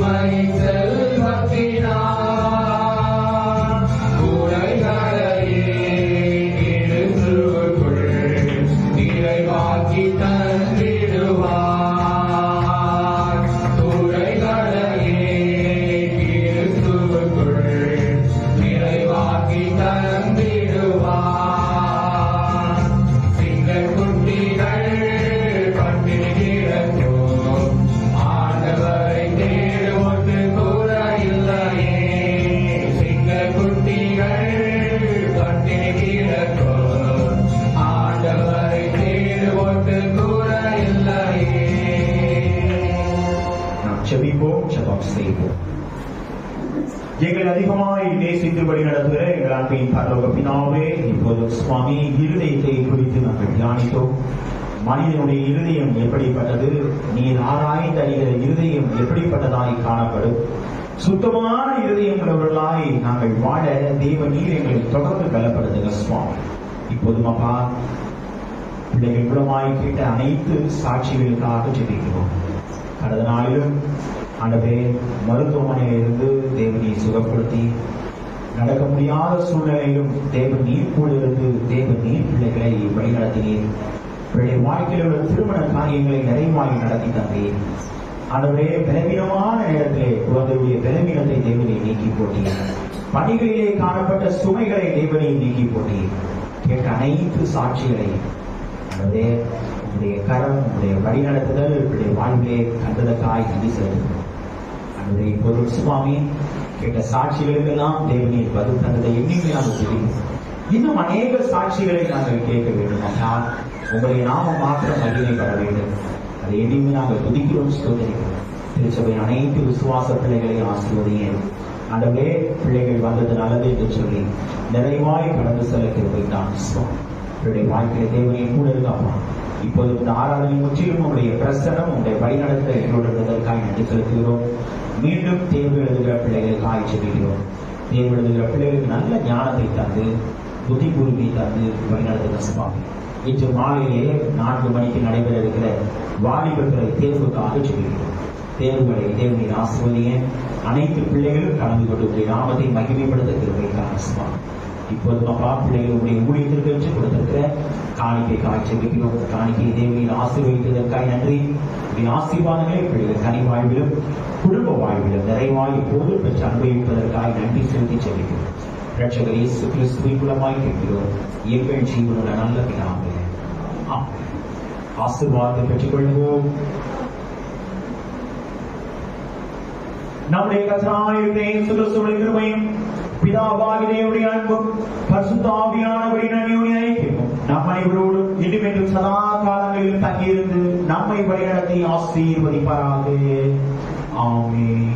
S7: மகிமை செல்வத்தினார் குறைகளையே கிறிஸ்துவுக்குள் நிறைவாக்கி தந்திடுவார். குறைகளையே கிறிஸ்துவுக்குள் நிறைவாக்கி தந்திடுவார். சிங்கக்குட்டிகள் பட்டினி கிடக்கும் ஆண்டவரை தேடுவது கூட இல்லையே. சிங்கக்குட்டிகள் பட்டினி கிடக்கும் ஆண்டவரை தேடுவது கூட இல்லையே.
S5: நாம் செபிப்போம், ஜெபம் செய்வோம். எங்களை அதிகமாய் நேசித்து வழி நடத்துகிற எங்கள் அன்பின் பரலோக பிதாவே, இப்போது சுவாமி இருதயத்தை குறித்து நாங்கள் தியானித்தோம். மனிதனுடைய இருதயம் எப்படிப்பட்டது, நீர் ஆராய்ந்து அறிகிற இருதயம் எப்படிப்பட்டதாய் காணப்படும். சுத்தமான இருதயம் உள்ளவர்களாய் நாங்கள் வாழ தேவ நீர் எங்களை தொடர்ந்து பலப்படுத்துக சுவாமி. இப்போதும் அப்பா, பிள்ளைகள் மூலமாய் கேட்ட அனைத்து சாட்சிகளுக்காக ஜெபிக்கிறோம். கடந்த நாளிலும் ஆண்டவரே, மருத்துவமனையில் இருந்து தேவனை சுகப்படுத்தி நடக்க முடியாத சூழ்நிலையிலும் தேவன் நீர் கூட இருந்து தேவன் நீர் பிள்ளைகளை வழிநடத்தினீர். பிள்ளை வாழ்க்கையில் உள்ள திருமண காரியங்களை நிறைவாய் நடத்தி தந்தீர். ஆண்டவரே, பலவீனமான நேரத்திலே குழந்தையுடைய பலவீனத்தை தேவனை நீக்கி போட்டீர். பணிகளிலே காணப்பட்ட சுமைகளை தேவனை நீக்கி போட்டீர். கேட்ட அனைத்து சாட்சிகளை ஆண்டவரே, உங்களுடைய கரம், உங்களுடைய வழிநடத்துதல் இப்படி வாழ்விலே கண்டதற்காய் நன்றி செலுத்துகிறோம். அன்றைய பொருள் சுவாமி கேட்ட சாட்சிகளுக்கெல்லாம் தேவனீர் பதில் தந்ததை எண்ணிக்கை நாங்கள் தெரியும். இன்னும் அநேக சாட்சிகளை நாங்கள் கேட்க வேண்டும். ஆனால் உங்களுடைய நாமம் மாத்திரம் மகிமைப்பட வேண்டும். அதை எண்ணிக்கை நாங்கள் துதிக்கிறோம், ஸ்தோத்திரிக்கிறோம். திருச்சபையின் அனைத்து விசுவாச பிள்ளைகளை ஆசிர்வதிங்க. ஆண்டவரே, பிள்ளைகள் வந்தது நல்லது என்று சொல்லி நிறைவாய் கடந்து செல்ல கிருபை தான் சுவாமி. இவருடைய வாழ்க்கையில தேவனை கூட இருக்காமா. இப்போது இந்த ஆராதனை முற்றிலும் உங்களுடைய பிரசனம், உங்களுடைய வழிநடத்த எங்களோடு இருந்ததற்காக நன்றி செலுத்துகிறோம். மீண்டும் தேர்வு எழுதுகிற பிள்ளைகளுக்காக செல்கிறோம். தேர்வு எழுதுகிற பிள்ளைகளுக்கு நல்ல ஞானத்தை தந்து புத்தி கூர்மை தந்து வழிநடத்துகிற சுவாமி. இன்று மாலையிலே 4 மணிக்கு நடைபெற இருக்கிற வாலிபர்களை தேர்வுக்காக செல்கிறோம். தேர்வுகளை தேவனின் ஆசிர்வதிய அனைத்து பிள்ளைகளும் கலந்து கொண்டு நாமத்தை மகிமைப்படுத்த கிருபைக்காக சுவாமி. இப்போது அப்பா, பிள்ளைகளுடைய ஊழியத்திற்கு என்று கொடுத்திருக்கிற காணிக்கை காய்ச்சலிக்கிறோம். காணிக்கை தேவனின் ஆசீர்வதித்ததற்காக நன்றி. ஆசீர்வாதங்களை பிள்ளைகள் தனி வாழ்விலும் குடும்ப வாழ்விலும் நிறைவாய் எப்போது பெற்று அனுபவிப்பதற்காக நன்றி செலுத்தி செல்கிறோம். இரட்சகர் இயேசு கிறிஸ்துவின் மூலமாய் கேட்கிறோம் எங்கள் ஜீவனுள்ள நல்ல பிதாவே, ஆமென். ஆசீர்வாதத்தை பெற்றுக் கொள்வோம். நம்முடைய கர்த்தராகிய இயேசு கிறிஸ்துவின் கிருபையும் பிதாவாகிய தேவனுடைய அன்பும் பரிசுத்த ஆவியானவரின் அந்யோன்ய ஐக்கியமும் நம் அனைவரோடும் இனிமேலும் சதா காலங்களில் தங்கியிருந்து நம்மை வழிநடத்தி ஆசீர்வதிப்பாராக. ஆமென்.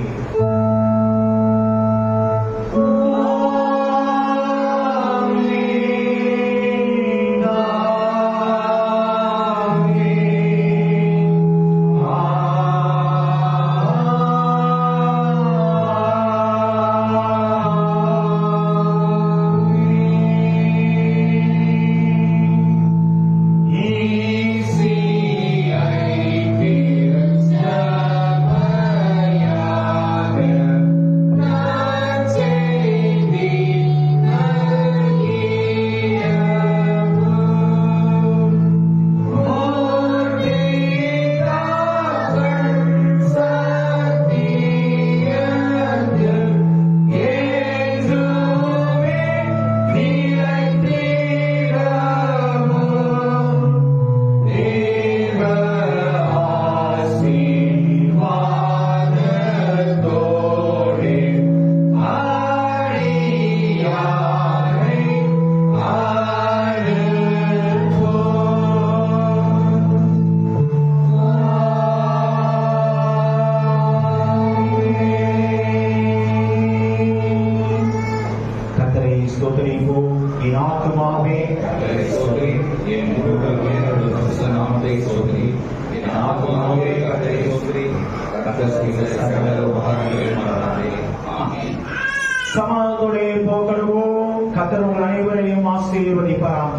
S5: சமாதானத்தோடு போகணும். கர்த்தர் உங்கள் அனைவரையும் ஆசீர்வதிப்பாராக.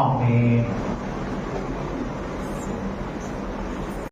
S5: ஆமென்.